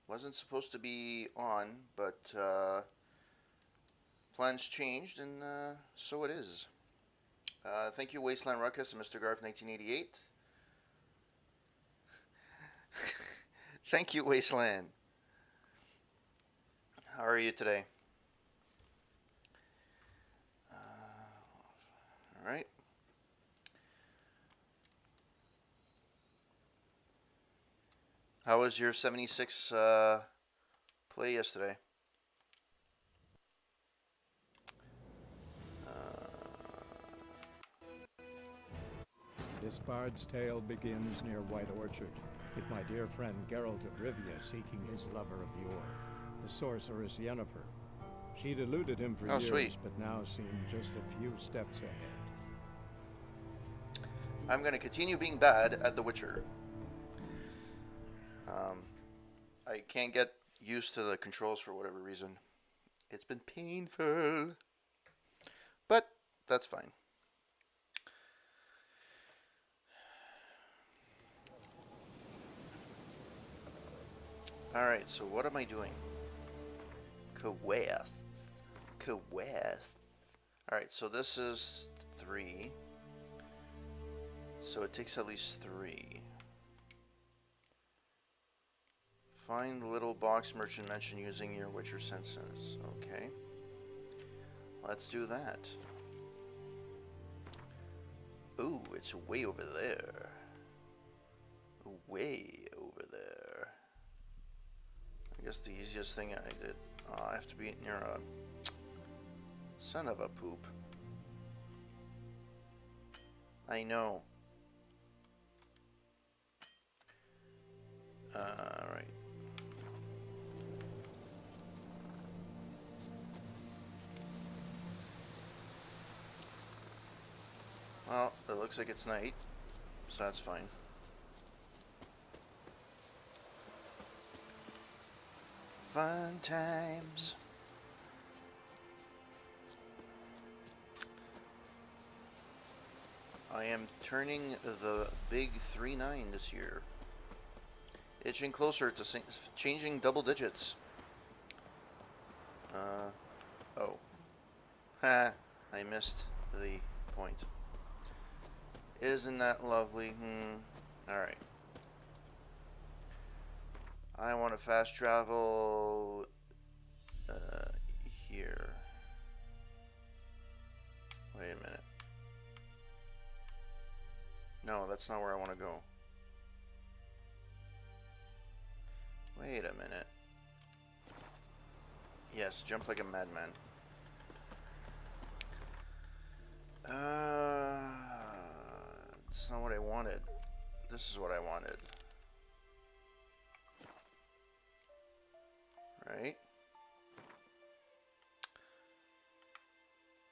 Wasn't supposed to be on, but plans changed, and so it is. Thank you, Wasteland Ruckus and Mr. Garf 1988. Thank you, Wasteland. How are you today? All right. How was your 76 play yesterday? This bard's tale begins near White Orchard, with my dear friend Geralt of Rivia seeking his lover of yore, the sorceress Yennefer. She'd eluded him for years, sweet. but now seemed just a few steps ahead. I'm going to continue being bad at The Witcher. I can't get used to the controls for whatever reason. It's been painful. But that's fine. Alright, so what am I doing? Quests. Alright, so this is 3. So it takes at least 3. Find little box merchant mention using your Witcher senses. Okay. Let's do that. Ooh, it's way over there. Way over there. I guess the easiest thing I did. I have to be near a son of a poop. I know. Alright. Well, it looks like it's night, so that's fine. Fun times. I am turning the big 3-9 this year. Itching closer to changing double digits. Oh. Ha! I missed the point. Isn't that lovely? Alright. I want to fast travel here. Wait a minute. No, that's not where I want to go. Wait a minute. Yes, jump like a madman. It's not what I wanted. This is what I wanted. Right?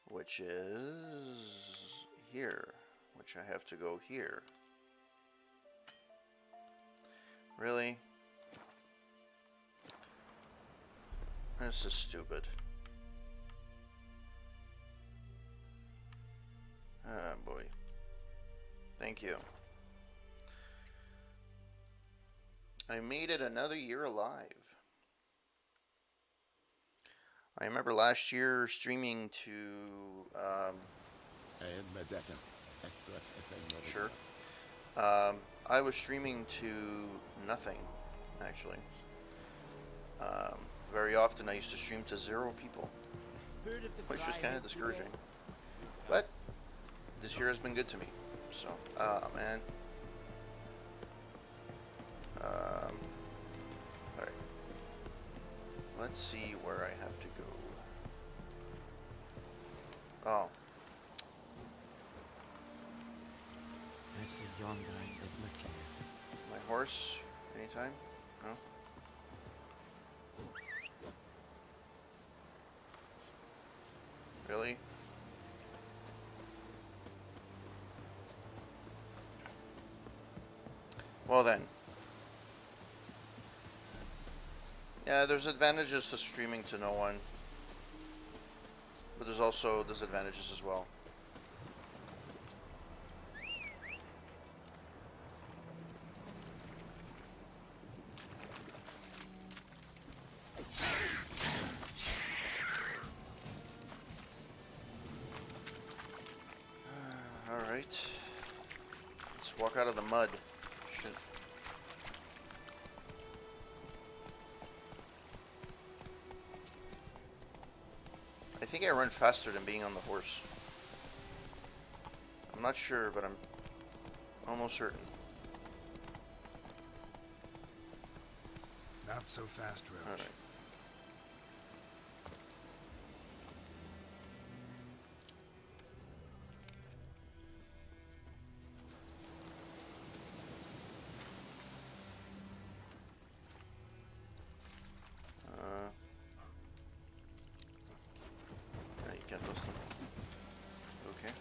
Which is here. Which I have to go here. Really? This is stupid. Ah, boy. Thank you. I made it another year alive. I remember last year streaming to, sure. I was streaming to nothing, actually. Very often I used to stream to 0 people, which was kind of discouraging. But this year has been good to me. So, man. Alright. Let's see where I have to go. Oh. I see yonder good looking. My horse? Anytime? No? Really? Well then. Yeah, there's advantages to streaming to no one. But there's also disadvantages as well. Alright. Let's walk out of the mud. Shit. I think I run faster than being on the horse. I'm not sure, but I'm almost certain. Not so fast, Roach. Alright. You can't bust them. Okay.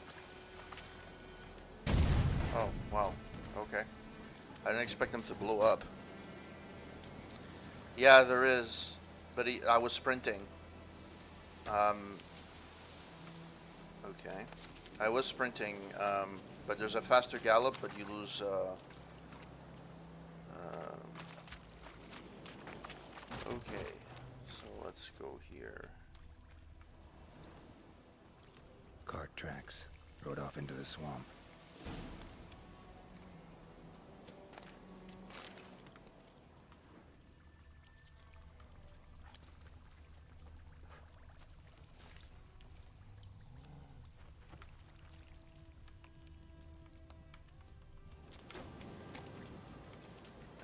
Oh, wow. Okay. I didn't expect them to blow up. Yeah, there is. But I was sprinting. Okay. I was sprinting, but there's a faster gallop, but you lose, okay. So let's go here. Cart tracks. Rode off into the swamp.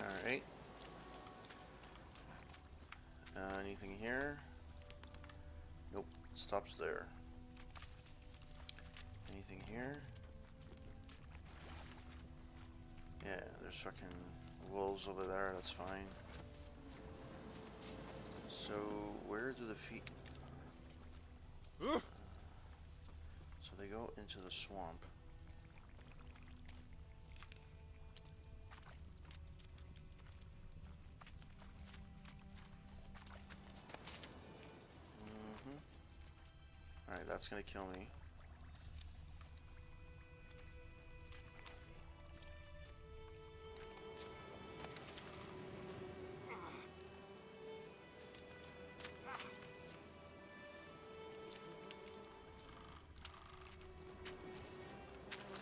Alright. Anything here? Nope. Stops there. Anything here? Yeah, there's fucking wolves over there, that's fine. So, where do the feet... So they go into the swamp. Alright, that's gonna kill me.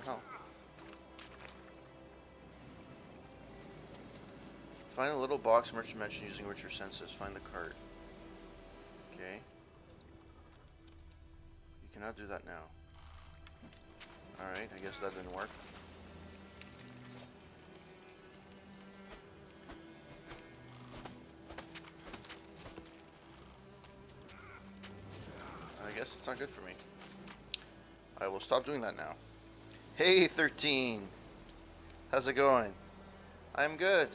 Oh. Find a little box merchant mentioned using which your senses. Find the cart. Okay. You cannot do that now. Alright, I guess that didn't work. I guess it's not good for me. I will stop doing that now. Hey, 13! How's it going? I'm good.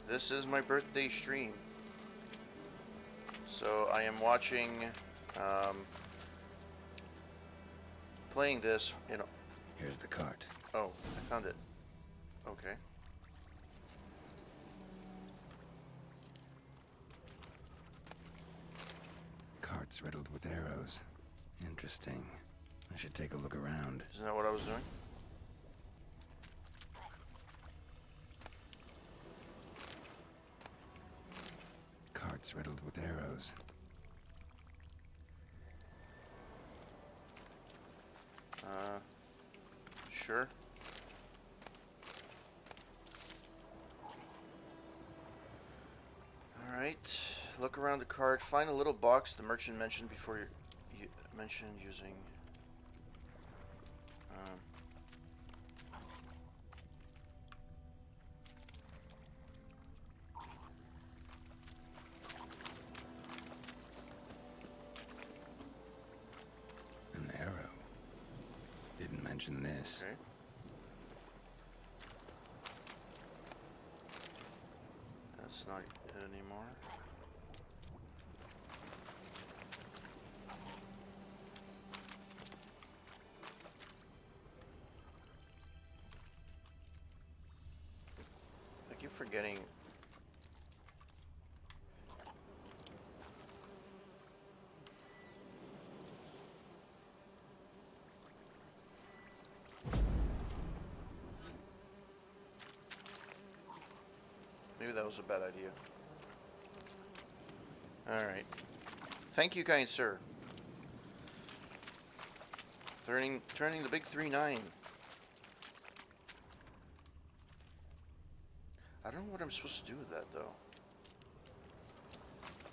This is my birthday stream. So I am watching, playing this, you know. Here's the cart. Oh, I found it. Okay. Cart's riddled with arrows. Interesting. I should take a look around. Isn't that what I was doing? Cart's riddled with arrows. Sure. Alright. Look around the cart. Find a little box the merchant mentioned before you mentioned using... An arrow. Didn't mention this. Okay. That's not it anymore. I keep forgetting. Maybe that was a bad idea. Alright. Thank you, kind sir. Turning the big 3-9. I don't know what I'm supposed to do with that, though.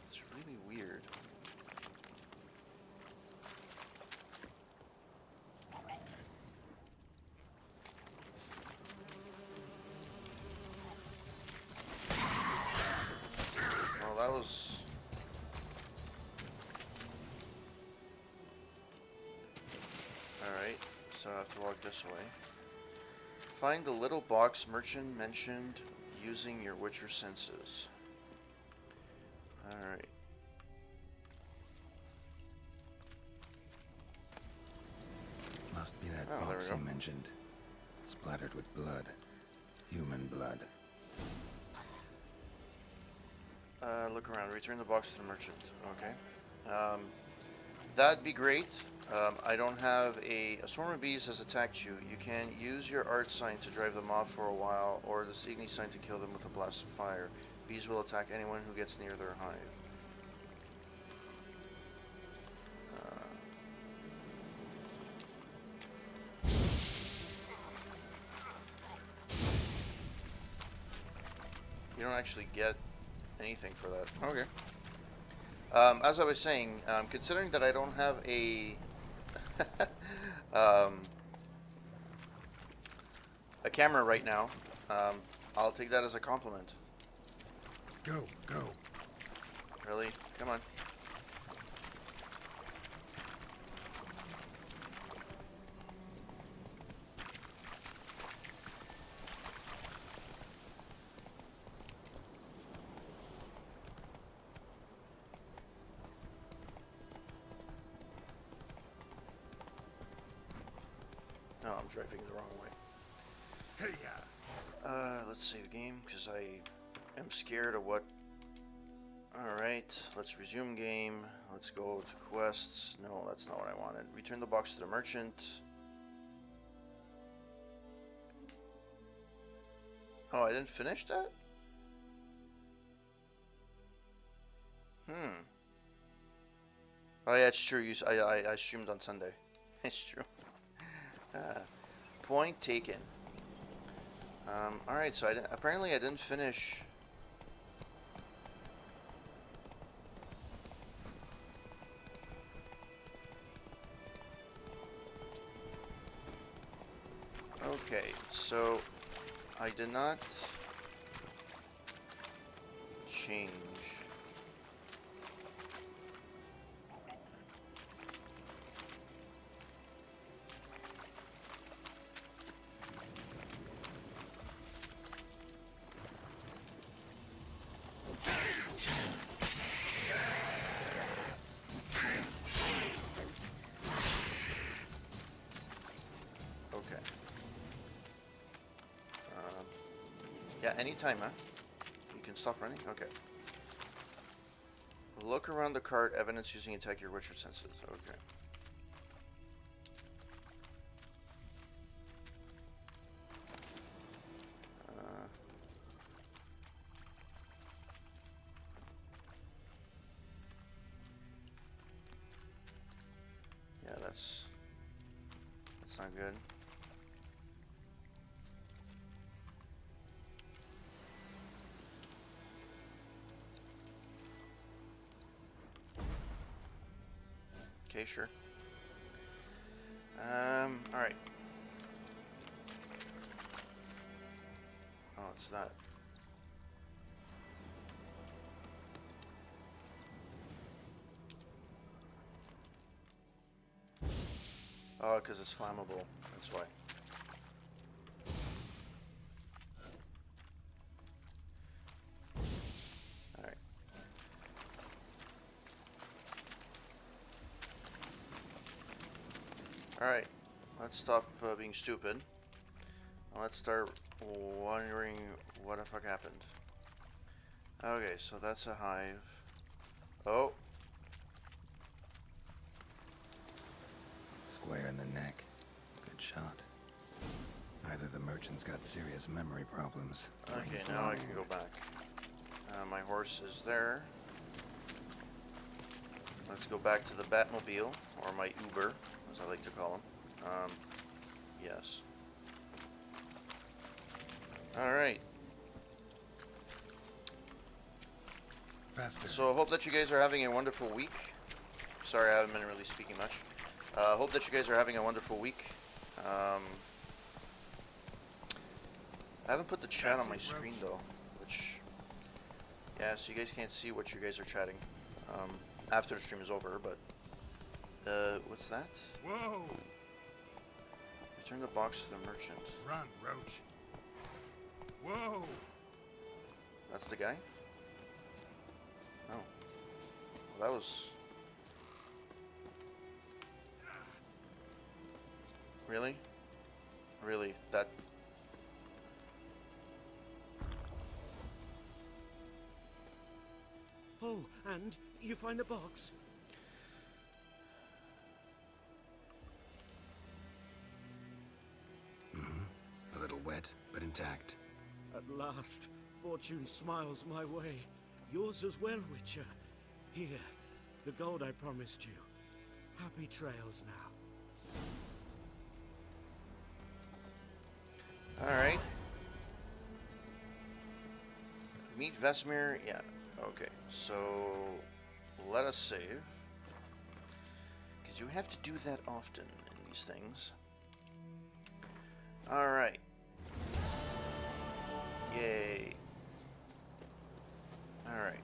It's really weird. Well, that was... Alright, so I have to walk this way. Find the little box merchant mentioned using your Witcher senses. Alright. Must be that Oh, there box we he go. mentioned. Splattered with blood. Human blood. Look around. Return the box to the merchant. Okay. That'd be great. I don't have a swarm of bees has attacked you. You can use your art sign to drive them off for a while, or the Signy sign to kill them with a blast of fire. Bees will attack anyone who gets near their hive. You don't actually get anything for that. Okay. As I was saying, considering that I don't have a camera right now, I'll take that as a compliment. Go, go. Really? Come on. No, I'm driving the wrong way. Hey, Let's save game, because I am scared of what... Alright, let's resume game. Let's go to quests. No, that's not what I wanted. Return the box to the merchant. Oh, I didn't finish that? Oh yeah, it's true. I streamed on Sunday. It's true. Point taken. Alright, so apparently I didn't finish... Okay, so I did not change. Okay. Yeah, anytime, huh? You can stop running? Okay. Look around the cart, evidence using attack your Witcher senses. Okay. Yeah, that's not good. Okay, sure. Alright. Oh, it's that. Oh, because it's flammable. That's why. Alright. Alright. Let's stop being stupid. And let's start wondering what the fuck happened. Okay, so that's a hive. Oh. Square in the neck. Good shot. Either the merchant's got serious memory problems. or Okay, he's now I lying. can go back. My horse is there. Let's go back to the Batmobile, or my Uber, as I like to call him. Yes. Alright. Faster. So I hope that you guys are having a wonderful week. Sorry, I haven't been really speaking much. Hope that you guys are having a wonderful week. I haven't put the chat on my screen though, which, yeah, so you guys can't see what you guys are chatting after the stream is over. But what's that? Whoa! Return the box to the merchant. Run, Roach. Whoa! That's the guy? Oh. Well, that was... Really? Really? That... Oh, and you find the box? A little wet, but intact. At last, fortune smiles my way. Yours as well, Witcher. Here, the gold I promised you. Happy trails now. Alright. Meet Vesemir. Yeah. Okay. So, let us save. Because you have to do that often in these things. Alright. Yay. Alright.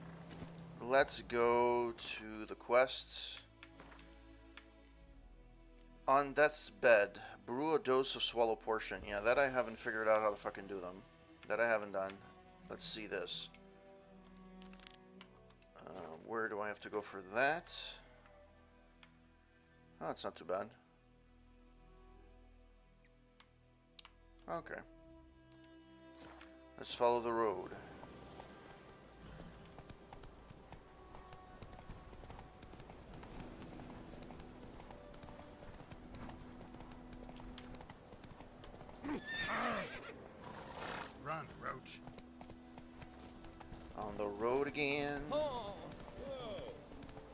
Let's go to the quests. On death's bed, brew a dose of swallow portion. Yeah, that I haven't figured out how to fucking do them. That I haven't done. Let's see this. Where do I have to go for that? Oh, it's not too bad. Okay. Let's follow the road. Run, Roach. On the road again.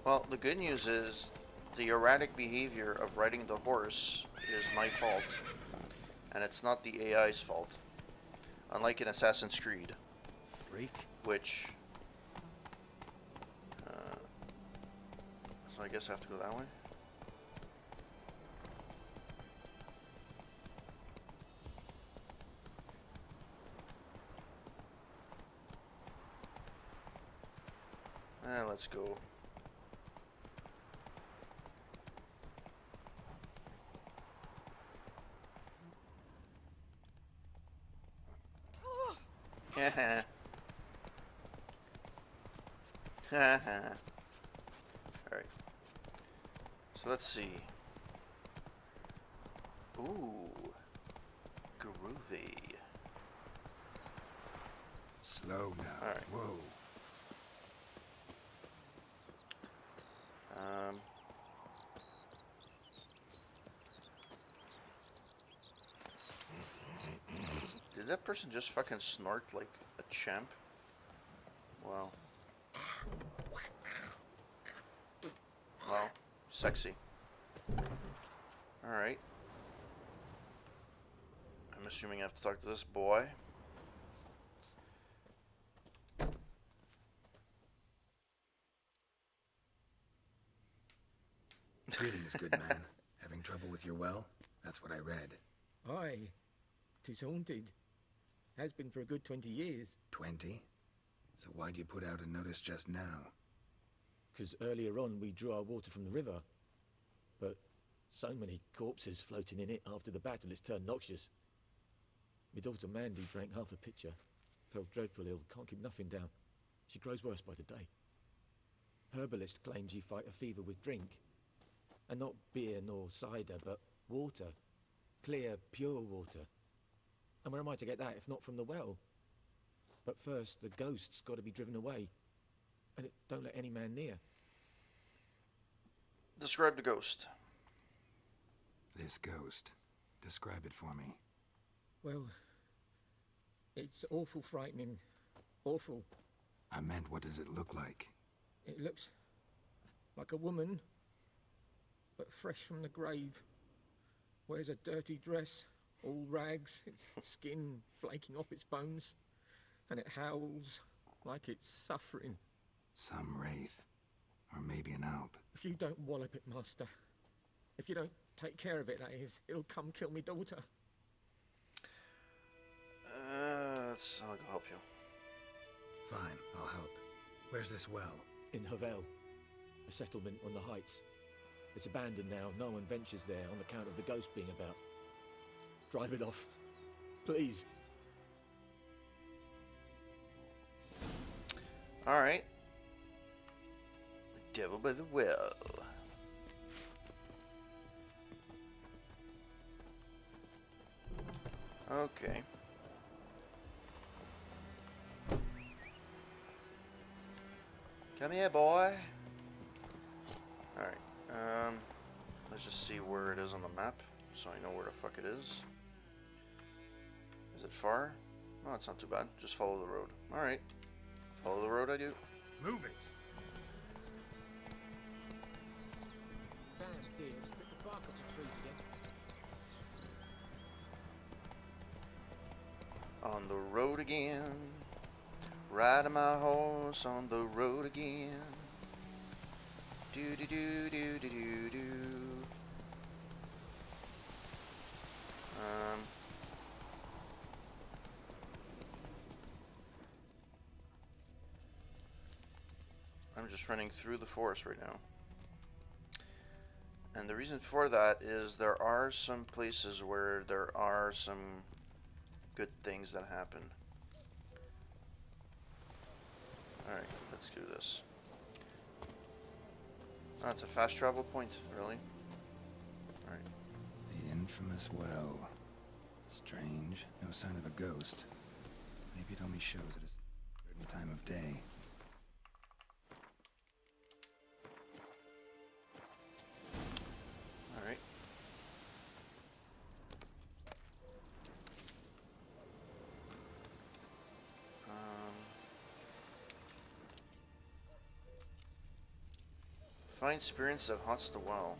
Well, the good news is the erratic behavior of riding the horse is my fault. And it's not the AI's fault. Unlike in Assassin's Creed. Freak. Which... so I guess I have to go that way? Let's go. Haha. Haha. Alright. So let's see. Ooh. Groovy. Slow now. All right. Whoa. Did that person just fucking snort like a champ? Wow. Wow. Sexy. Alright. I'm assuming I have to talk to this boy. Greetings, good man. Having trouble with your well? That's what I read. Aye, 'tis haunted. Has been for a good 20 years. 20? So why'd you put out a notice just now? 'Cause earlier on we drew our water from the river. But so many corpses floating in it after the battle it's turned noxious. My daughter Mandy drank half a pitcher. Fell dreadful ill, can't keep nothing down. She grows worse by the day. Herbalist claims you fight a fever with drink. And not beer nor cider, but water. Clear, pure water. And where am I to get that if not from the well? But first, the ghost's got to be driven away. And it don't let any man near. Describe the ghost. This ghost. Describe it for me. Well, it's awful frightening. Awful. I meant, what does it look like? It looks like a woman, but fresh from the grave. wears a dirty dress, all rags, its skin flaking off its bones, and it howls like it's suffering. Some wraith. Or maybe an alp. If you don't wallop it, Master, if you don't take care of it, that is, it'll come kill me daughter. I'll go help you. Fine, I'll help. Where's this well? In Havel, a settlement on the heights. It's abandoned now. No one ventures there on account of the ghost being about. Drive it off, please. All right. The devil by the well. Okay. Come here, boy. Alright, let's just see where it is on the map, so I know where the fuck it is. Is it far? No, it's not too bad. Just follow the road. Alright. Follow the road, I do. Move it. Damn dear, stick the bark up the trees again. On the road again. Riding my horse on the road again. Do do do do do do do. I'm just running through the forest right now. And the reason for that is there are some places where there are some good things that happen. Alright, let's do this. Oh, it's a fast travel point, really? Alright. The infamous well. Strange. No sign of a ghost. Maybe it only shows at a certain time of day. Alright. Find spirits that haunts the well.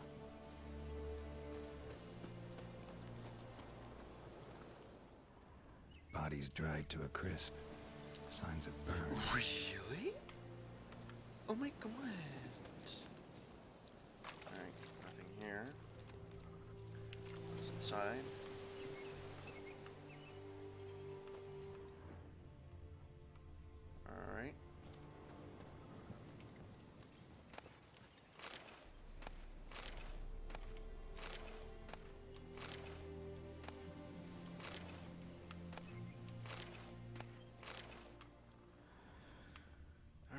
Bodies dried to a crisp. Signs of burn. Really? Oh my god. Alright, nothing here. What's inside? Alright.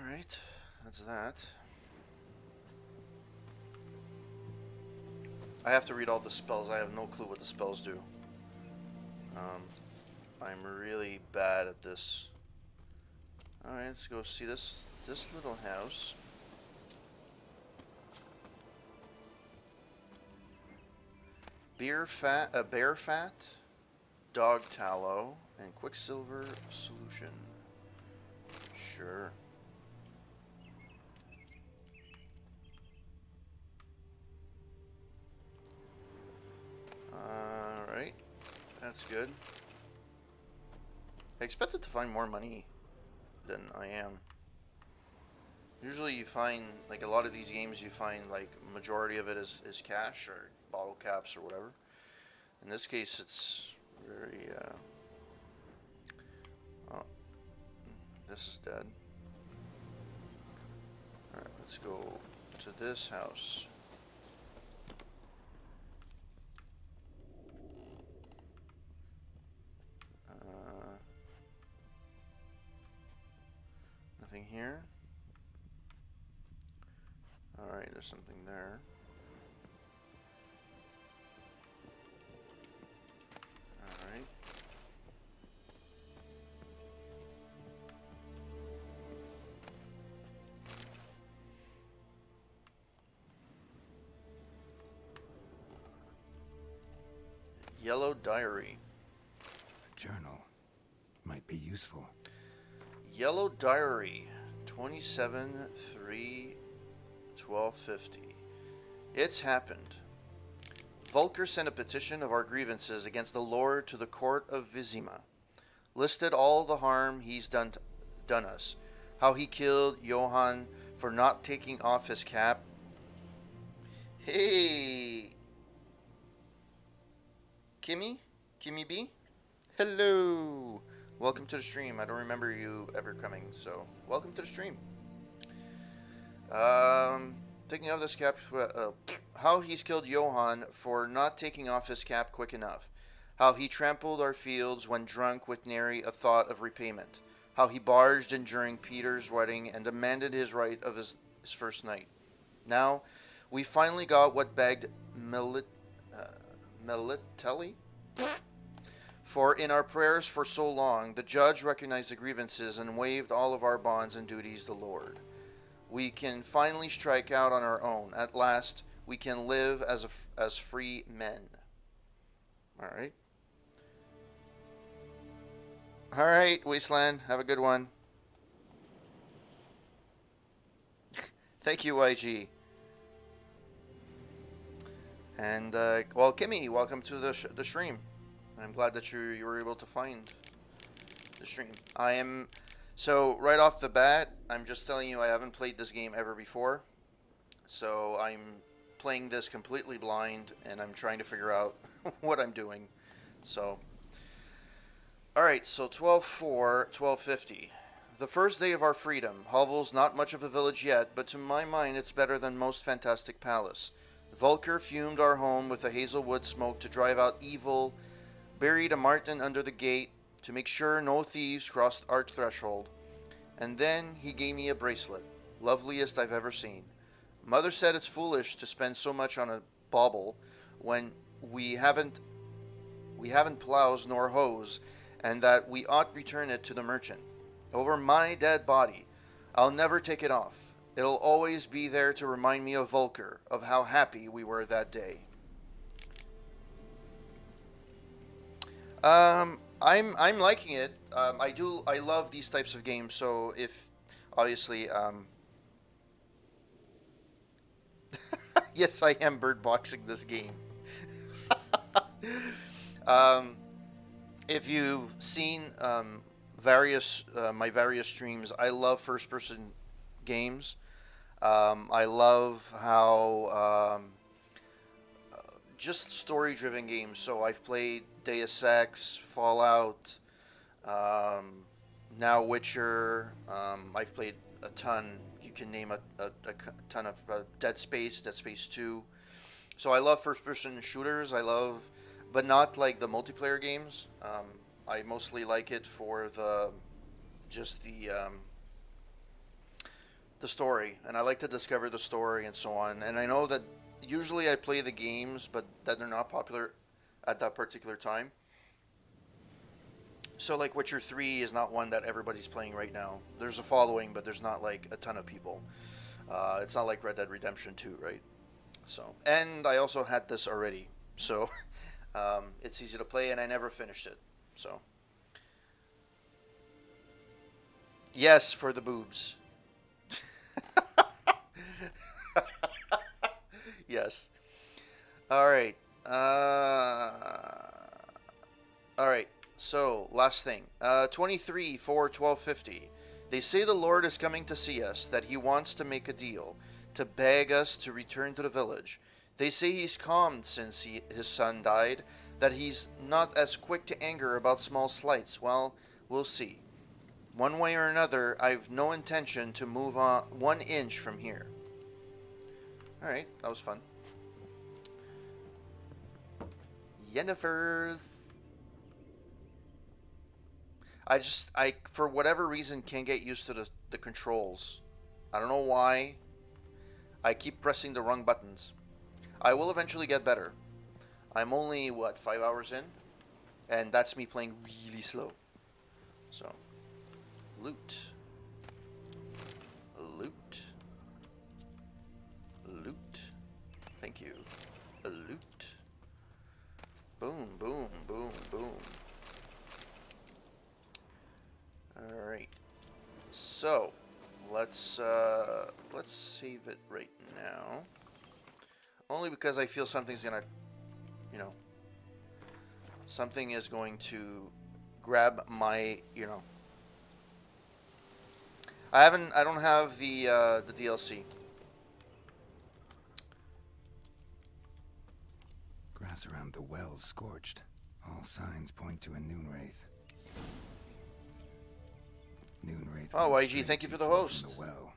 Alright, that's that. I have to read all the spells. I have no clue what the spells do. I'm really bad at this. Alright, let's go see this little house. Bear fat, dog tallow, and quicksilver solution. Sure. Alright. That's good. I expected to find more money than I am. Usually you find, like a lot of these games, you find like majority of it is cash or bottle caps or whatever. In this case it's very, oh, this is dead. Alright, let's go to this house. Nothing here. Alright, there's something there. Alright. Yellow diary. A journal. Might be useful. Yellow diary, 27/3/1250. It's happened. Vulker sent a petition of our grievances against the Lord to the court of Vizima. Listed all the harm he's done us. How he killed Johann for not taking off his cap. Hey! Kimmy B? Hello! Welcome to the stream. I don't remember you ever coming, so welcome to the stream. Taking off this cap. How he's killed Johann for not taking off his cap quick enough. How he trampled our fields when drunk with nary a thought of repayment. How he barged in during Peter's wedding and demanded his right of his first night. Now, we finally got what begged Melitelli? For in our prayers for so long, the judge recognized the grievances and waived all of our bonds and duties to the Lord. We can finally strike out on our own. At last, we can live as free men. All right. All right, Wasteland. Have a good one. Thank you, YG. And, well, Kimmy, welcome to the stream. I'm glad that you were able to find the stream. So, right off the bat, I'm just telling you I haven't played this game ever before. So, I'm playing this completely blind, and I'm trying to figure out what I'm doing. So, alright, so 12/4, 1250. The first day of our freedom. Hovel's not much of a village yet, but to my mind it's better than most fantastic palace. Vulker fumed our home with a hazelwood smoke to drive out evil, buried a marten under the gate to make sure no thieves crossed our threshold, and then he gave me a bracelet, loveliest I've ever seen. Mother said it's foolish to spend so much on a bauble when we haven't plows nor hoes, and that we ought return it to the merchant. Over my dead body, I'll never take it off. It'll always be there to remind me of Vulker, of how happy we were that day. I'm liking it. I love these types of games. So if obviously, yes, I am bird boxing this game. If you've seen my various streams, I love first-person games. I love how just story-driven games. So I've played Deus Ex, Fallout, now Witcher. I've played a ton. You can name a ton of Dead Space 2. So I love first-person shooters. But not like the multiplayer games. I mostly like it for the story, and I like to discover the story and so on. And I know that usually I play the games, but that they're not popular at that particular time. So like Witcher 3 is not one that everybody's playing right now. There's a following, but there's not like a ton of people. It's not like Red Dead Redemption 2, right? So, and I also had this already, so it's easy to play, and I never finished it. So, yes, for the boobs. Yes. All right. All right. So, last thing. 23/4/1250. They say the Lord is coming to see us, that he wants to make a deal, to beg us to return to the village. They say he's calmed since his son died, that he's not as quick to anger about small slights. Well, we'll see. One way or another, I've no intention to move on 1 inch from here. Alright, that was fun. Yennefer's. I for whatever reason can't get used to the controls. I don't know why. I keep pressing the wrong buttons. I will eventually get better. I'm only, 5 hours in? And that's me playing really slow. So, loot. Loot. Loot. Thank you. Loot. Boom, boom, boom, boom. Alright. So, let's save it right now. Only because I feel something's gonna know, something is going to grab my, you know. I don't have the DLC. Grass around the well's scorched. All signs point to a Noonwraith. Noonwraith. Oh, went YG, straight thank you too for the far from host. The well.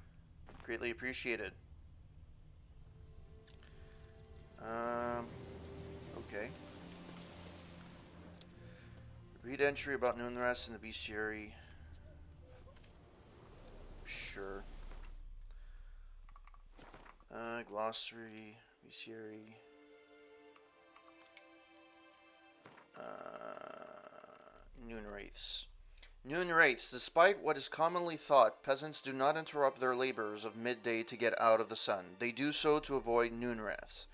Greatly appreciated. Okay. Read entry about Noonwraiths in the bestiary. Sure. Glossary, bestiary. Noonwraiths. Noonwraiths, despite what is commonly thought, peasants do not interrupt their labors of midday to get out of the sun. They do so to avoid Noonwraiths.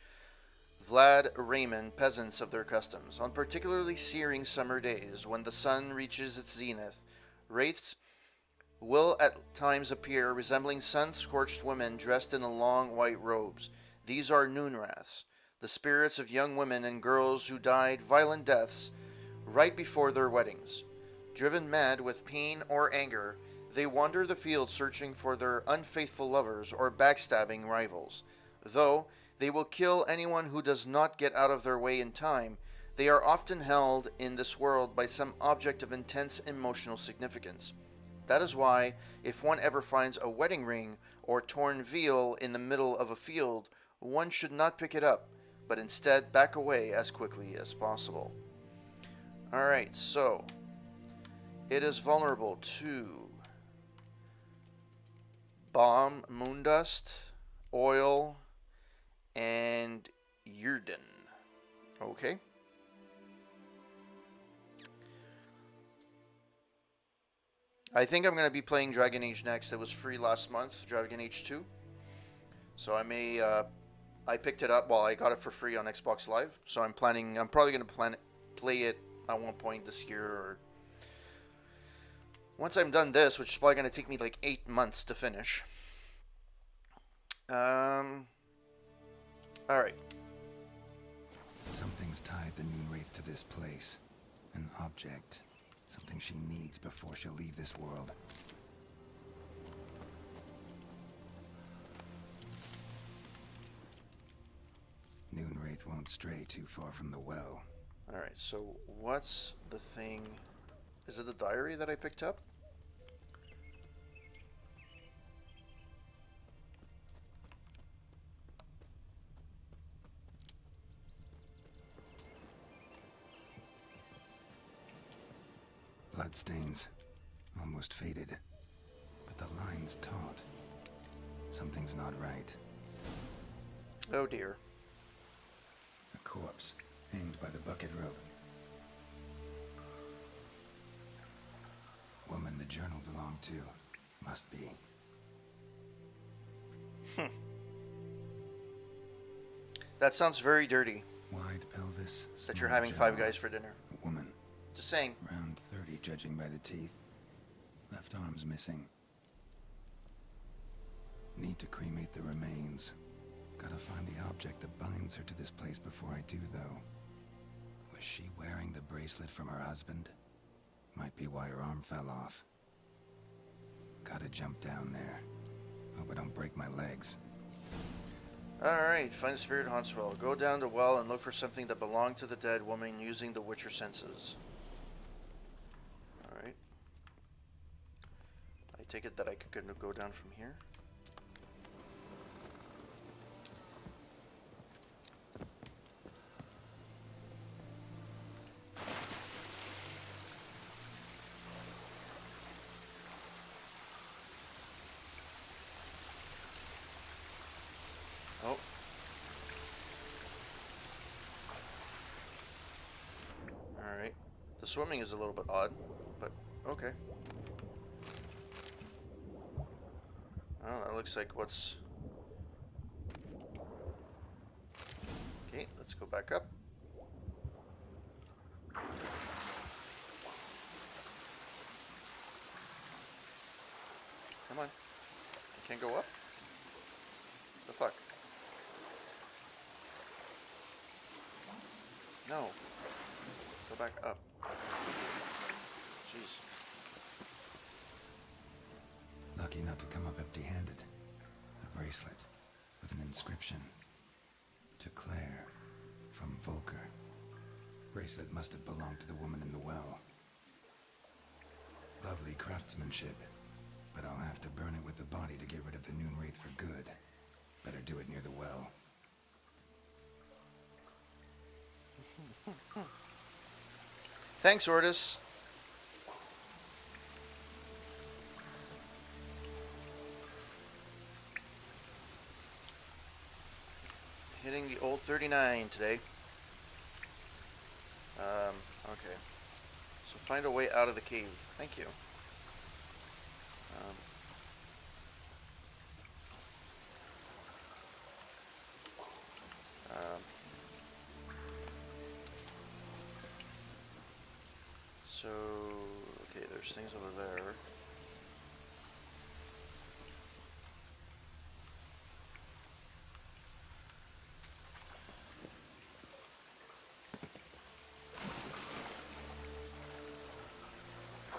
Vlad Raymond, peasants of their customs. On particularly searing summer days, when the sun reaches its zenith, wraiths will at times appear resembling sun-scorched women dressed in long white robes. These are Noonwraiths, the spirits of young women and girls who died violent deaths right before their weddings. Driven mad with pain or anger, they wander the field searching for their unfaithful lovers or backstabbing rivals. Though they will kill anyone who does not get out of their way in time, they are often held in this world by some object of intense emotional significance. That is why, if one ever finds a wedding ring or torn veil in the middle of a field, one should not pick it up, but instead back away as quickly as possible. Alright, so it is vulnerable to bomb, moondust, oil, and Yrden. Okay. I think I'm going to be playing Dragon Age next. It was free last month, Dragon Age 2. So I may, I picked it up, well, I got it for free on Xbox Live. So I'm probably going to play it at one point this year, or once I'm done this, which is probably going to take me like 8 months to finish. Alright. Something's tied the Noonwraith to this place. An object. Something she needs before she'll leave this world. Noonwraith won't stray too far from the well. Alright, so what's the thing? Is it the diary that I picked up? Bloodstains. Almost faded. But the line's taut. Something's not right. Oh dear. A corpse, hanged by the bucket rope. Woman the journal belonged to. Must be. That sounds very dirty. Wide pelvis. That you're small having jaw. Five Guys for dinner. A woman. Just saying. Around 30, judging by the teeth. Left arm's missing. Need to cremate the remains. Gotta find the object that binds her to this place before I do, though. Was she wearing the bracelet from her husband? Might be why her arm fell off. Gotta jump down there. Hope I don't break my legs. Alright, find the spirit haunts well. Go down the well and look for something that belonged to the dead woman using the Witcher senses. Alright. I take it that I could go down from here. Oh. Alright. The swimming is a little bit odd, but okay. Oh, that looks like what's... Okay, let's go back up. Come on. I can't go up? The fuck? No. Go back up. Jeez. Lucky not to come up empty-handed. A bracelet with an inscription. To Claire, from Volker. Bracelet must have belonged to the woman in the well. Lovely craftsmanship, but I'll have to burn it with the body to get rid of the Noon Wraith for good. Better do it near the well. Thanks, Ordis. Hitting the old 39 today. Okay. So find a way out of the cave. Thank you. So, okay, there's things over there.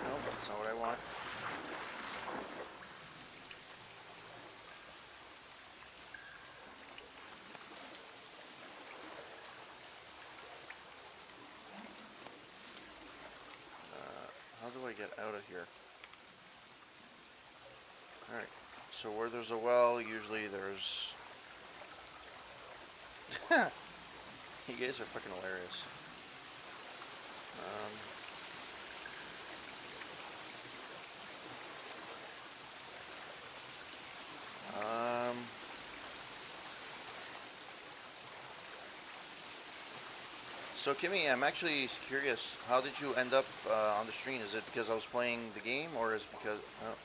No, that's not what I want. How do I get out of here? Alright, so where there's a well, usually there's... You guys are fucking hilarious. So Kimmy, I'm actually curious, how did you end up on the stream? Is it because I was playing the game, or is it because... Oh,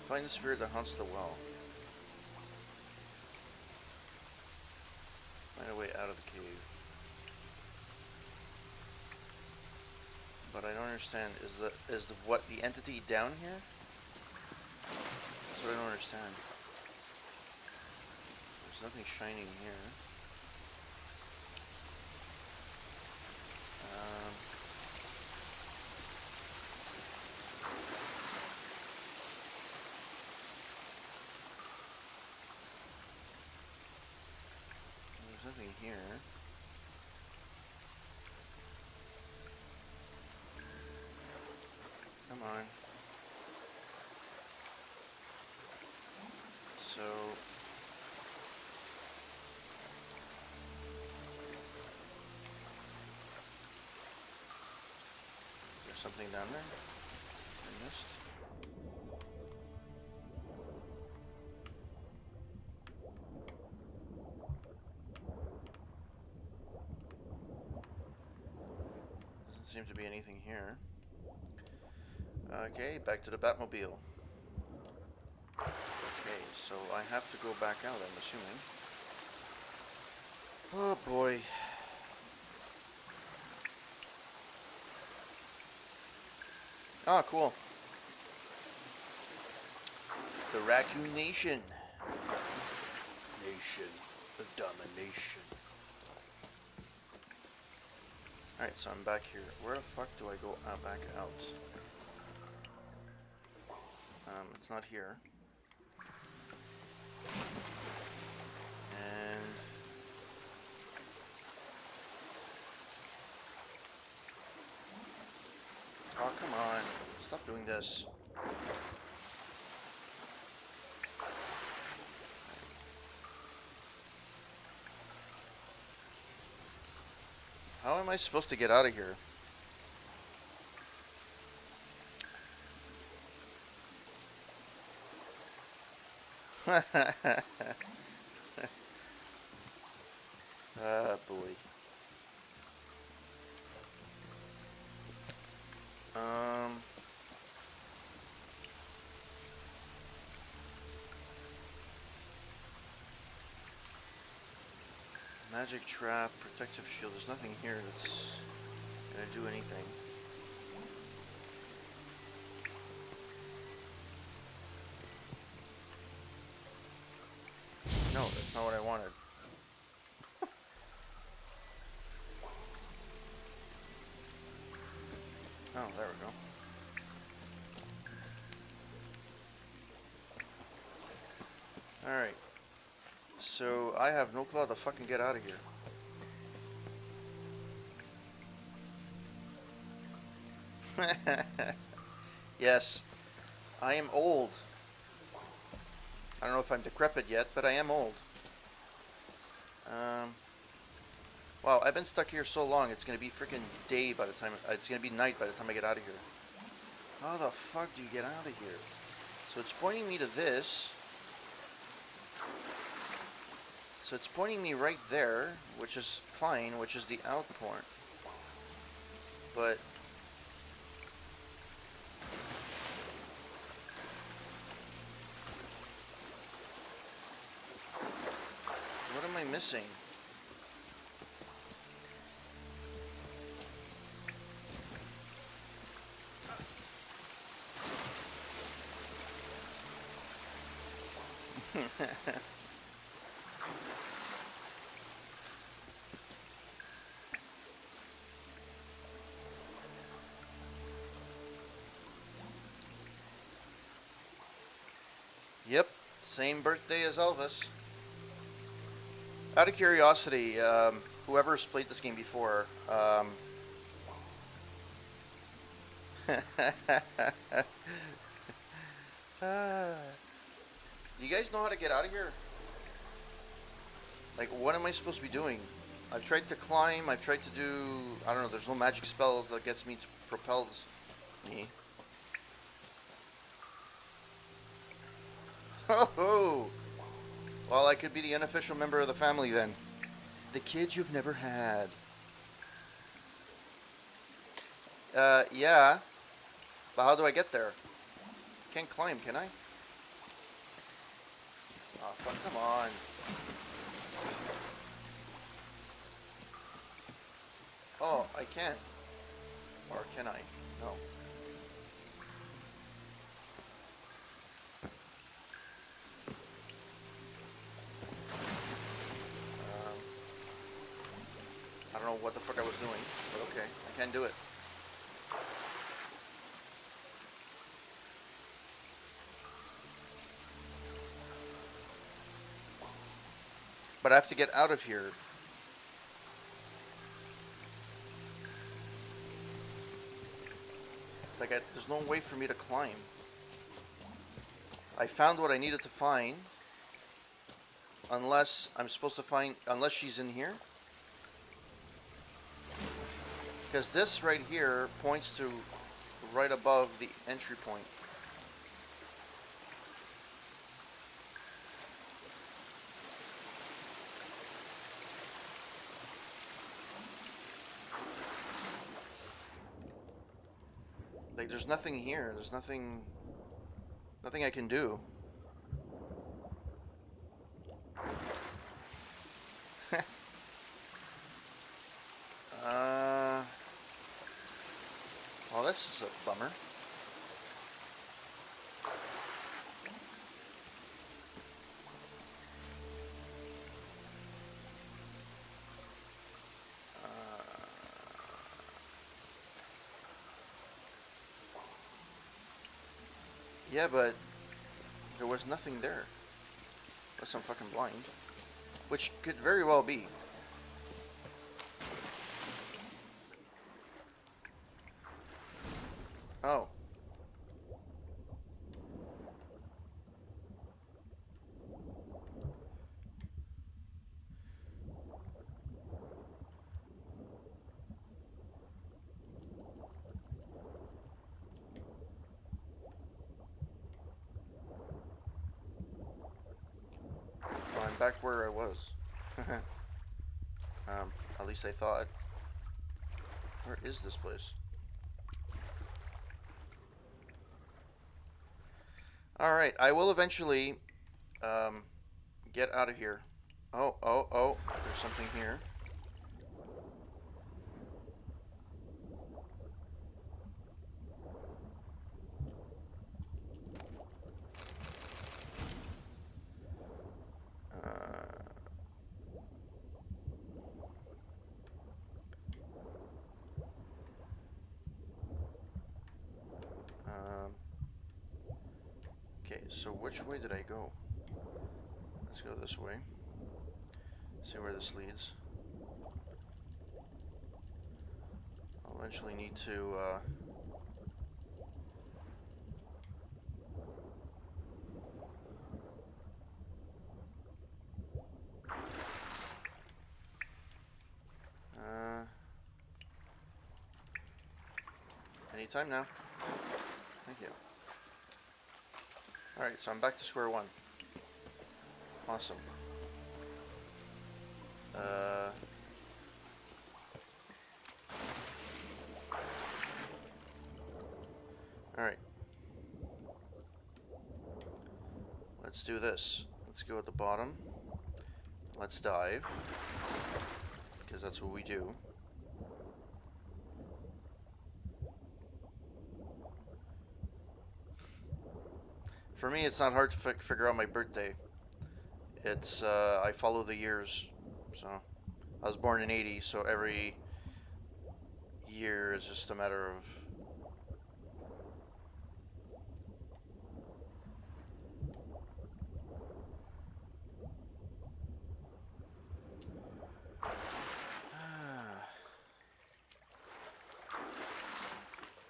find the spirit that haunts the well. Find a way out of the cave. But I don't understand. Is the entity down here? That's what I don't understand. There's nothing shining here. There's nothing here. Come on. So... There's something down there I missed. Doesn't seem to be anything here. Okay, back to the Batmobile. Okay, so I have to go back out, I'm assuming. Oh boy. Ah, cool. The Raccoon Nation. Nation of Domination. Alright, so I'm back here. Where the fuck do I go back out? It's not here. And... Oh, come on. Stop doing this. How am I supposed to get out of here? Ah, boy. Magic trap, protective shield. There's nothing here that's gonna do anything. That's not what I wanted. Oh, there we go. Alright. So, I have no clue how to fucking get out of here. Yes. I am old. I don't know if I'm decrepit yet, but I am old. Wow, I've been stuck here so long, it's gonna be freaking day by the time... it's gonna be night by the time I get out of here. How the fuck do you get out of here? So it's pointing me to this. So it's pointing me right there, which is fine, which is the out port. But... what am I missing? Yep, same birthday as Elvis. Out of curiosity, whoever's played this game before, do you guys know how to get out of here? Like, what am I supposed to be doing? I've tried to climb, I've tried to do... I don't know, there's no magic spells that gets me to propels me. Oh! Well, I could be the unofficial member of the family then. The kid you've never had. Yeah. But how do I get there? Can't climb, can I? Oh, fuck, come on. Oh, I can. Or can I? No. I don't know what the fuck I was doing, but okay, I can do it. But I have to get out of here. Like, there's no way for me to climb. I found what I needed to find. Unless I'm supposed to find... unless she's in here. Because this right here points to right above the entry point. Like, there's nothing here. There's nothing I can do. Well, this is a bummer. Yeah, but there was nothing there. Unless I'm fucking blind. Which could very well be. Oh. Well, I'm back where I was. At least I thought. Where is this place? Alright, I will eventually get out of here. Oh, there's something here. So which way did I go? Let's go this way. See where this leads. I'll eventually need to, anytime now. Thank you. Alright, so I'm back to square one. Awesome. Alright. Let's do this. Let's go at the bottom. Let's dive. Because that's what we do. For me, it's not hard to figure out my birthday. It's, I follow the years. So, I was born in 80, so every year is just a matter of...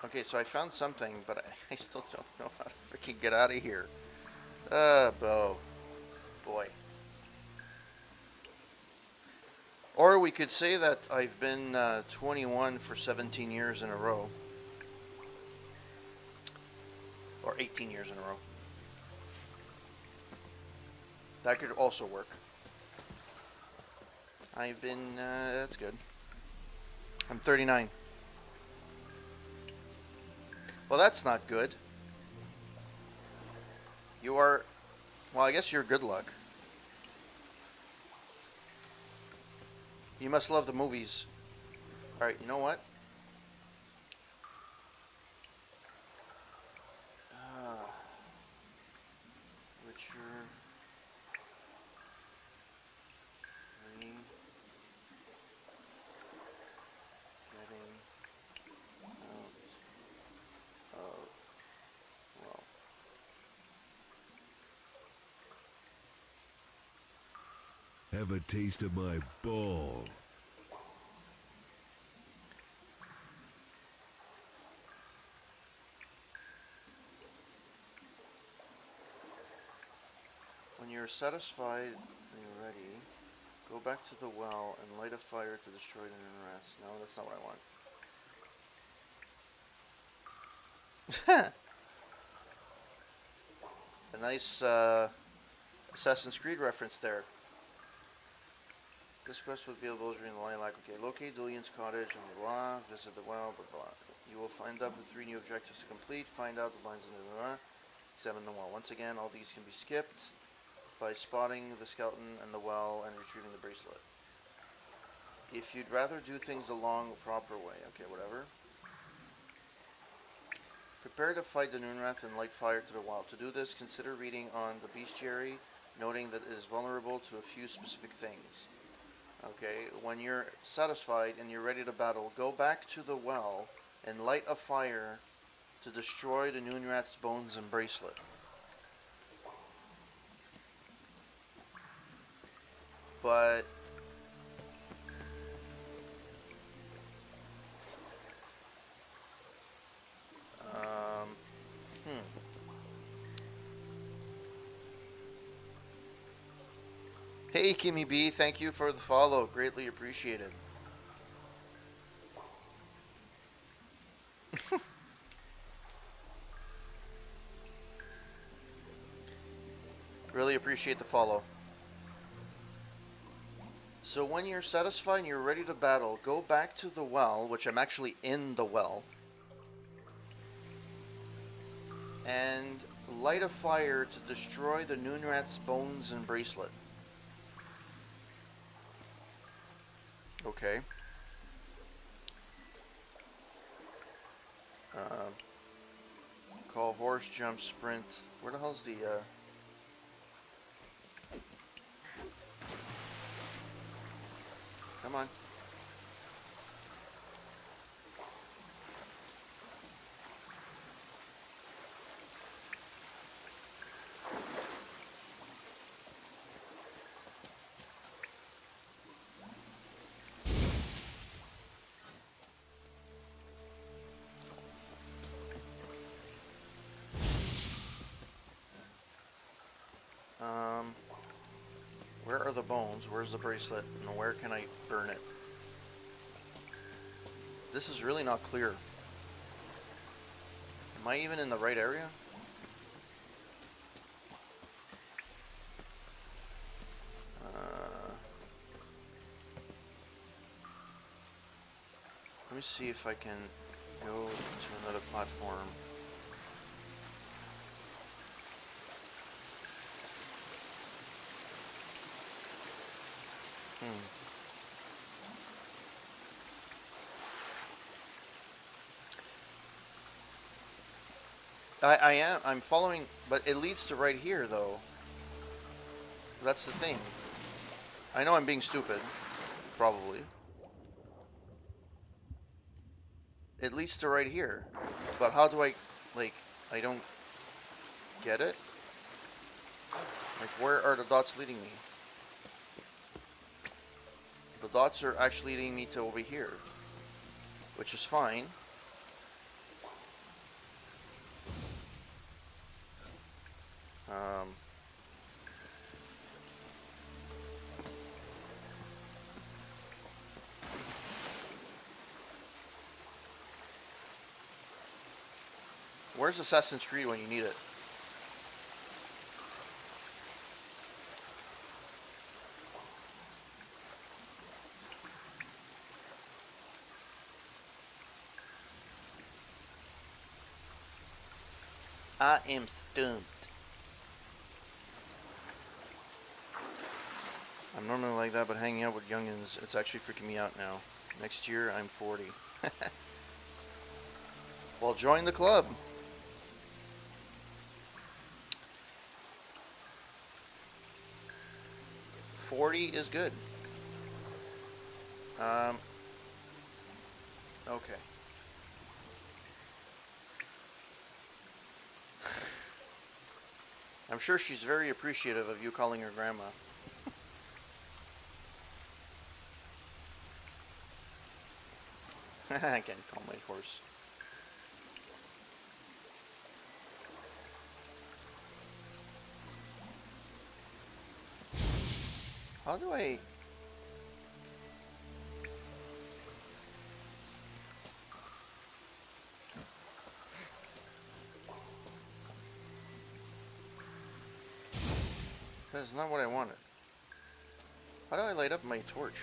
Okay, so I found something, but I still don't know how to freaking get out of here. Boy. Or we could say that I've been 21 for 17 years in a row. Or 18 years in a row. That could also work. I've been, that's good. I'm 39. Well, that's not good. You are... Well, I guess you're good luck. You must love the movies. Alright, you know what? Witcher... 3... Getting... out of... well... Have a taste of my ball. When you're satisfied and you're ready, go back to the well and light a fire to destroy the unrest. No, that's not what I want. A nice Assassin's Creed reference there. This quest will be available during the Lilac. Okay, locate Julian's cottage and blah, visit the well, blah blah. You will find up with 3 new objectives to complete. Find out the lines in the blah, examine the well. Once again, all these can be skipped by spotting the skeleton and the well and retrieving the bracelet. If you'd rather do things the long, proper way. Okay, whatever. Prepare to fight the Noonwrath and light fire to the well. To do this, consider reading on the bestiary, noting that it is vulnerable to a few specific things. Okay, when you're satisfied and you're ready to battle, go back to the well and light a fire to destroy the Noonwrath's bones and bracelet. But... Hey Kimmy B, thank you for the follow. Greatly appreciated. Really appreciate the follow. So when you're satisfied and you're ready to battle, go back to the well, which I'm actually in the well, and light a fire to destroy the Noonwrath's bones and bracelet. Okay. Call horse, jump, sprint. Where the hell's the, Come on. Where are the bones? Where's the bracelet? And where can I burn it? This is really not clear. Am I even in the right area? Let me see if I can go to another platform. I'm following, but it leads to right here, though. That's the thing. I know I'm being stupid, probably. It leads to right here. But how do I, like, I don't get it? Like, where are the dots leading me? The dots are actually leading me to over here, which is fine. Where's Assassin's Creed when you need it? I am stumped. I'm normally like that, but hanging out with youngins, it's actually freaking me out now. Next year, I'm 40. Well, join the club. $40 is good. Okay. I'm sure she's very appreciative of you calling her grandma. I can't call my horse. How do I... That is not what I wanted. How do I light up my torch?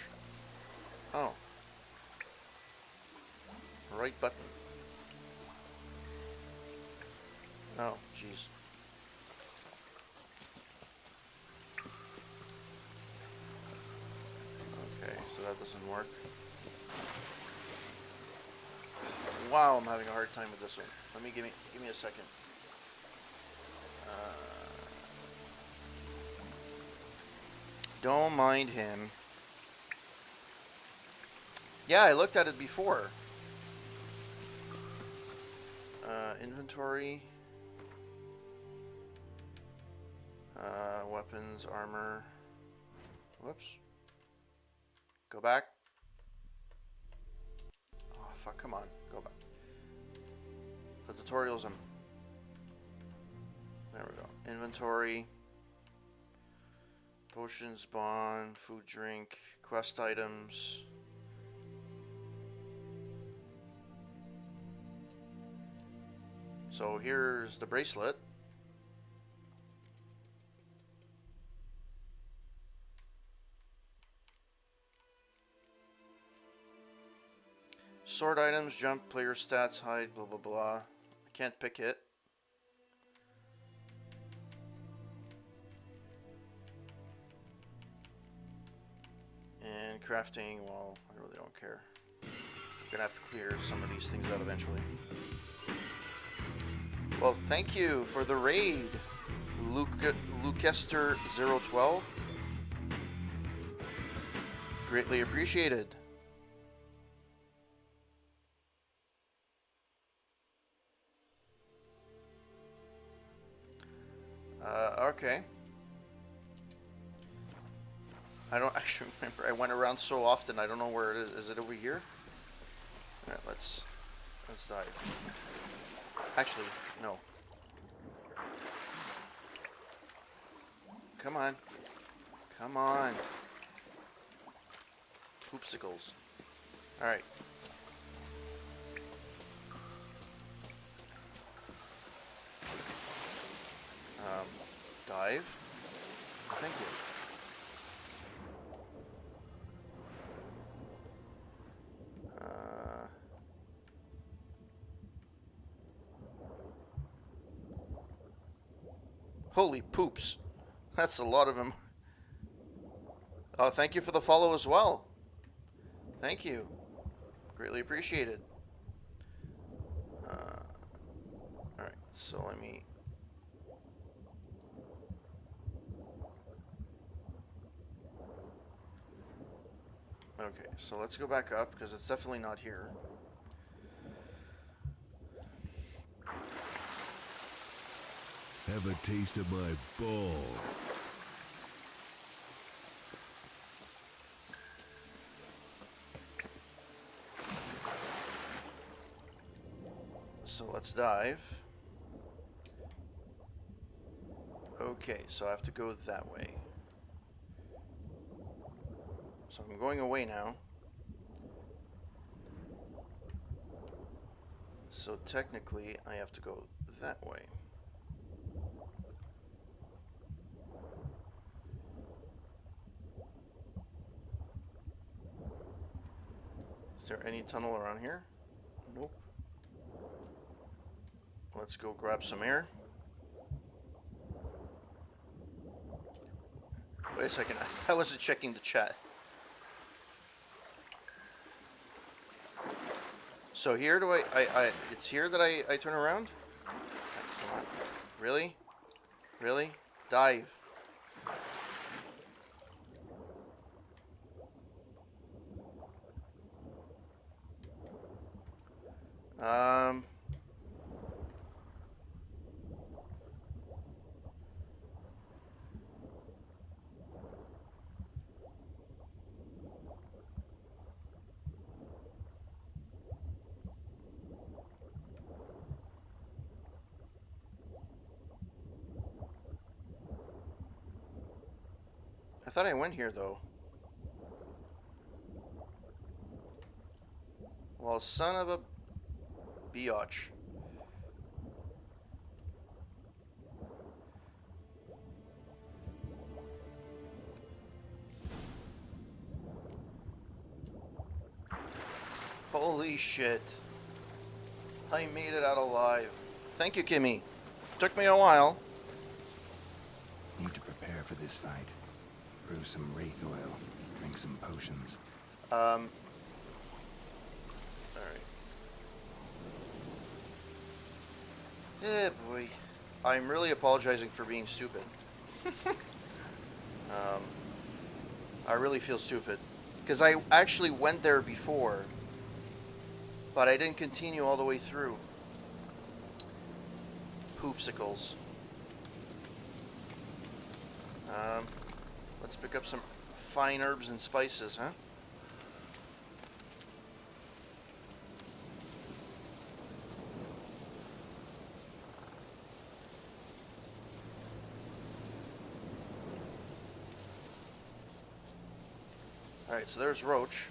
Oh. Right button. Oh, jeez. Okay, so that doesn't work. Wow, I'm having a hard time with this one. Give me a second. Don't mind him. Yeah, I looked at it before. Inventory. Weapons, armor. Whoops. Go back. Oh, fuck, come on. Go back. The tutorials, there we go. Inventory. Potions, bond, food, drink, quest items. So here's the bracelet. Sword items, jump, player stats, hide, blah blah blah. I can't pick it. And crafting, well, I really don't care. I'm gonna have to clear some of these things out eventually. Well, thank you for the raid, Lucester012. Greatly appreciated. Okay. I don't actually remember. I went around so often. I don't know where it is. Is it over here? All right, let's dive. Actually, no. Come on. Come on. Poopsicles. Alright. Dive. Thank you. Holy poops. That's a lot of them. Oh, thank you for the follow as well. Thank you. Greatly appreciated. Alright, so let me... Okay, so let's go back up, because it's definitely not here. Have a taste of my ball. So let's dive. Okay, so I have to go that way. So I'm going away now. So technically, I have to go that way. Is there any tunnel around here? Nope. Let's go grab some air. Wait a second, I wasn't checking the chat. So here do it's here that I turn around? Come on. Really? Really? Dive. I thought I went here, though. Well, son of a biatch. Holy shit. I made it out alive. Thank you, Kimmy. Took me a while. Need to prepare for this fight. Brew some wraith oil. Drink some potions. Alright. Yeah, boy. I'm really apologizing for being stupid. I really feel stupid. Because I actually went there before, but I didn't continue all the way through. Poopsicles. Let's pick up some fine herbs and spices, huh? Alright, so there's Roach.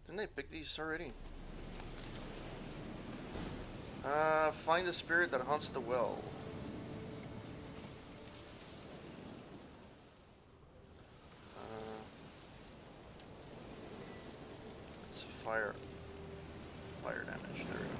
Didn't I pick these already? Find the spirit that haunts the well. It's fire damage. There we go.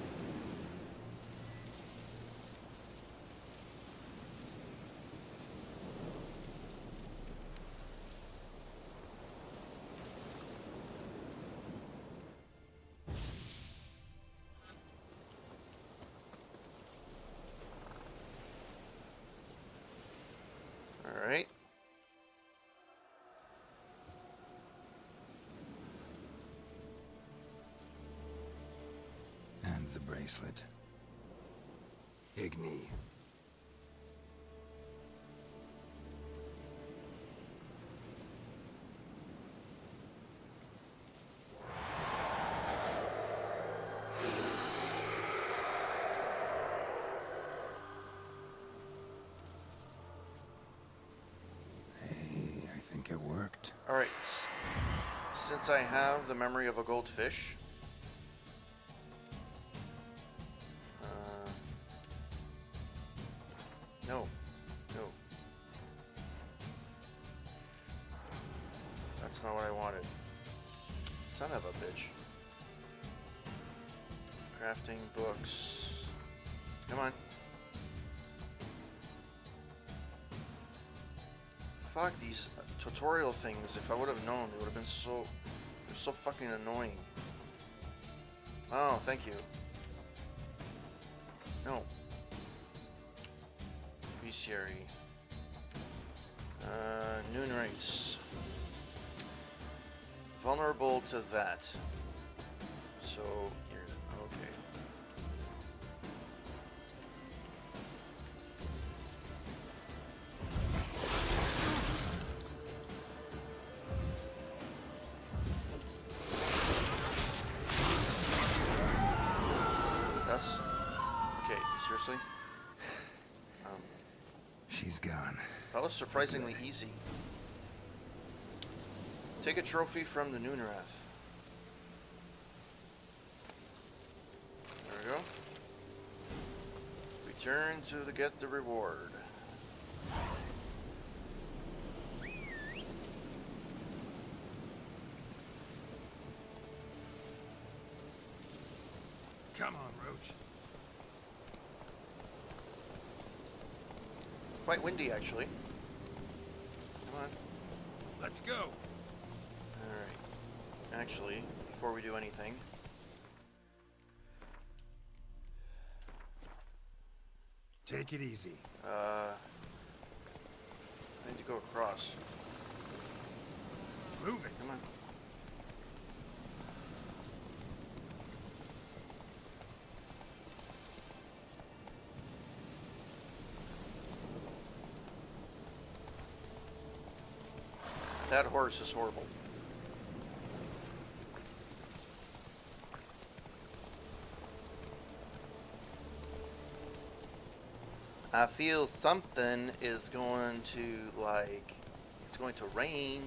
Alright. And the bracelet. Igni. Alright. Since I have the memory of a goldfish. No. No. That's not what I wanted. Son of a bitch. Crafting books. Come on. Fuck these tutorial things. If I would have known, it would have been so... They're so fucking annoying. Oh, thank you. No. Bestiary. Noon race. Vulnerable to that. So, you're... Okay. That's... Okay, seriously? She's gone. That was surprisingly easy. Take a trophy from the Noonrath. There we go. Return to get the reward. Come on, Roach. Quite windy, actually. Come on. Let's go. Alright. Actually, before we do anything... Take it easy. I need to go across. Move it. Come on. That horse is horrible. I feel something is going to, like, it's going to rain.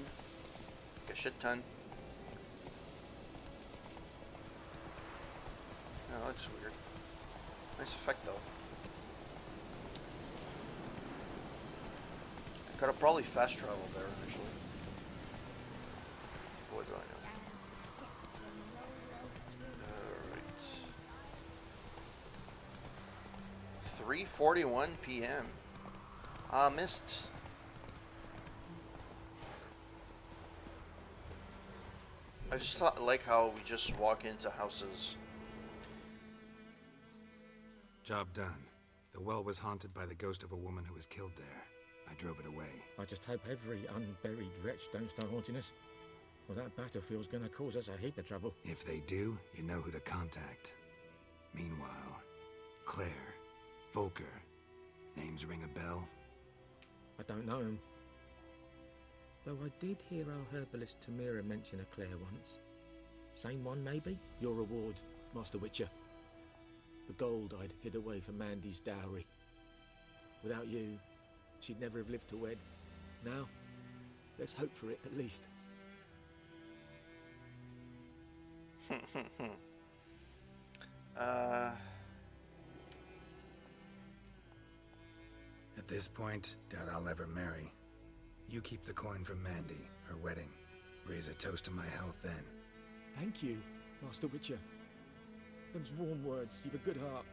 Like a shit ton. Oh, that's weird. Nice effect, though. I could have probably fast traveled there, actually. What do I know? Alright. 3:41 p.m. Missed. I just like how we just walk into houses. Job done. The well was haunted by the ghost of a woman who was killed there. I drove it away. I just hope every unburied wretch don't start haunting us. Well, that battlefield's gonna cause us a heap of trouble. If they do, you know who to contact. Meanwhile, Claire, Volker, names ring a bell? I don't know him. Though I did hear our herbalist Tamira mention a Claire once. Same one, maybe? Your reward, Master Witcher. The gold I'd hid away for Mandy's dowry. Without you, she'd never have lived to wed. Now, let's hope for it, at least. At this point, doubt I'll ever marry. You keep the coin from Mandy, her wedding. Raise a toast to my health then. Thank you, Master Witcher. Them's warm words, you've a good heart.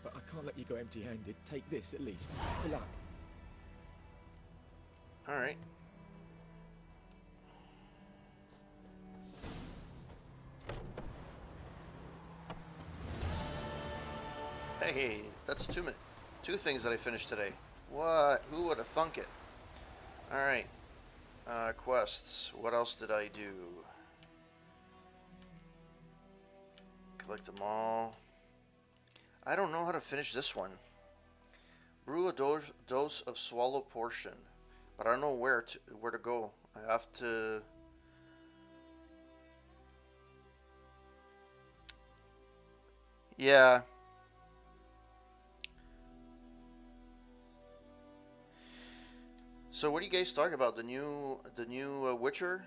But I can't let you go empty-handed. Take this, at least. For luck. Alright. Hey, that's two things that I finished today. What? Who would have thunk it? Alright. Quests. What else did I do? Collect them all. I don't know how to finish this one. Brew a dose of swallow portion. But I don't know where to go. I have to... Yeah. So what do you guys talk about? The new Witcher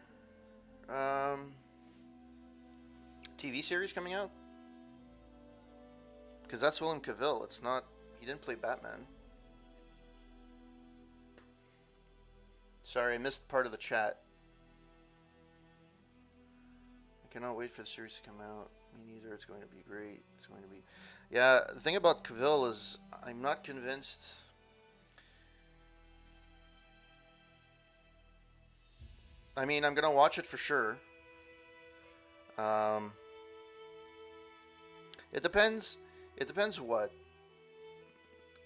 TV series coming out? Because that's William Cavill. It's not. He didn't play Batman. Sorry, I missed part of the chat. I cannot wait for the series to come out. Me neither. It's going to be great. It's going to be. Yeah, the thing about Cavill is I'm not convinced. I mean, I'm gonna watch it for sure. It depends. It depends what.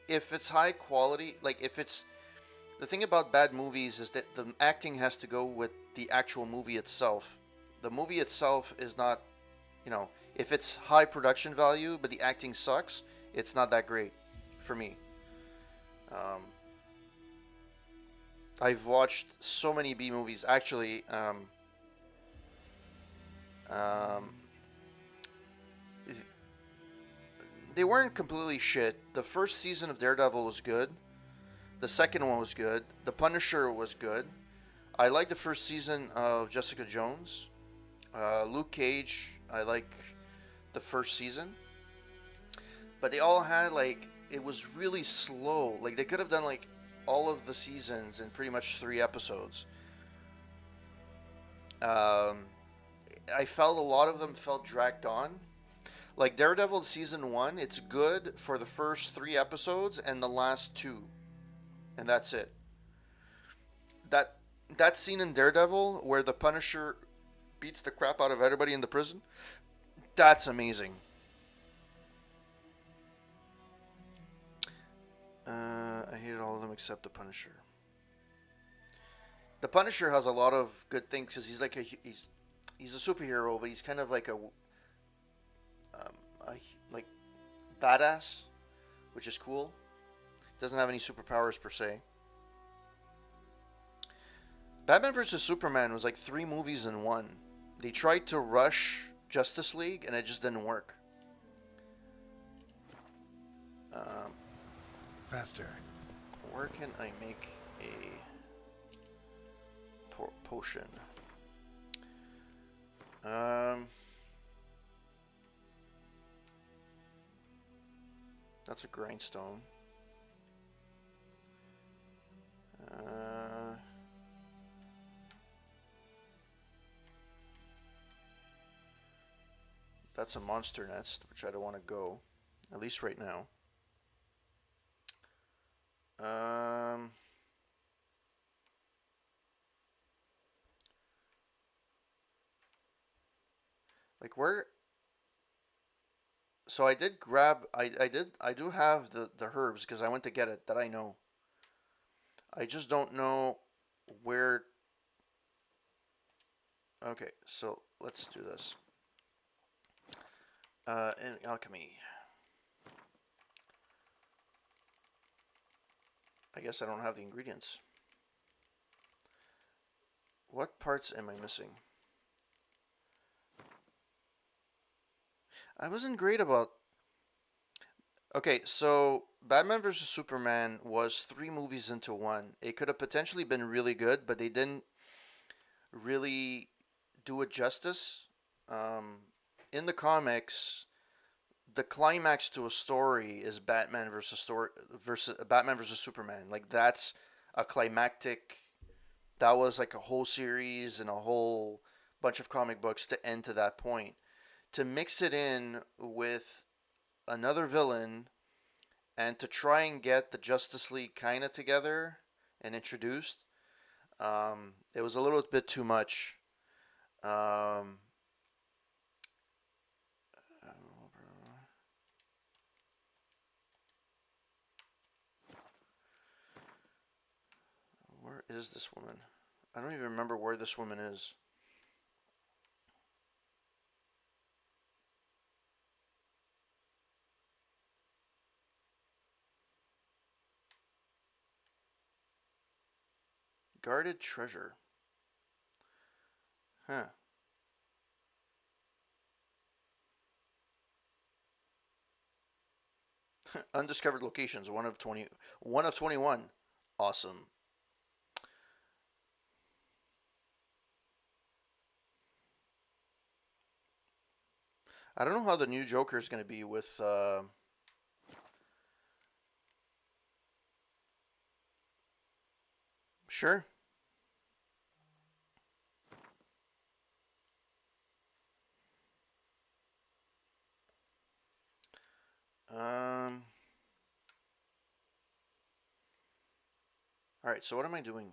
If it's high quality, like if it's the thing about bad movies is that the acting has to go with the actual movie itself. The movie itself is not, if it's high production value but the acting sucks, it's not that great for me. I've watched so many B movies. Actually, they weren't completely shit. The first season of Daredevil was good. The second one was good. The Punisher was good. I liked the first season of Jessica Jones. Luke Cage, I like the first season. But they all had, it was really slow. Like, they could have done, all of the seasons in pretty much 3 episodes. I felt a lot of them felt dragged on. Like Daredevil season 1, it's good for the first 3 episodes and the last 2. And that's it. That scene in Daredevil where the Punisher beats the crap out of everybody in the prison, that's amazing. I hated all of them except the Punisher. The Punisher has a lot of good things because he's a superhero, but he's kind of like a badass, which is cool. Doesn't have any superpowers per se. Batman vs Superman was like 3 movies in one. They tried to rush Justice League and it just didn't work. Faster. Where can I make a potion? That's a grindstone. That's a monster nest, which I don't want to go, at least right now. Where? So I did grab. I do have the herbs because I went to get it. That I know. I just don't know where. Okay, so let's do this. In alchemy. I guess I don't have the ingredients. What parts am I missing? I wasn't great about... Okay, so Batman vs. Superman was 3 movies into one. It could have potentially been really good, but they didn't really do it justice. In the comics, the climax to a story is Batman versus Superman. Like, that's a climactic. That was like a whole series and a whole bunch of comic books to end to that point. To mix it in with another villain and to try and get the Justice League kind of together and introduced, it was a little bit too much. Where is this woman? I don't even remember where this woman is. Guarded treasure. Huh. Undiscovered locations, 1 of 20, 1 of 21. Awesome. I don't know how the new Joker is going to be with. Sure. All right. So what am I doing?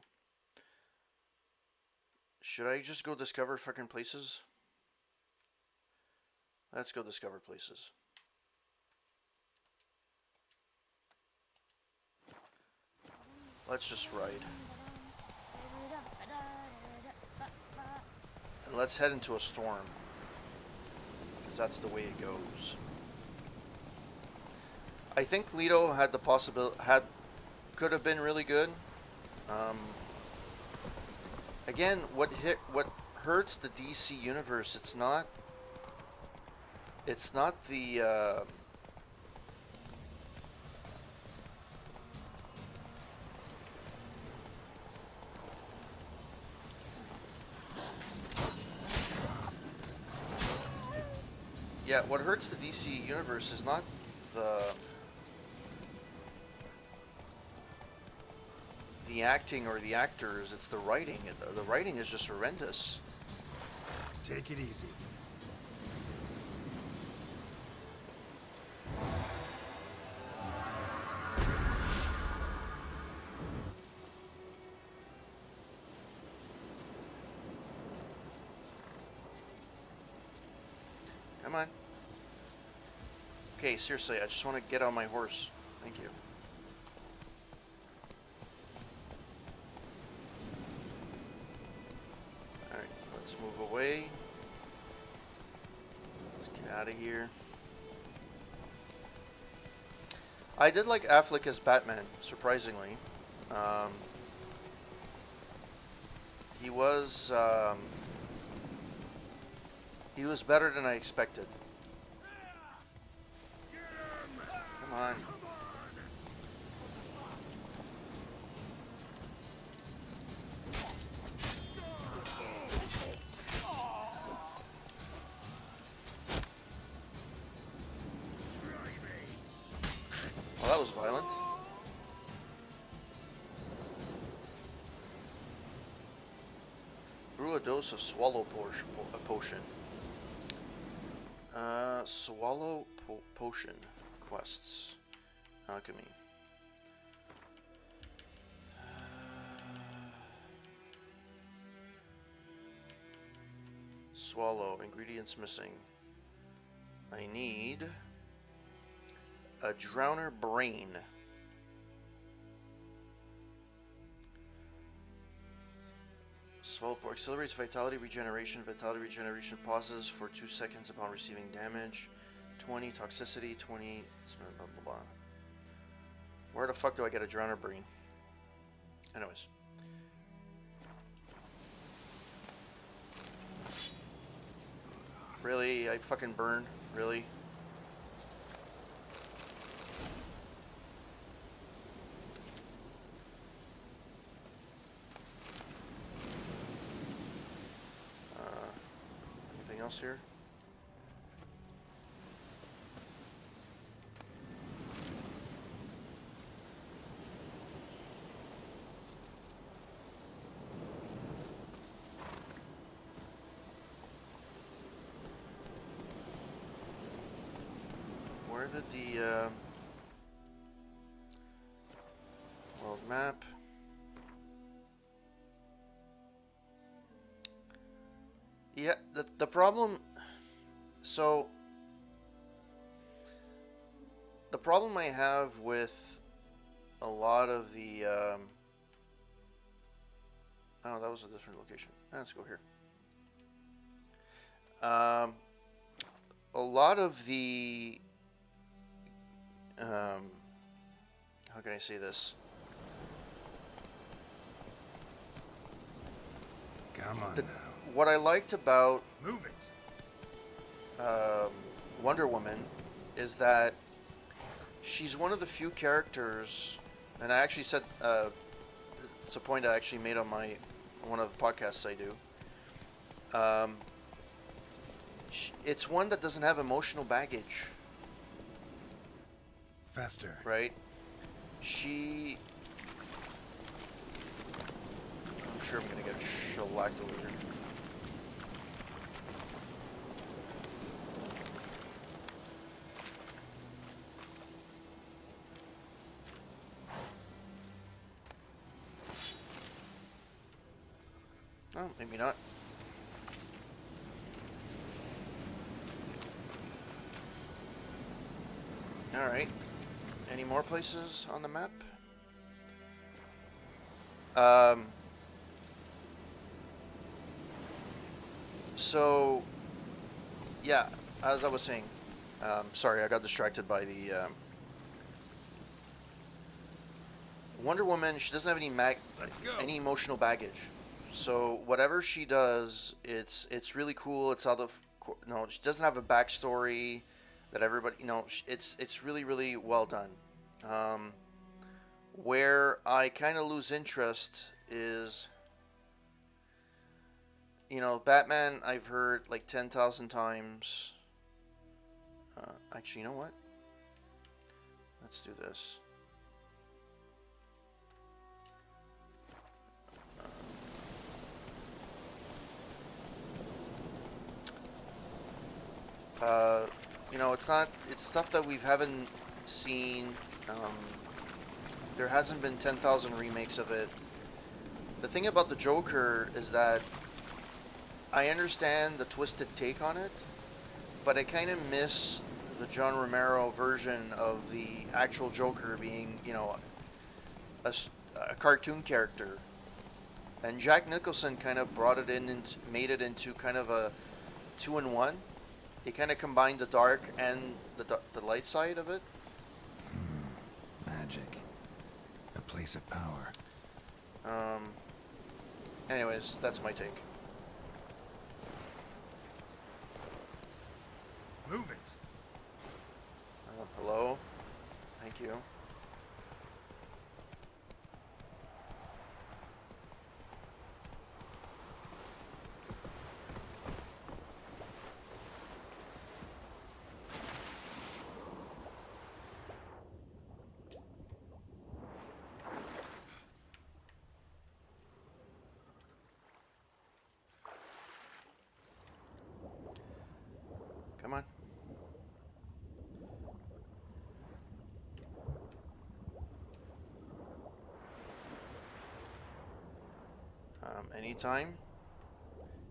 Should I just go discover fucking places? Let's go discover places. Let's just ride. And let's head into a storm. Because that's the way it goes. I think Leto had the possibility, could have been really good. Again, what hurts the DC universe, it's not the yeah, what hurts the DC universe is not the acting or the actors, it's the writing. The writing is just horrendous. Take it easy. Come on. Okay, seriously, I just want to get on my horse. Thank you. Alright, let's move away. Let's get out of here. I did like Affleck as Batman, surprisingly. He was better than I expected. Come on. Well, that was violent. Brew a dose of swallow potion. Swallow potion quests. Alchemy. Swallow. Ingredients missing. I need a Drowner Brain. Swallow accelerates vitality regeneration. Vitality regeneration pauses for 2 seconds upon receiving damage. 20 toxicity, 20 blah blah blah. Where the fuck do I get a Drowner Brain? Anyways. Really? I fucking burn? Really? Anything else here? Where did the world map? Yeah, the problem. So the problem I have with a lot of the oh, that was a different location. Let's go here. A lot of the how can I say this? Come on The, now. what I liked about Move it. Wonder Woman is that she's one of the few characters, and I actually said it's a point I actually made on one of the podcasts I do. it's one that doesn't have emotional baggage, Faster. right? I'm sure I'm gonna get shellacked over here. Oh, maybe not. Alright. Any more places on the map? So, yeah, as I was saying, sorry, I got distracted by the Wonder Woman. She doesn't have any emotional baggage. So whatever she does, it's really cool. It's how no, she doesn't have a backstory that everybody, it's really, really well done. Where I kind of lose interest is, Batman I've heard like 10,000 times. Actually, you know what? Let's do this. It's stuff that we haven't seen. There hasn't been 10,000 remakes of it. The thing about the Joker is that I understand the twisted take on it, but I kind of miss the John Romero version of the actual Joker being, a cartoon character. And Jack Nicholson kind of brought it in and made it into kind of a 2-in-1. He kind of combined the dark and the light side of it. Magic. A place of power. Anyways, that's my take. Move it. Hello? Thank you. Come on. Anytime,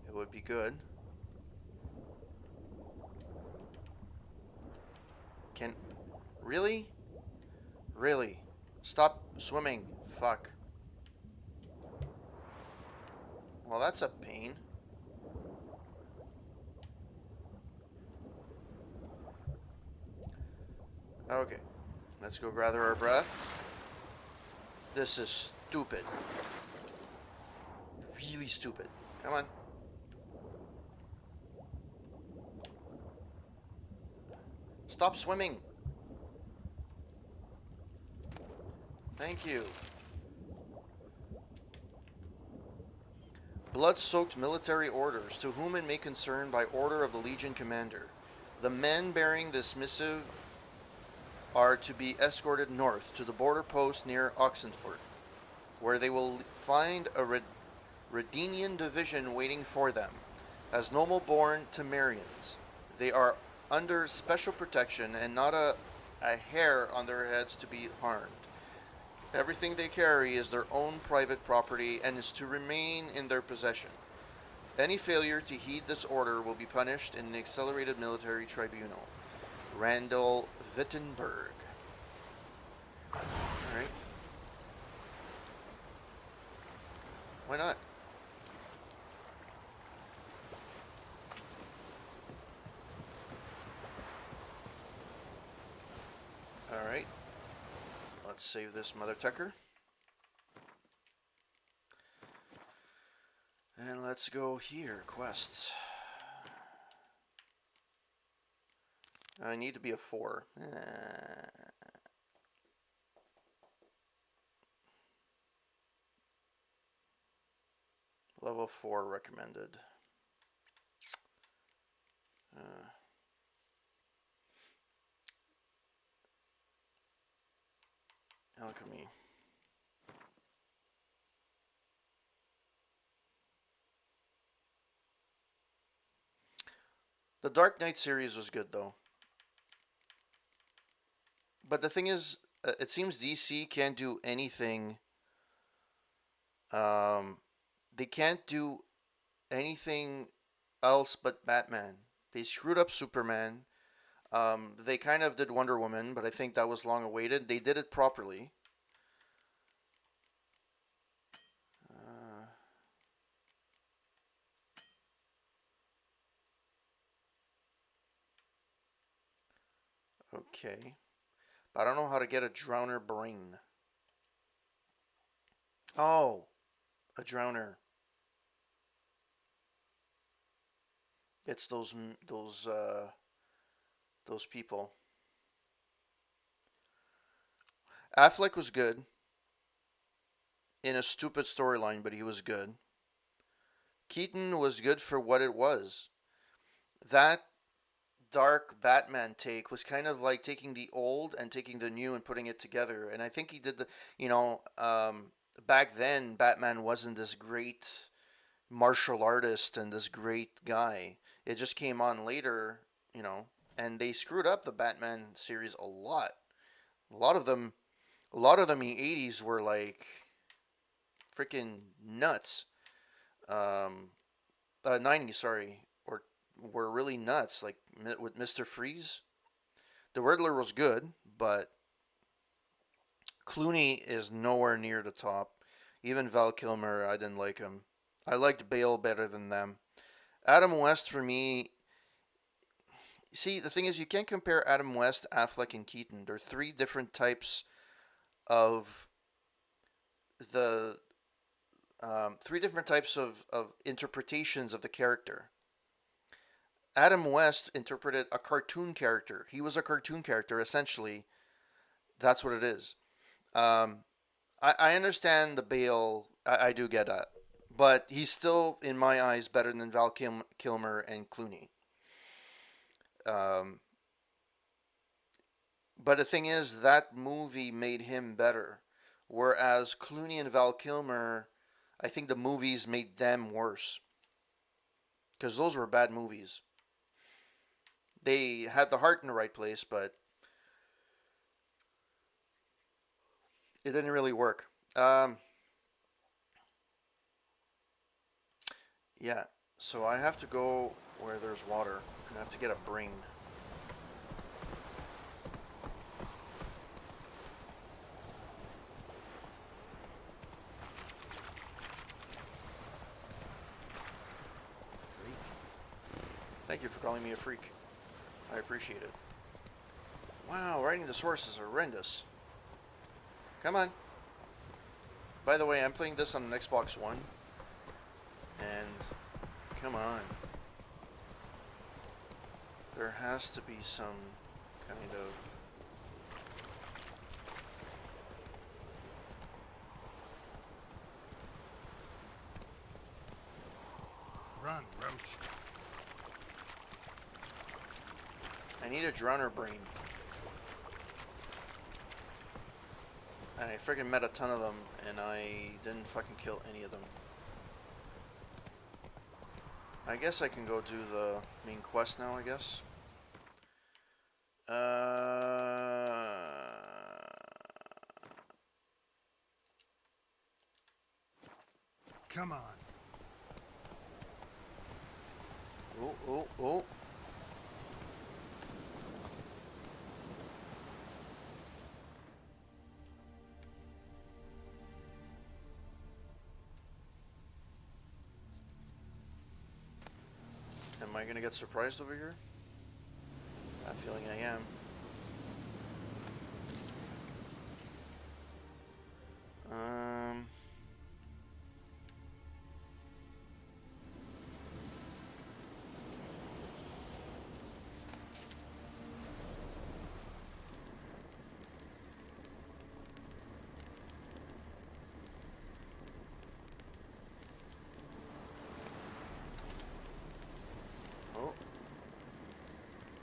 it would be good. Really? Really? Stop swimming. Fuck. Well, that's a pain. Okay. Let's go gather our breath. This is stupid. Really stupid. Come on. Stop swimming. Thank you. Blood-soaked military orders, to whom it may concern by order of the Legion Commander. The men bearing this missive are to be escorted north to the border post near Oxenford, where they will find a Redinian division waiting for them. As noble-born Temerians, they are under special protection and not a hair on their heads to be harmed. Everything they carry is their own private property and is to remain in their possession. Any failure to heed this order will be punished in an accelerated military tribunal. Randall Wittenberg. Alright. Why not? Alright. Let's save this mother tucker. And let's go here. Quests. I need to be a 4. Level 4 recommended. Alchemy. The Dark Knight series was good though. But the thing is, it seems DC can't do anything. They can't do anything else but Batman. They screwed up Superman. They kind of did Wonder Woman, but I think that was long awaited. They did it properly. Okay. But I don't know how to get a Drowner brain. Oh, a Drowner. It's those people. Affleck was good in a stupid storyline, but he was good. Keaton was good for what it was. That dark Batman take was kind of like taking the old and taking the new and putting it together. And I think he did back then Batman wasn't this great martial artist and this great guy. It just came on later, and they screwed up the Batman series a lot. A lot of them in the 80s were like freaking nuts. 90s, sorry, or were really nuts, like with Mr. Freeze. The Riddler was good, but Clooney is nowhere near the top. Even Val Kilmer, I didn't like him. I liked Bale better than them. Adam West, for me... See, the thing is, you can't compare Adam West, Affleck, and Keaton. They're three different types of interpretations of the character. Adam West interpreted a cartoon character. He was a cartoon character, essentially. That's what it is. I understand the Bale. I do get that. But he's still, in my eyes, better than Val Kilmer and Clooney. But the thing is, that movie made him better. Whereas Clooney and Val Kilmer, I think the movies made them worse. Because those were bad movies. They had the heart in the right place, but it didn't really work. Yeah, so I have to go where there's water, and I have to get a brain. Freak. Thank you for calling me a freak. I appreciate it. Wow, riding this horse is horrendous. Come on. By the way, I'm playing this on an Xbox One. And come on. There has to be some kind of... Run, Roach. I need a Drowner brain. And I freaking met a ton of them, and I didn't fucking kill any of them. I guess I can go do the main quest now, I guess. Come on. Oh. Am I gonna get surprised over here? I have a feeling I am.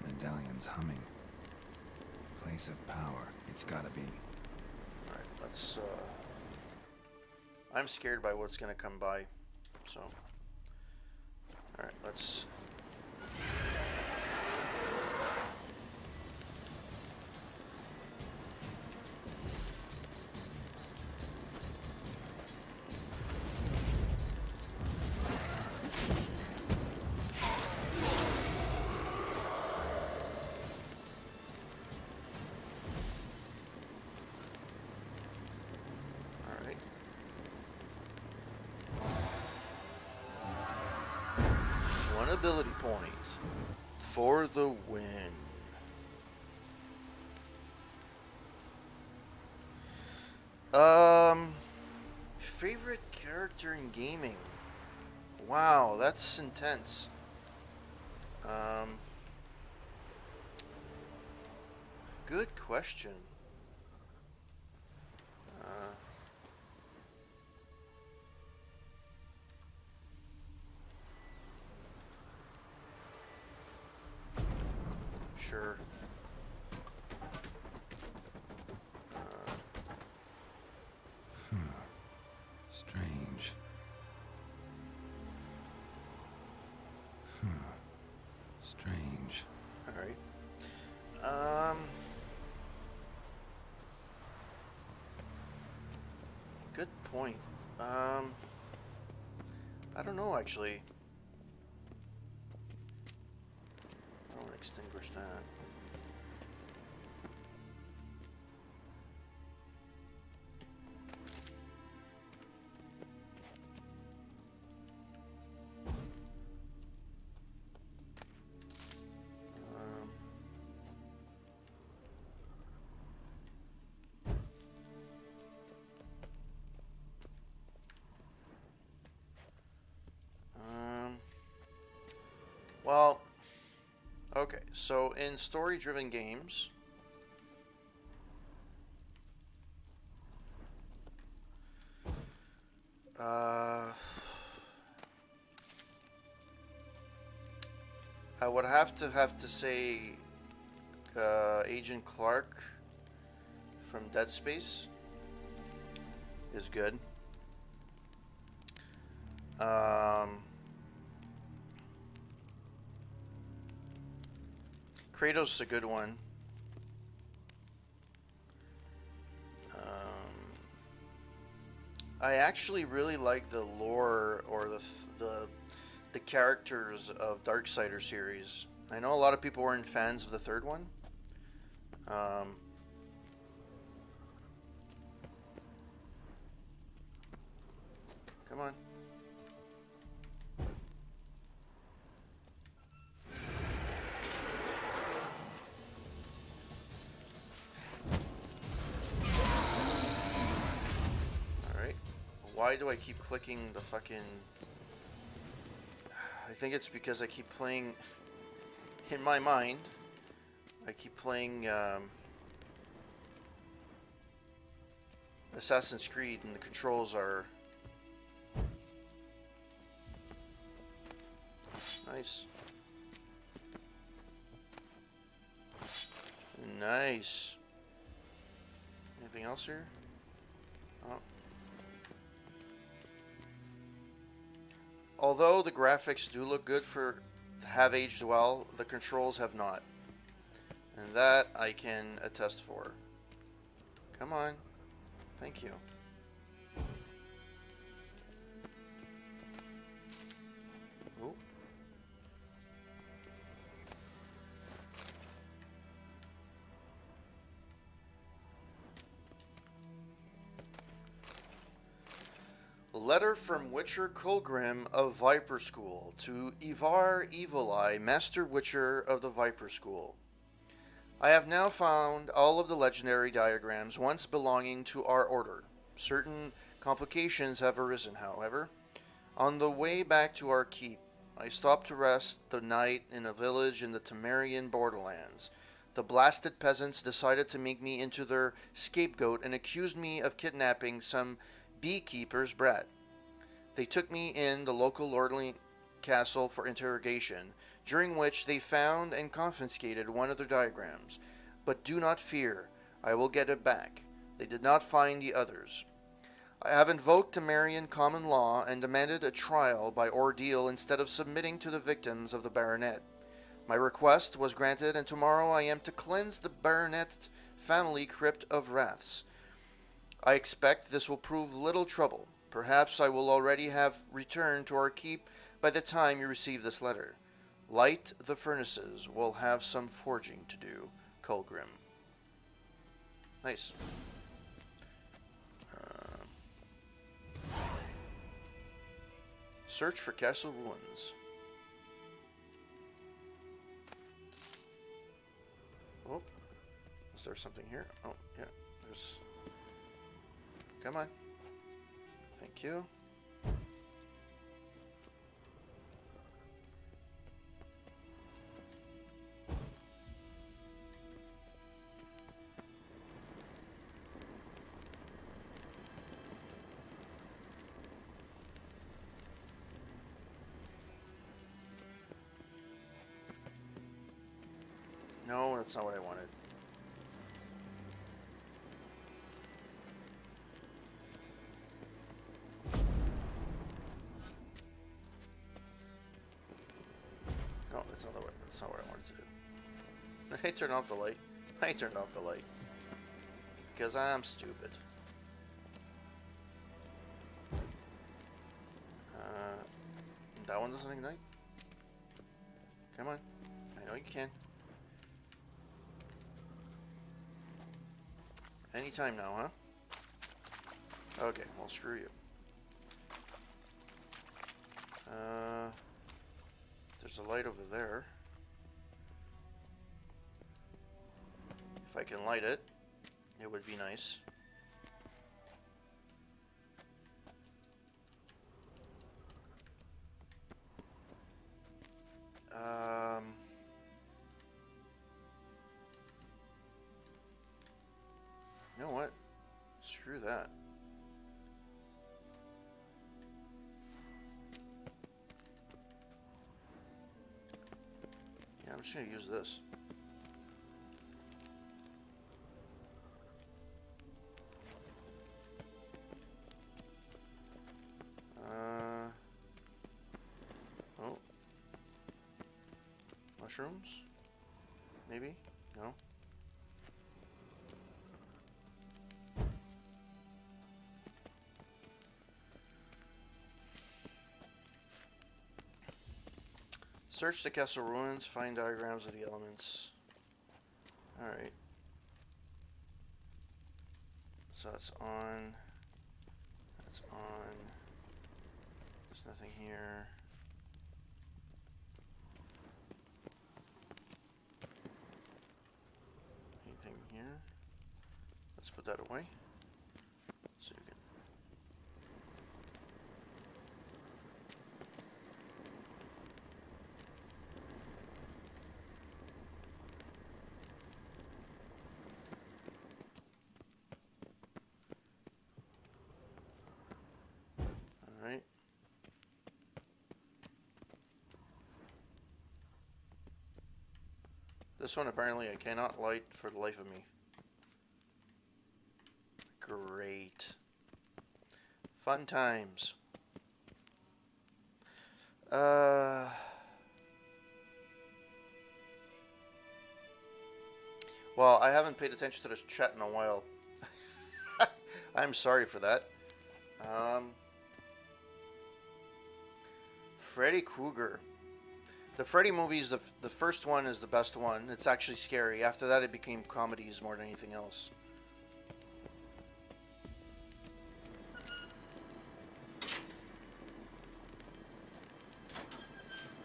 Medallion's humming. Place of power. It's gotta be. Alright. let's. I'm scared by what's gonna come by, so. All right, let's. One ability point for the win. Favorite character in gaming? Wow, that's intense. Good question. Sure. Strange. Strange. All right. Good point. I don't know actually. I don't extinguish that. Well, okay, so in story-driven games, I would have to say Agent Clark from Dead Space is good. Kratos is a good one. I actually really like the lore or the characters of Darksider series. I know a lot of people weren't fans of the third one. Come on. Why do I keep clicking the fucking... I think it's because I keep playing... In my mind, I keep playing Assassin's Creed and the controls are... Nice. Nice. Anything else here? Oh. Although the graphics do look good for have aged well, the controls have not. And that I can attest for. Come on. Thank you. Ooh. Letter from Witcher Kulgrim of Viper School to Ivar Evil Eye, Master Witcher of the Viper School. I have now found all of the legendary diagrams once belonging to our order. Certain complications have arisen, however. On the way back to our keep, I stopped to rest the night in a village in the Temerian borderlands. The blasted peasants decided to make me into their scapegoat and accused me of kidnapping some beekeeper's brat. They took me in the local lordly castle for interrogation, during which they found and confiscated one of their diagrams. But do not fear, I will get it back. They did not find the others. I have invoked Temerian common law and demanded a trial by ordeal instead of submitting to the victims of the Baronet. My request was granted, and tomorrow I am to cleanse the Baronet family crypt of wraths. I expect this will prove little trouble. Perhaps I will already have returned to our keep by the time you receive this letter. Light the furnaces. We'll have some forging to do. Colgrim. Nice. Search for castle ruins. Oh, is there something here? Oh, yeah, there's... Come on. Thank you. No, that's not what I wanted. No, that's not what I wanted to do. I turned off the light. I turned off the light. Because I'm stupid. That one doesn't ignite? Come on. I know you can. Anytime now, huh? Okay, well, screw you. There's a light over there. If I can light it, it would be nice. You know what? Screw that. Yeah, I'm just gonna use this. Oh. Mushrooms? Maybe? No? Search the castle ruins, find diagrams of the elements. Alright. So that's on. That's on. There's nothing here. Anything here? Let's put that away. So you can. Alright. This one apparently I cannot light for the life of me. Great. Fun times. Well, I haven't paid attention to this chat in a while. I'm sorry for that. Freddy Krueger. The Freddy movies, the first one is the best one. It's actually scary. After that, it became comedies more than anything else.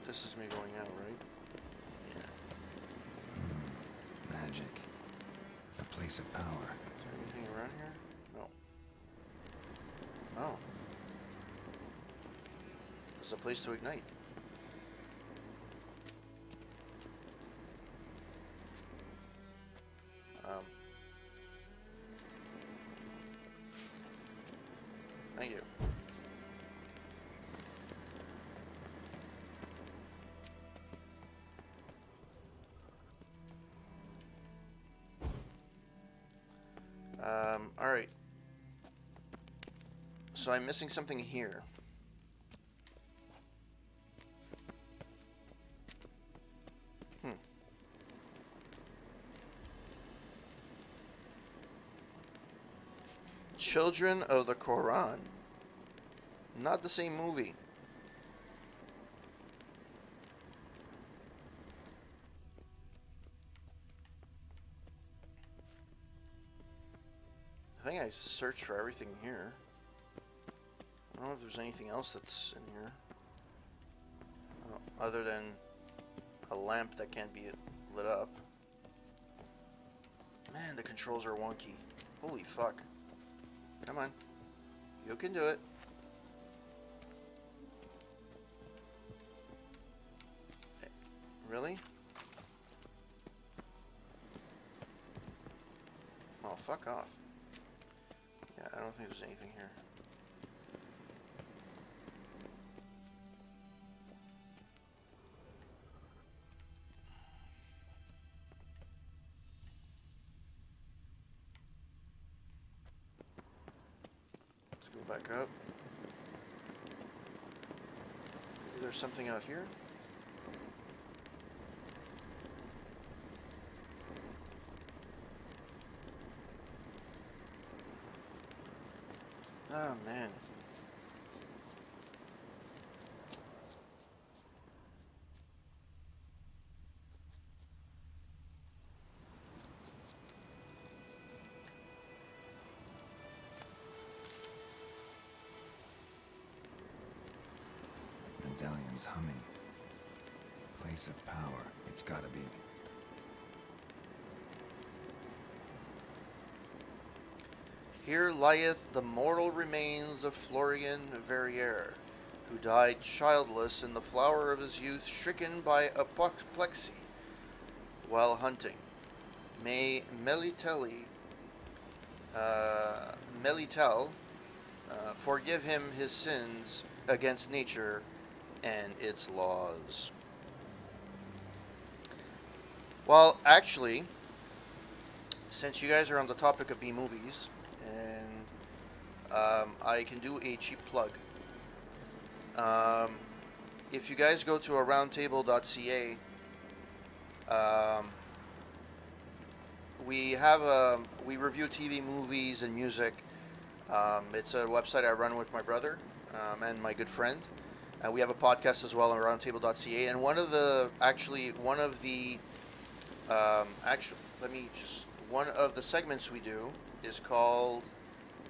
This is me going out, right? Yeah. Magic. A place of power. Is there anything around here? No. Oh. There's a place to ignite. Thank you. Alright. So I'm missing something here. Children of the Quran. Not the same movie. I think I searched for everything here. I don't know if there's anything else that's in here. Oh, other than a lamp that can't be lit up. Man, the controls are wonky. Holy fuck. Come on. You can do it. Really? Oh, fuck off. Yeah, I don't think there's anything here. Let's go back up. Maybe there's something out here? Oh, man. Medallion's humming. Place of power. It's gotta be. Here lieth the mortal remains of Florian Verrier, who died childless in the flower of his youth, stricken by apoplexy while hunting. May Melitel forgive him his sins against nature and its laws. Well, actually, since you guys are on the topic of B-movies, and I can do a cheap plug. If you guys go to aroundtable.ca, we review TV, movies, and music. It's a website I run with my brother and my good friend. We have a podcast as well on aroundtable.ca, and one of the segments we do is called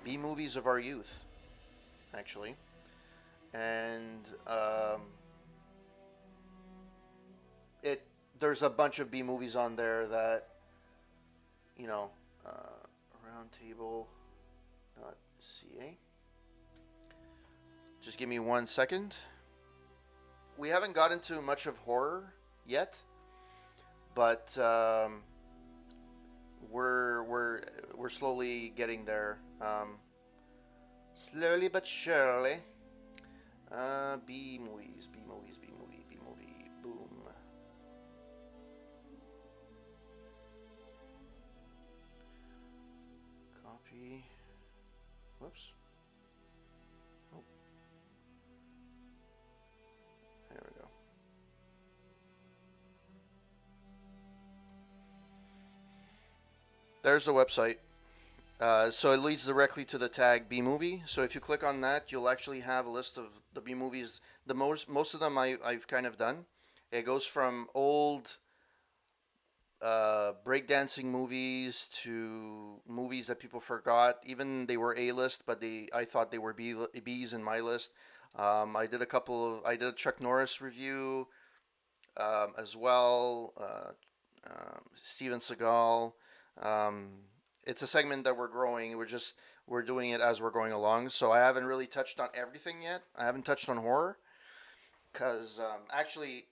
B-Movies of Our Youth, actually. And there's a bunch of B-movies on there that, you know, roundtable.ca. Just give me 1 second. We haven't got into much of horror yet, but we're slowly getting there. Slowly but surely. B-movies, boom. Copy. Whoops. Oh. There we go. There's the website. So it leads directly to the tag B-movie. So if you click on that, you'll actually have a list of the B-movies. Most of them I've kind of done. It goes from old breakdancing movies to movies that people forgot. Even they were A-list, but I thought they were B's in my list. I did a Chuck Norris review as well. Steven Seagal. It's a segment that we're growing. We're doing it as we're going along. So I haven't really touched on everything yet. I haven't touched on horror, because actually,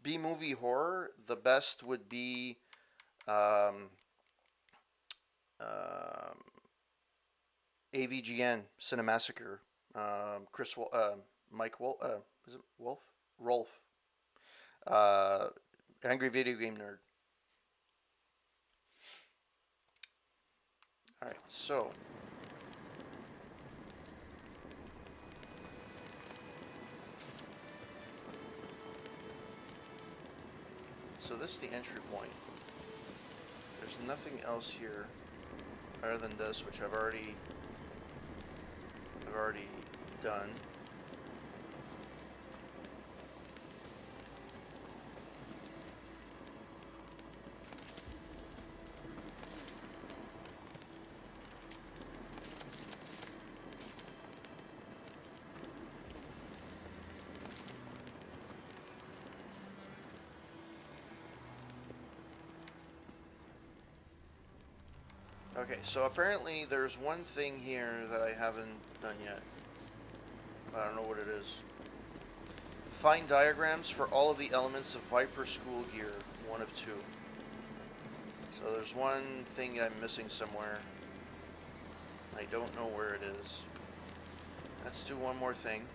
B-movie horror, the best would be AVGN Cinemassacre. Mike Wolf. Is it Wolf? Rolf. Angry Video Game Nerd. Alright, so So this is the entry point. There's nothing else here other than this, which I've already done. Okay, so apparently there's one thing here that I haven't done yet. I don't know what it is. Find diagrams for all of the elements of Viper school gear, one of two. So there's one thing I'm missing somewhere. I don't know where it is. Let's do one more thing.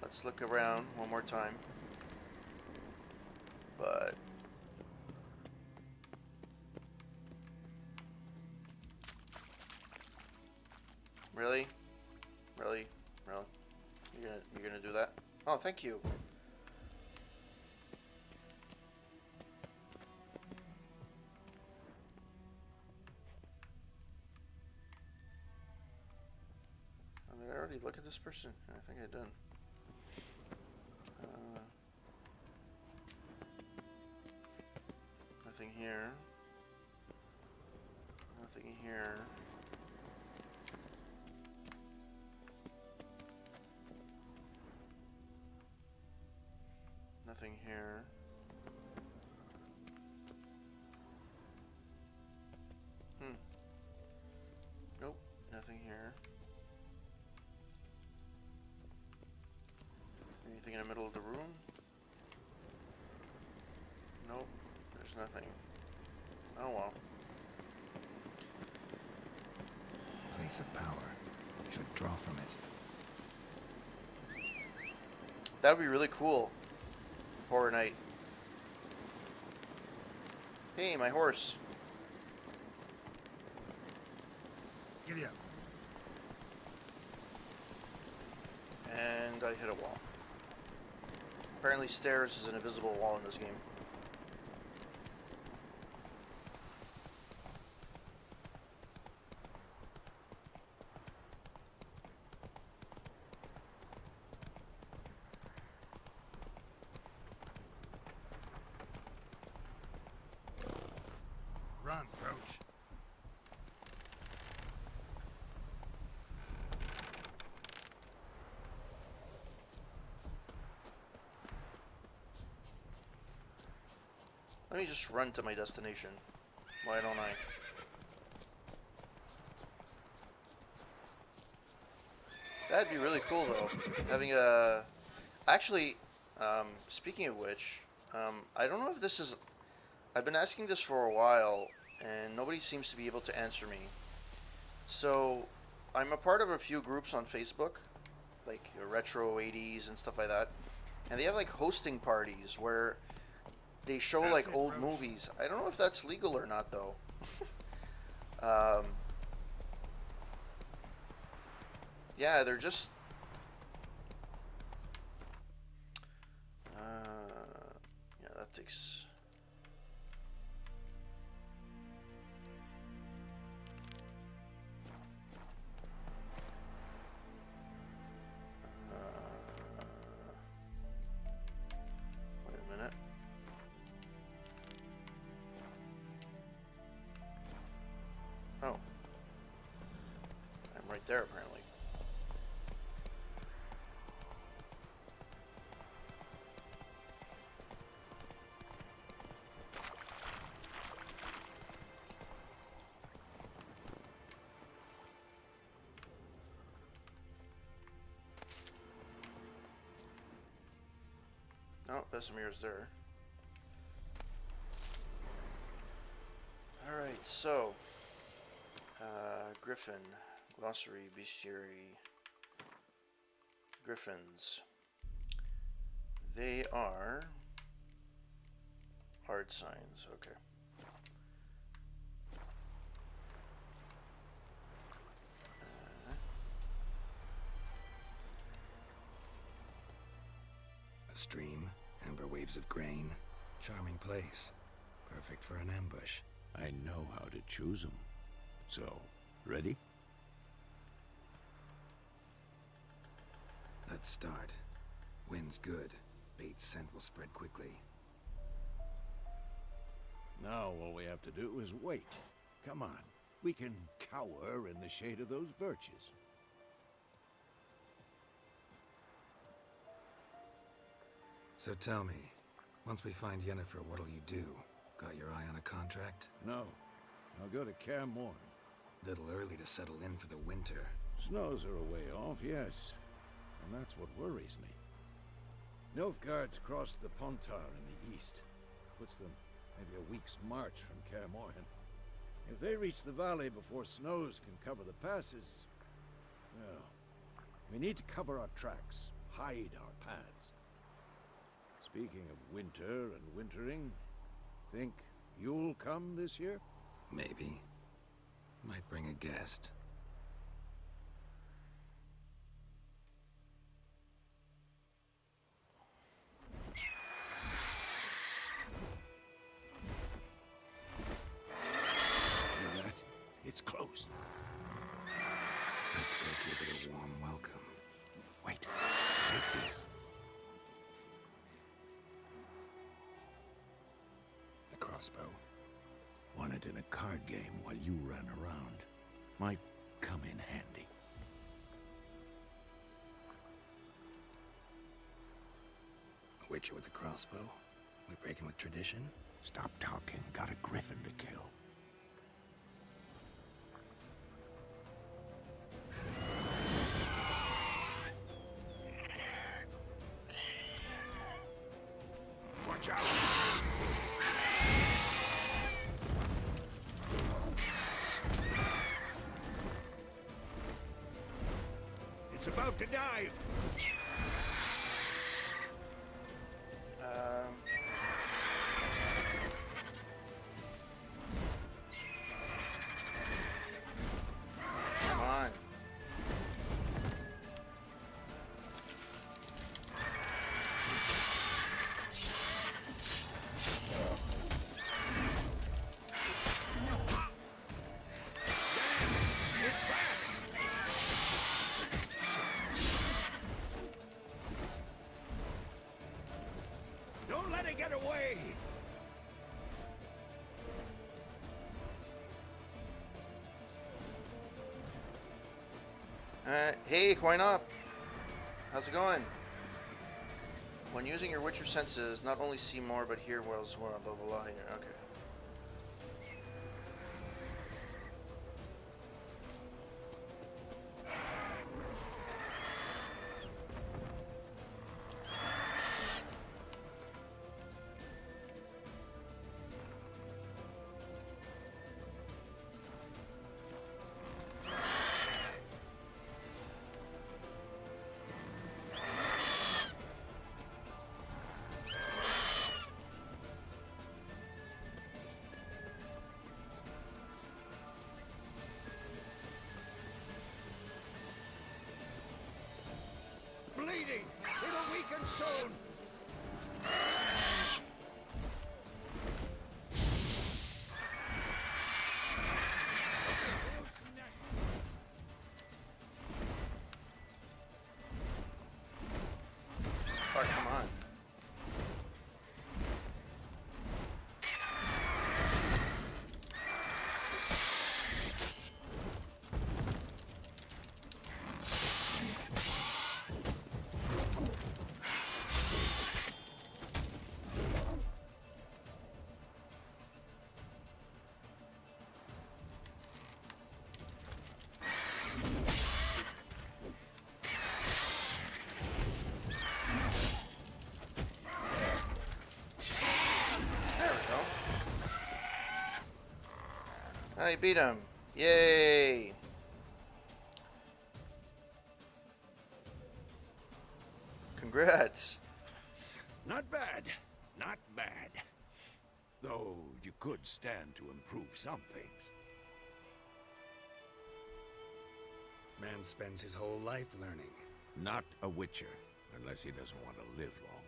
Let's look around one more time. But really? Really? Really? You're gonna do that? Oh, thank you. Oh, did I already look at this person? I think I did. Nothing here. Nothing here. Nothing here. Nope, nothing here. Anything in the middle of the room? Nope, there's nothing. Oh well. Place of power. Should draw from it. That would be really cool. Horror Night. Hey, my horse. Giddy up. And I hit a wall. Apparently stairs is an invisible wall in this game. Run, Roach. Let me just run to my destination. Why don't I? That'd be really cool though. Having a... Actually, speaking of which, I don't know if this is... I've been asking this for a while, and nobody seems to be able to answer me. So, I'm a part of a few groups on Facebook, like Retro 80s and stuff like that. And they have like hosting parties where they show That's like it, old Roach. movies. I don't know if that's legal or not though. Yeah, they're just... yeah, that takes... wait a minute. Oh. I'm right there apparently. Oh, Vesemir's there. Alright, so... Griffin. Glossary, bestiary. Griffins. They are... hard signs, okay. A stream, amber waves of grain, Charming place. Perfect for an ambush. I know how to choose 'em. So, ready? Let's start. Wind's good. Bait's scent will spread quickly. Now all we have to do is wait. Come on. We can cower in the shade of those birches. So tell me, once we find Yennefer, what'll you do? Got your eye on a contract? No. I'll go to Kaer Morhen. Little early to settle in for the winter. Snows are a way off, yes. And that's what worries me. Nilfgaard's crossed the Pontar in the east. Puts them maybe a week's march from Kaer Morhen. If they reach the valley before snows can cover the passes, well, we need to cover our tracks, hide our paths. Speaking of winter and wintering, think you'll come this year? Maybe. Might bring a guest. Hear that? It's close. Let's go give it a warm welcome. Wait, take this. A crossbow. Won it in a card game while you ran around. Might come in handy. A witcher with a crossbow? We breaking with tradition? Stop talking. Got a griffin to kill. Watch out! It's about to dive! Come on. It's fast! Don't let it get away! Hey, coin up. How's it going? When using your Witcher senses, not only see more, but hear well as well. Blah, blah, blah. Okay. Bleeding! It'll weaken soon! Oh, come on. I beat him. Yay! Congrats. Not bad. Not bad. Though you could stand to improve some things. Man spends his whole life learning. Not a witcher, unless he doesn't want to live long.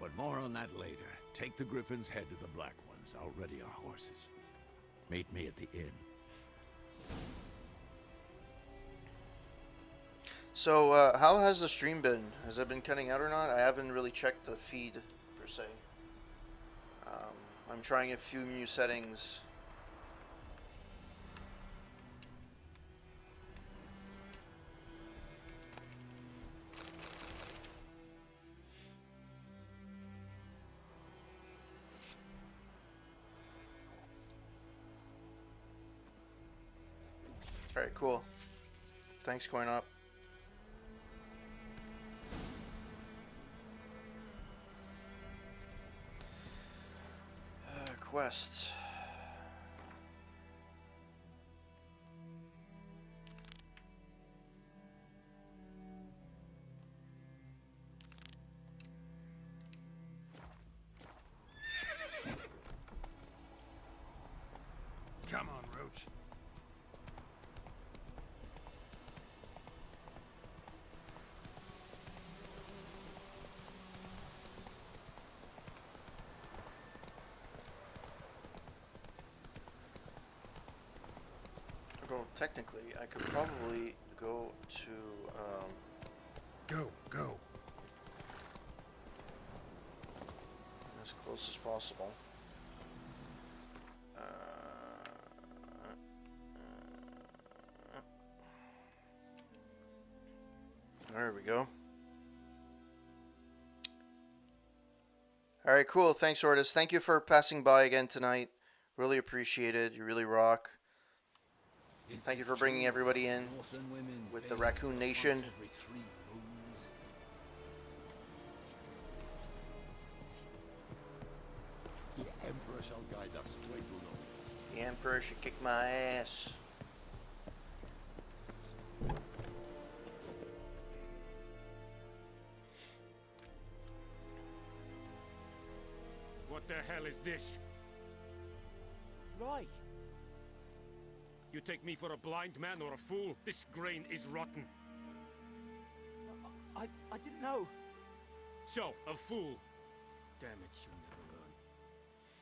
But more on that later. Take the Griffin's head to the Black Ones. I'll ready our horses. Meet me at the inn. So, how has the stream been? Has it been cutting out or not? I haven't really checked the feed, per se. I'm trying a few new settings. Alright, cool. Thanks, going up. Quests. Come on, Roach. Although technically, I could probably go to Go. as close as possible. There we go. Alright, cool. Thanks, Ortis. Thank you for passing by again tonight. Really appreciate it. You really rock. Thank you for bringing everybody in with the Raccoon Nation. The Emperor shall guide us to Etuno. The Emperor should kick my ass. What the hell is this? Right. You take me for a blind man or a fool? This grain is rotten. I didn't know. So, a fool. Damn it, you never learn.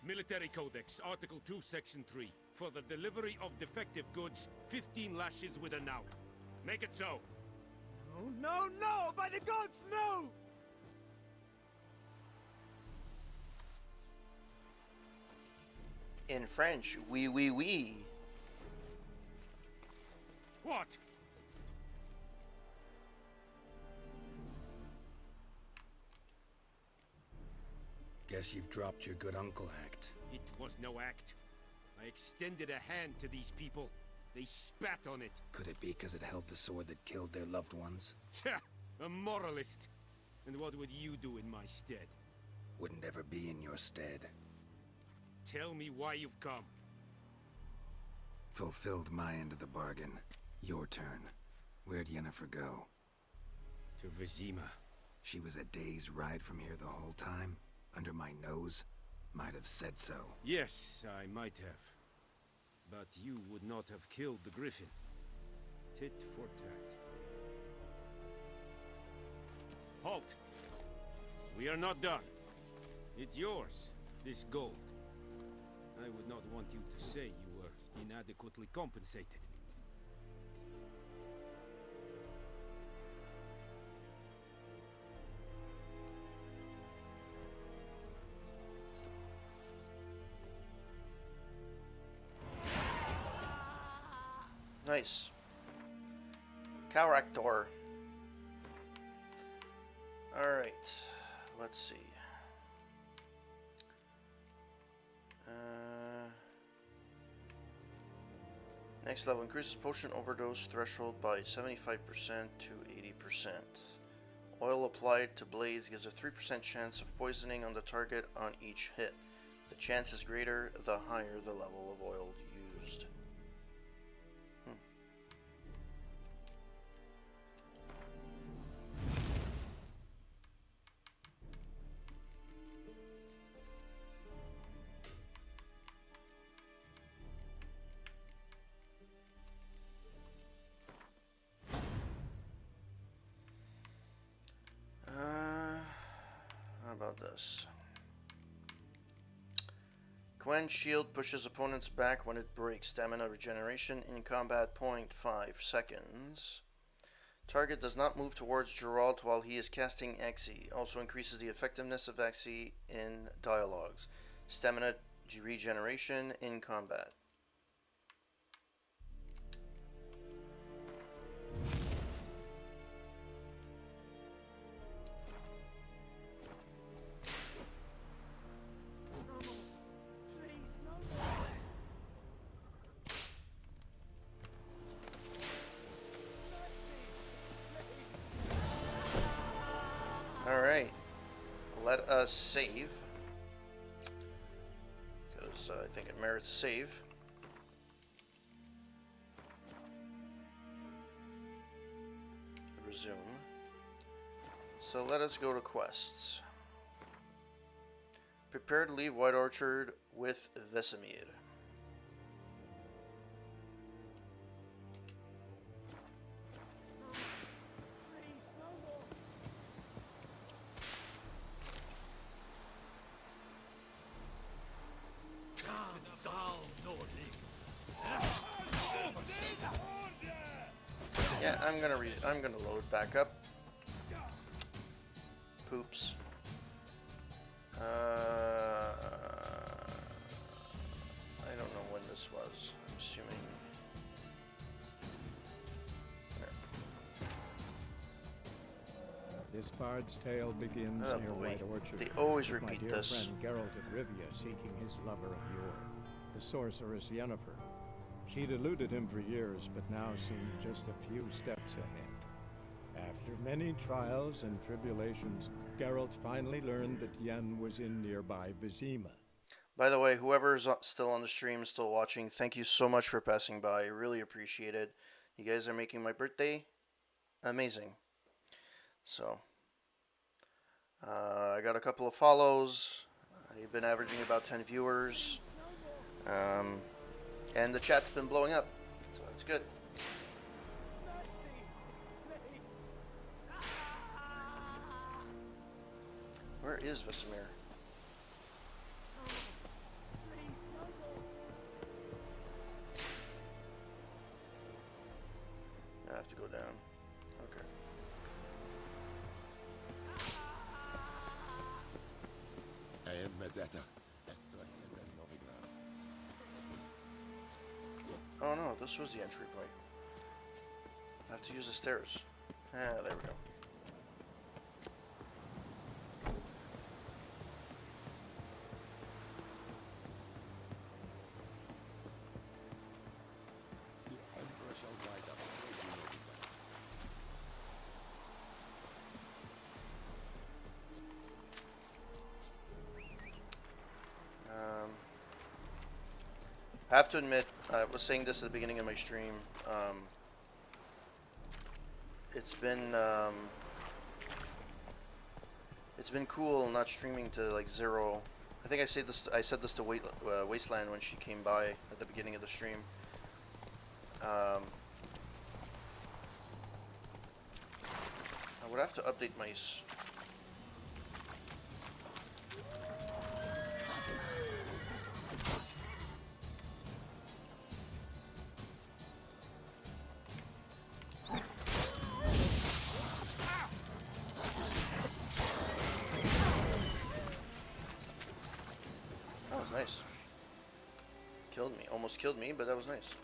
Military Codex, Article 2, Section 3. For the delivery of defective goods, 15 lashes with a knout. Make it so. No! By the gods, no! In French, oui. What? Guess you've dropped your good uncle act. It was no act. I extended a hand to these people. They spat on it. Could it be because it held the sword that killed their loved ones? Tja, a moralist. And what would you do in my stead? Wouldn't ever be in your stead. Tell me why you've come. Fulfilled my end of the bargain. Your turn. Where'd Yennefer go? To Vizima. She was a day's ride from here the whole time? Under my nose? Might have said so. Yes, I might have. But you would not have killed the Griffin. Tit for tat. Halt! We are not done. It's yours, this gold. I would not want you to say you were inadequately compensated. Nice. Character. Alright. Let's see. Next level increases potion overdose threshold by 75% to 80%. Oil applied to blaze gives a 3% chance of poisoning on the target on each hit. The chance is greater the higher the level of oil used. about this? Quench shield pushes opponents back when it breaks. Stamina regeneration in combat 0.5 seconds. Target does not move towards Geralt while he is casting Axii. Also increases the effectiveness of Axii in dialogues. Stamina regeneration in combat. Alright, let us save, because I think it merits a save. Resume. So let us go to quests. Prepare to leave White Orchard with Vesemir. Yeah, I'm gonna load back up. Poops. I don't know when this was. I'm assuming. This bard's tale begins Oh near boy, White Orchard. they always with my repeat dear this. friend Geralt of Rivia seeking his lover of yore, the sorceress Yennefer. She'd eluded him for years, but now seemed just a few steps ahead. After many trials and tribulations, Geralt finally learned that Yen was in nearby Vizima. By the way, whoever's still on the stream, still watching, thank you so much for passing by. I really appreciate it. You guys are making my birthday amazing. So, I got a couple of follows. I've been averaging about 10 viewers. And the chat's been blowing up. So that's good. Where is Vesemir? I have to go down. Okay. I am Medetta. Estra is en Novigrad. Oh no, this was the entry point. I have to use the stairs. Ah, there we go. The Emperor shall guide us straight to Novigrad. I have to admit, I was saying this at the beginning of my stream. It's been cool not streaming to like zero. I think I said this to Wasteland when she came by at the beginning of the stream. I would have to update my. That was nice. Killed me. Almost killed me, but that was nice.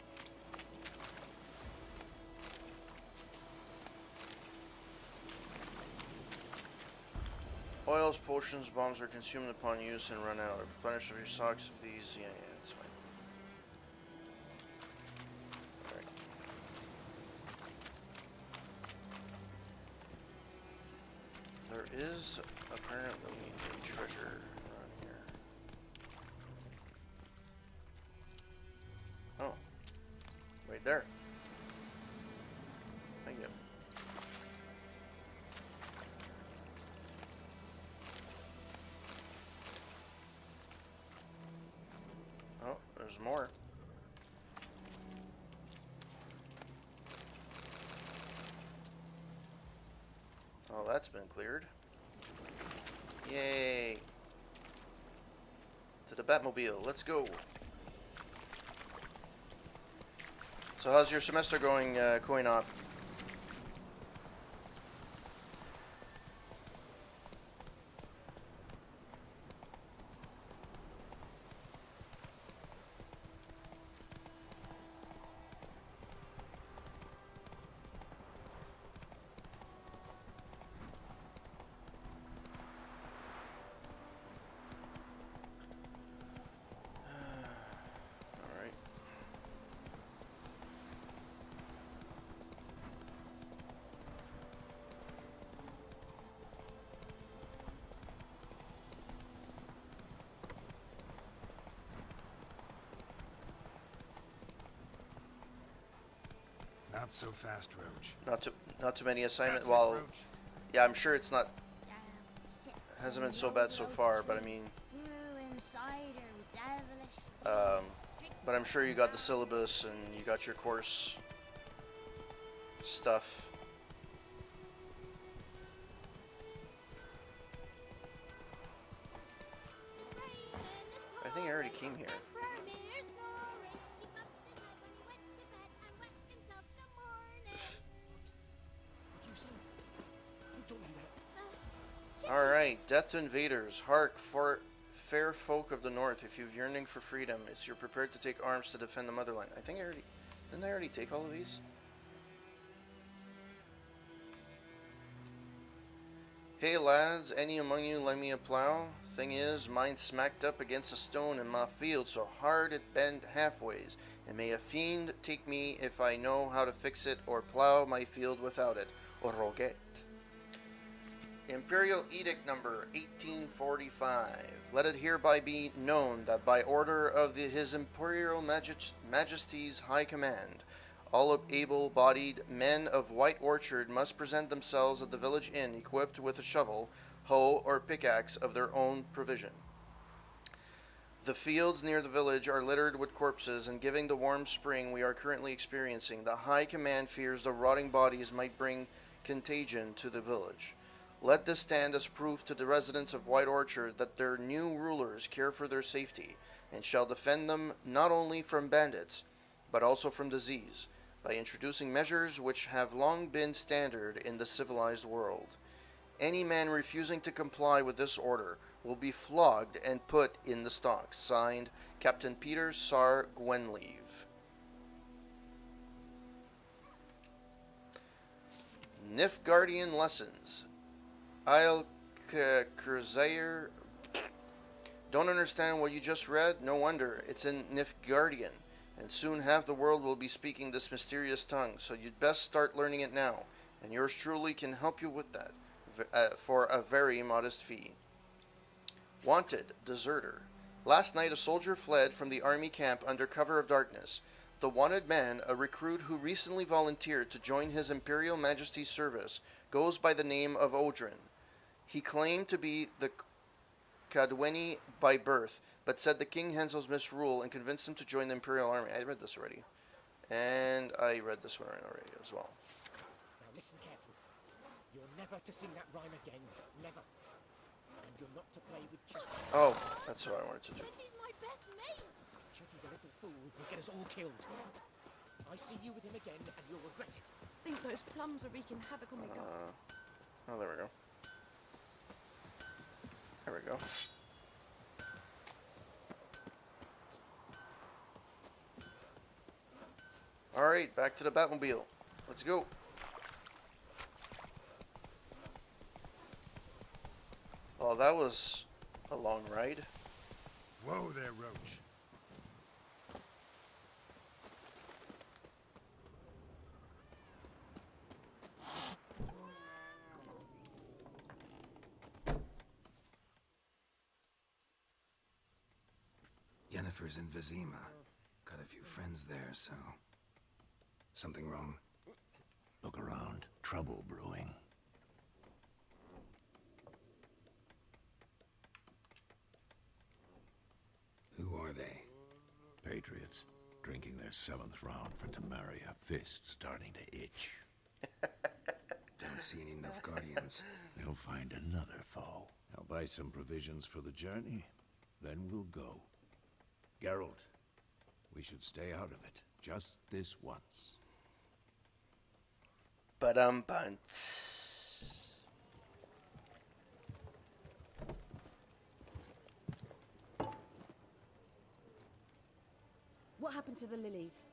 Oils, potions, bombs are consumed upon use and run out. Replenish of your stocks of these. Yeah, that's fine. Alright. There is apparently a treasure around here. Oh. Right there. Thank you. Oh, there's more. Oh, that's been cleared. Yay. To the Batmobile. Let's go. So how's your semester going, Coin Op? Alright. Not so fast, Roach. Not too many assignments. Well, yeah, I'm sure it's not hasn't been so bad so far, but I mean, but I'm sure you got the syllabus and you got your course stuff. I think I already came here. Alright, death to invaders. Hark, for fair folk of the north, if you've yearning for freedom, it's you're prepared to take arms to defend the motherland. I think I already... Didn't I already take all of these? Hey lads, any among you lend me a plow? Thing is, mine smacked up against a stone in my field so hard it bent halfways, and may a fiend take me if I know how to fix it or plow my field without it. Roget. Imperial Edict Number 1845. Let it hereby be known that by order of His Imperial Majesty's High Command, all able-bodied men of White Orchard must present themselves at the village inn equipped with a shovel, hoe, or pickaxe of their own provision. The fields near the village are littered with corpses, and given the warm spring we are currently experiencing, the High Command fears the rotting bodies might bring contagion to the village. Let this stand as proof to the residents of White Orchard that their new rulers care for their safety, and shall defend them not only from bandits, but also from disease, by introducing measures which have long been standard in the civilized world. Any man refusing to comply with this order will be flogged and put in the stocks. Signed, Captain Peter Sar Gwenleave. Nifgardian Lessons. I'll Crusair. Don't understand what you just read? No wonder. It's in Nifgardian, and soon half the world will be speaking this mysterious tongue, so you'd best start learning it now, and yours truly can help you with that, for a very modest fee. Wanted, deserter. Last night a soldier fled from the army camp under cover of darkness. The wanted man, a recruit who recently volunteered to join His Imperial Majesty's service, goes by the name of Odrin. He claimed to be the Cadweni by birth, but said the King Hensel's misrule and convinced him to join the Imperial Army. I read this already. And I read this one already as well. Now listen carefully. You're never to sing that rhyme again. Never. And you're not to play with Chetty. Oh, that's what I wanted to do. Chetty's my best mate. Chetty's a little fool who'll get us all killed. I see you with him again and you'll regret it. I think those plums are wreaking havoc on my gut. Oh, there we go. There we go. Alright, back to the Batmobile. Let's go. Well, that was a long ride. Whoa there, Roach. Yennefer's in Vizima. Got a few friends there, so... Something wrong? Look around. Trouble brewing. Who are they? Patriots. Drinking their 7th round for Temeria. Fist starting to itch. Don't see any Nilfgaardians. They'll find another foe. I'll buy some provisions for the journey, then we'll go. Geralt, we should stay out of it, just this once. Ba-dum-bunts. What happened to the lilies?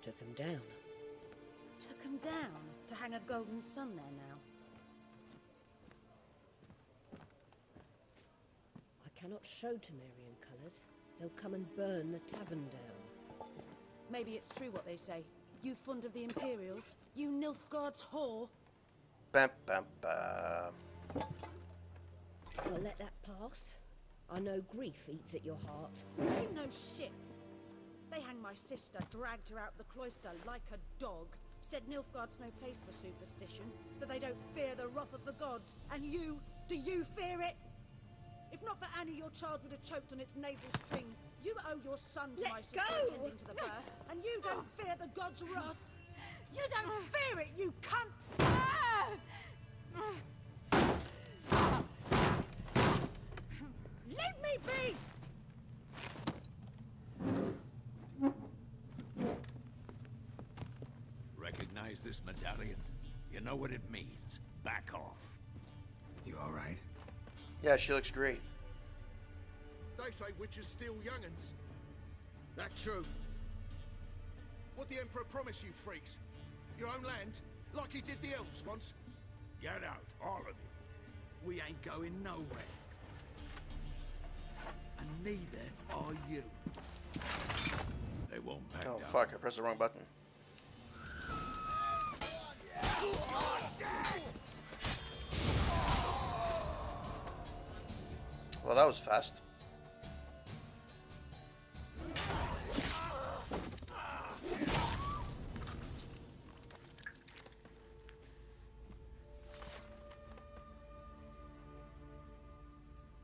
Took him down. Took them down to hang a golden sun there now. I cannot show Temerian colours. They'll come and burn the tavern down. Maybe it's true what they say. You fond of the Imperials? You Nilfgaard's whore? Bam, bam, bam. I'll let that pass. I know grief eats at your heart. You know shit. They hanged my sister, dragged her out the cloister like a dog. Said Nilfgaard's no place for superstition, that they don't fear the wrath of the gods. And you, do you fear it? If not for Annie, your child would have choked on its navel string. You owe your son to my sister attending to the birth, and you don't fear the gods' wrath. You don't fear it, you cunt! Leave me be! Recognize this medallion? You know what it means. Back off. You alright? Yeah, she looks great. They say witches steal young'uns. That's true. What the Emperor promised you freaks? Your own land? Like he did the elves once? Get out, all of you. We ain't going nowhere. And neither are you. They won't back Oh down. fuck, I pressed the wrong button. Well, that was fast.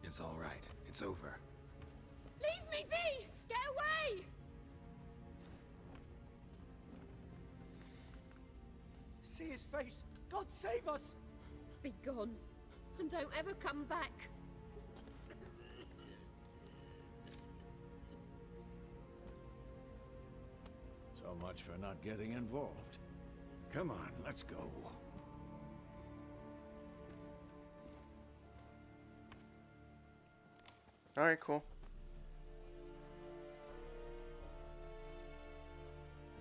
It's all right. It's over. Leave me be! Get away! See his face! God save us! Be gone, and don't ever come back. So much for not getting involved. Come on, let's go. Alright, cool.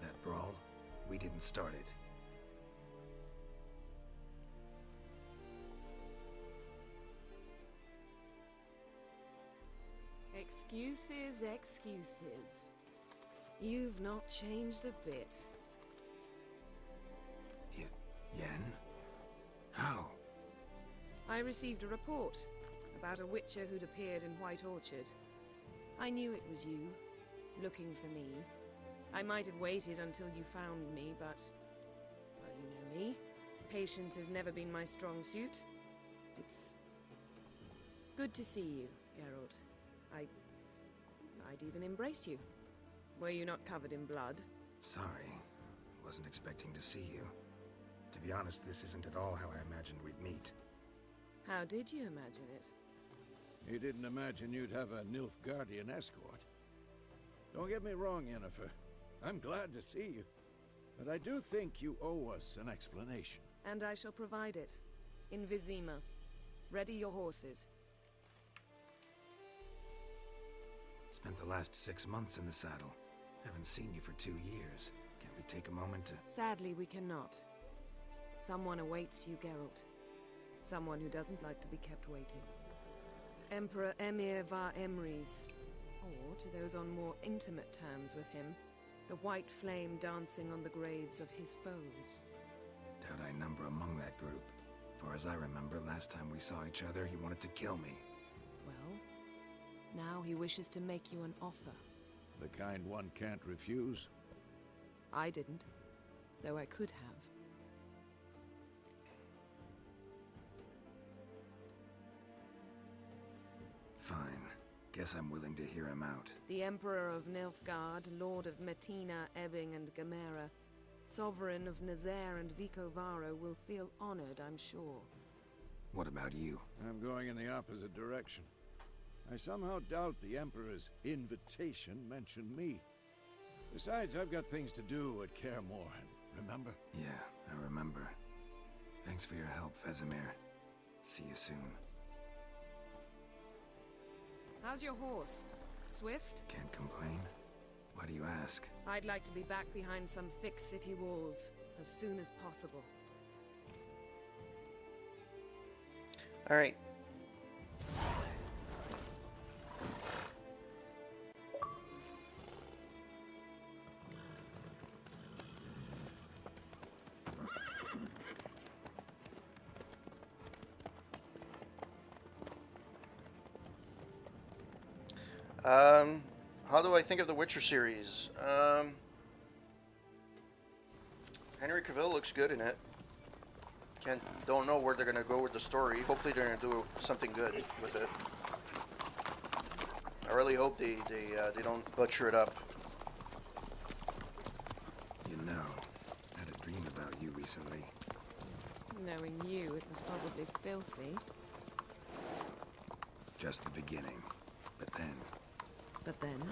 That brawl, we didn't start it. Excuses, excuses. You've not changed a bit. Yen? How? I received a report about a witcher who'd appeared in White Orchard. I knew it was you, looking for me. I might have waited until you found me, but... well, you know me. Patience has never been my strong suit. It's... good to see you, Geralt. I'd even embrace you. Were you not covered in blood? Sorry. Wasn't expecting to see you. To be honest, this isn't at all how I imagined we'd meet. How did you imagine it? You didn't imagine you'd have a Nilfgaardian escort. Don't get me wrong, Yennefer. I'm glad to see you. But I do think you owe us an explanation. And I shall provide it. In Vizima. Ready your horses. Spent the last 6 months in the saddle. Haven't seen you for 2 years. Can't we take a moment to... Sadly, we cannot. Someone awaits you, Geralt. Someone who doesn't like to be kept waiting. Emperor Emir var Emrys. Or, to those on more intimate terms with him, the white flame dancing on the graves of his foes. Doubt I number among that group. Far as I remember, last time we saw each other, he wanted to kill me. Well, now he wishes to make you an offer. The kind one can't refuse? I didn't, though I could have. Fine. Guess I'm willing to hear him out. The Emperor of Nilfgaard, Lord of Metina, Ebbing, and Gamera, Sovereign of Nazaire and Vicovaro will feel honored, I'm sure. What about you? I'm going in the opposite direction. I somehow doubt the Emperor's invitation mentioned me. Besides, I've got things to do at Kaer Morhen, remember? Yeah, I remember. Thanks for your help, Vesemir. See you soon. How's your horse? Swift? Can't complain. Why do you ask? I'd like to be back behind some thick city walls as soon as possible. All right. How do I think of the Witcher series? Henry Cavill looks good in it. Don't know where they're gonna go with the story. Hopefully they're gonna do something good with it. I really hope they don't butcher it up. You know, I had a dream about you recently. Knowing you, it was probably filthy. Just the beginning. But then... But then...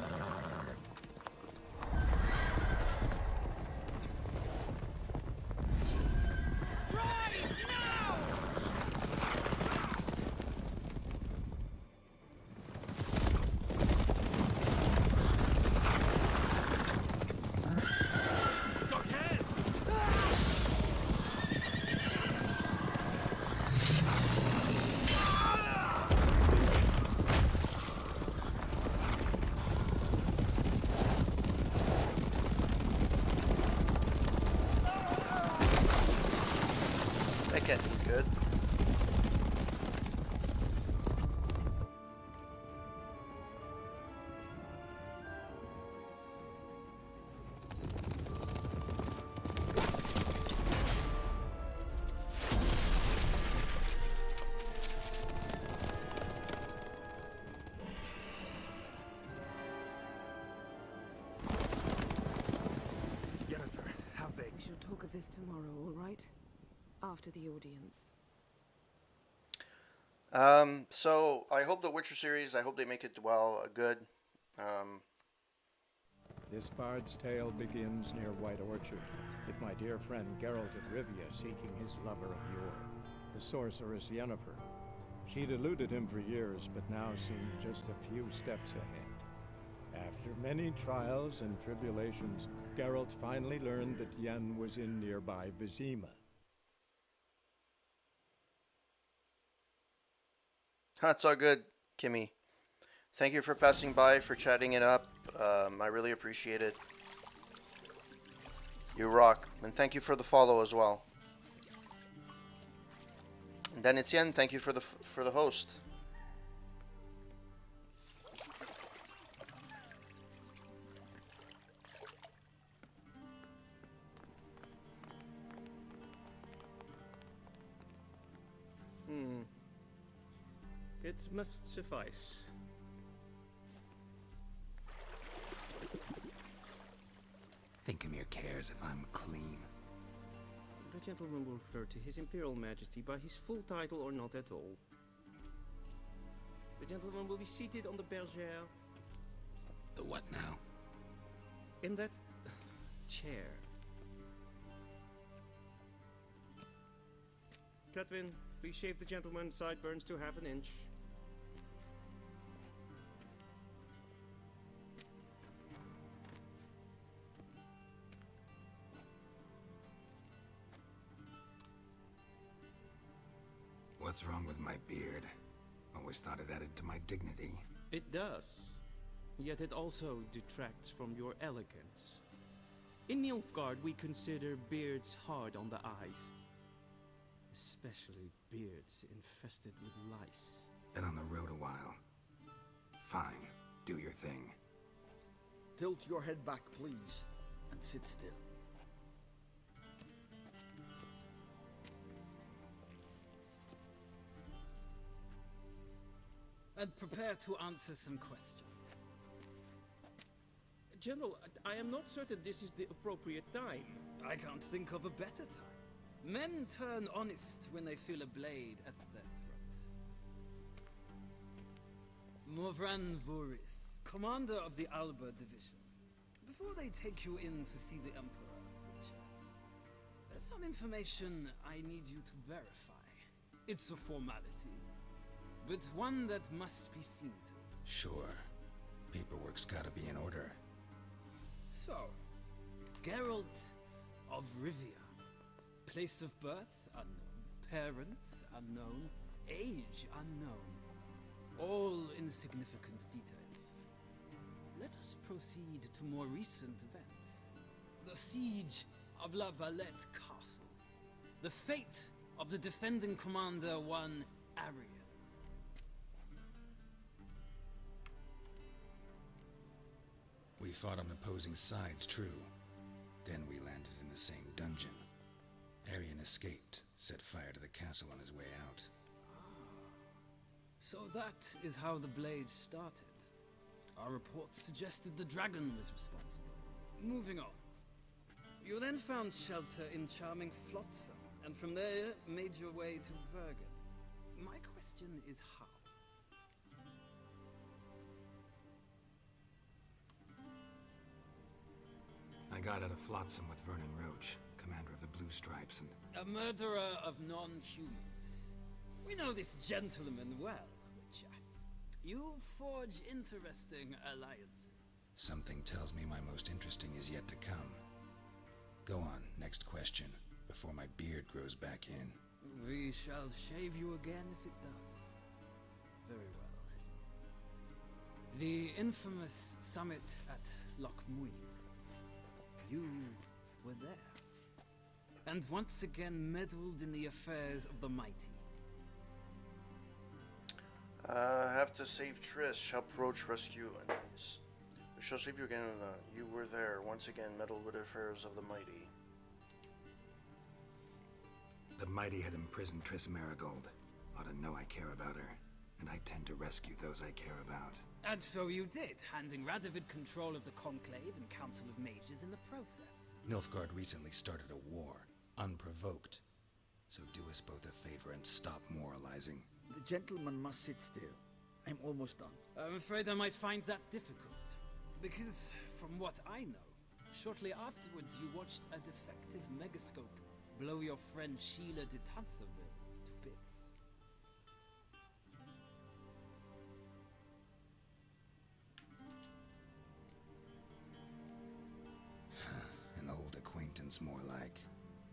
That can't be good. Yennefer, how big? We shall talk of this tomorrow, all right? After the audience. So I hope the Witcher series, I hope they make it good. This bard's tale begins near White Orchard, with my dear friend Geralt of Rivia seeking his lover of yore, the sorceress Yennefer. She'd eluded him for years, but now seemed just a few steps ahead. After many trials and tribulations, Geralt finally learned that Yen was in nearby Vizima. That's all good, Kimmy. Thank you for passing by, for chatting it up. I really appreciate it. You rock. And thank you for the follow as well. And then Etienne, thank you for the host. It must suffice. Thinkamir cares if I'm clean. The gentleman will refer to His Imperial Majesty by his full title or not at all. The gentleman will be seated on the bergère. The what now? In that chair. Catwin, please shave the gentleman's sideburns to half an inch. What's wrong with my beard? Always thought it added to my dignity. It does. Yet it also detracts from your elegance. In Nilfgaard, we consider beards hard on the eyes. Especially beards infested with lice. Been on the road a while. Fine, do your thing. Tilt your head back, please, and sit still. And prepare to answer some questions. General, I am not certain this is the appropriate time. I can't think of a better time. Men turn honest when they feel a blade at their throat. Morvran Voris, commander of the Alba Division. Before they take you in to see the Emperor, Witcher, there's some information I need you to verify. It's a formality, but one that must be seen to. Sure. Paperwork's gotta be in order. So, Geralt of Rivia. Place of birth, unknown. Parents, unknown. Age, unknown. All insignificant details. Let us proceed to more recent events. The siege of La Valette Castle. The fate of the defending commander, one Arian. We fought on opposing sides, true. Then we landed in the same dungeon. Arian escaped, set fire to the castle on his way out. So that is how the blade started. Our reports suggested the dragon was responsible. Moving on. You then found shelter in charming Flotsam, and from there made your way to Vergen. My question is how? I got out of Flotsam with Vernon Roach, commander of the Blue Stripes, and... A murderer of non-humans. We know this gentleman well, Witcher. You forge interesting alliances. Something tells me my most interesting is yet to come. Go on, next question, before my beard grows back in. We shall shave you again if it does. Very well. The infamous summit at Loch Muin. You were there. And once again meddled in the affairs of the mighty. Have to save Trish, help Roach rescue enemies. We shall save you again. You were there, once again meddled with affairs of the mighty. The mighty had imprisoned Triss Marigold. Ought to know I care about her, and I tend to rescue those I care about. And so you did, handing Radovid control of the Conclave and Council of Mages in the process. Nilfgaard recently started a war, unprovoked. So do us both a favor and stop moralizing. The gentleman must sit still. I'm almost done. I'm afraid I might find that difficult. Because, from what I know, shortly afterwards you watched a defective megascope blow your friend Sheila de Tanserville to bits. An old acquaintance, more like.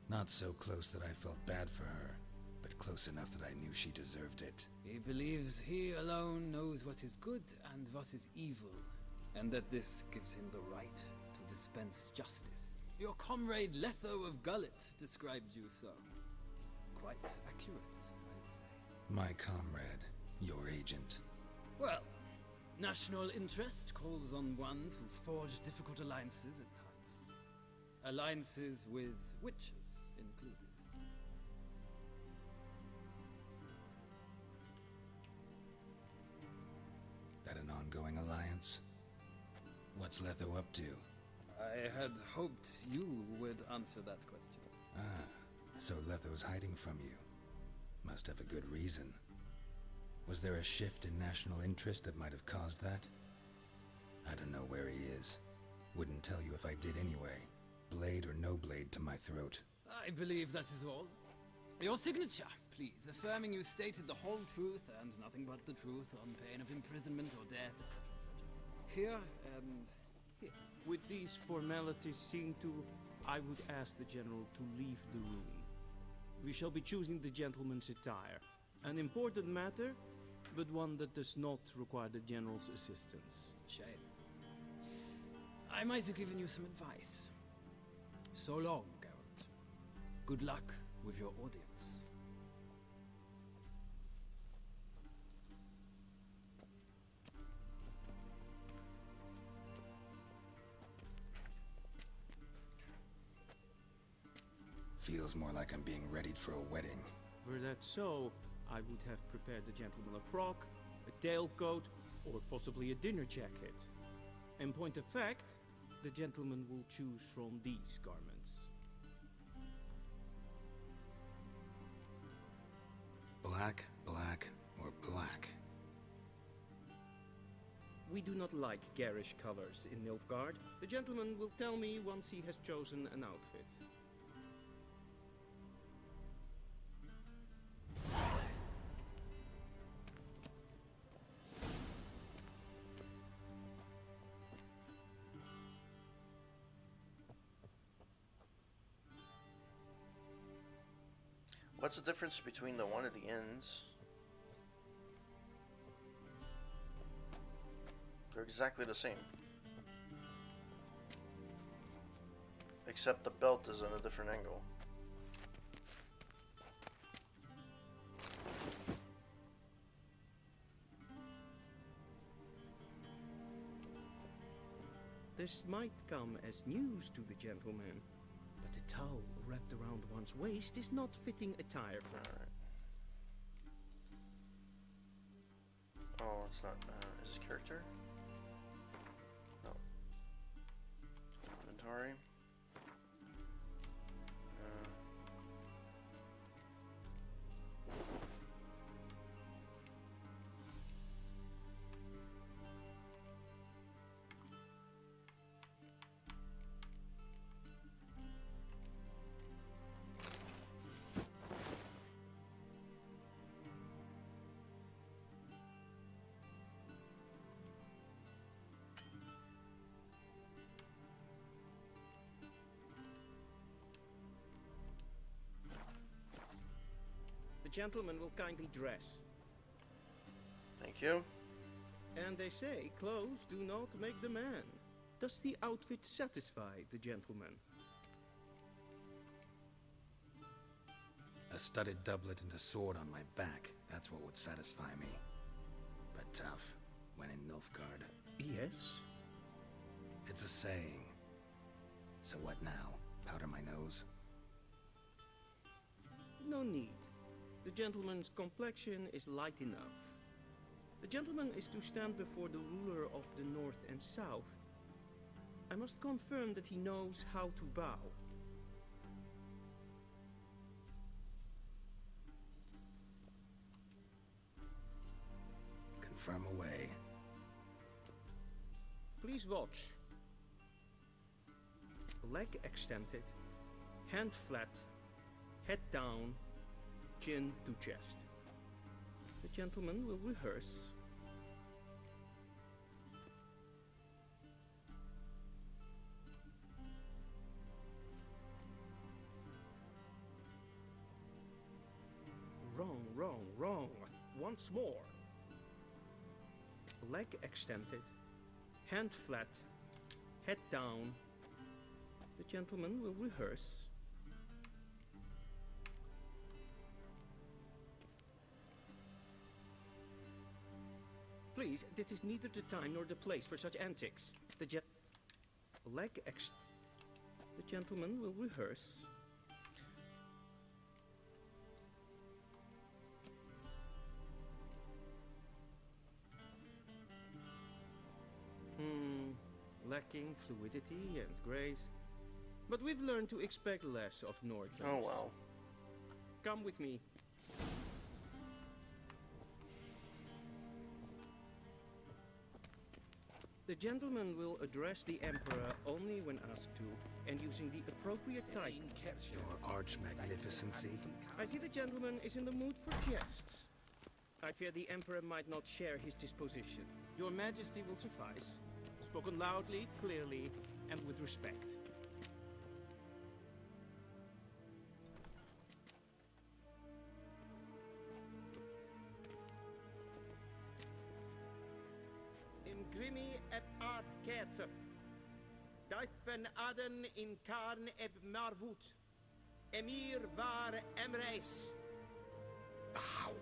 Not so close that I felt bad for her, but close enough that I knew she deserved it. He believes he alone knows what is good and what is evil, and that this gives him the right to dispense justice. Your comrade Letho of Gullet described you so. Quite accurate, I'd say. My comrade, your agent. Well, national interest calls on one to forge difficult alliances at times. Alliances with witches included. That an ongoing alliance? What's Letho up to? I had hoped you would answer that question. Ah, so Letho's hiding from you. Must have a good reason. Was there a shift in national interest that might have caused that? I don't know where he is. Wouldn't tell you if I did anyway. Blade or no blade to my throat. I believe that is all. Your signature, please, affirming you stated the whole truth and nothing but the truth on pain of imprisonment or death, etc., etc. Here and here. With these formalities seen to, I would ask the General to leave the room. We shall be choosing the gentleman's attire. An important matter, but one that does not require the General's assistance. Shame. I might have given you some advice. So long, Geralt. Good luck with your audience. Feels more like I'm being readied for a wedding. Were that so, I would have prepared the gentleman a frock, a tailcoat, or possibly a dinner jacket. In point of fact, the gentleman will choose from these garments. black, black, or black? We do not like garish colors in Nilfgaard. The gentleman will tell me once he has chosen an outfit. What's the difference between the one at the ends? They're exactly the same. Except the belt is on a different angle. This might come as news to the gentleman, but the towel wrapped around one's waist is not fitting attire for her. Oh, it's not his character? No. Inventory. The gentleman will kindly dress. Thank you. And they say clothes do not make the man. Does the outfit satisfy the gentleman? A studded doublet and a sword on my back. That's what would satisfy me. But tough, when in Nilfgaard. Yes? It's a saying. So what now? Powder my nose? No need. The gentleman's complexion is light enough. The gentleman is to stand before the ruler of the North and South. I must confirm that he knows how to bow. Confirm away. Please watch. Leg extended, hand flat, head down, chin to chest. The gentleman will rehearse. Wrong, wrong, wrong. Once more. Leg extended, hand flat, head down. The gentleman will rehearse. Please, this is neither the time nor the place for such antics. The gentleman will rehearse. Lacking fluidity and grace. But we've learned to expect less of Nordlands. Oh well. Come with me. The gentleman will address the Emperor only when asked to, and using the appropriate title. Your arch-magnificency. I see the gentleman is in the mood for jests. I fear the Emperor might not share his disposition. Your Majesty will suffice. Spoken loudly, clearly, and with respect. Grimi et art ketzer. Duifen aden in karn eb marvut. Emir var emreis. Bow.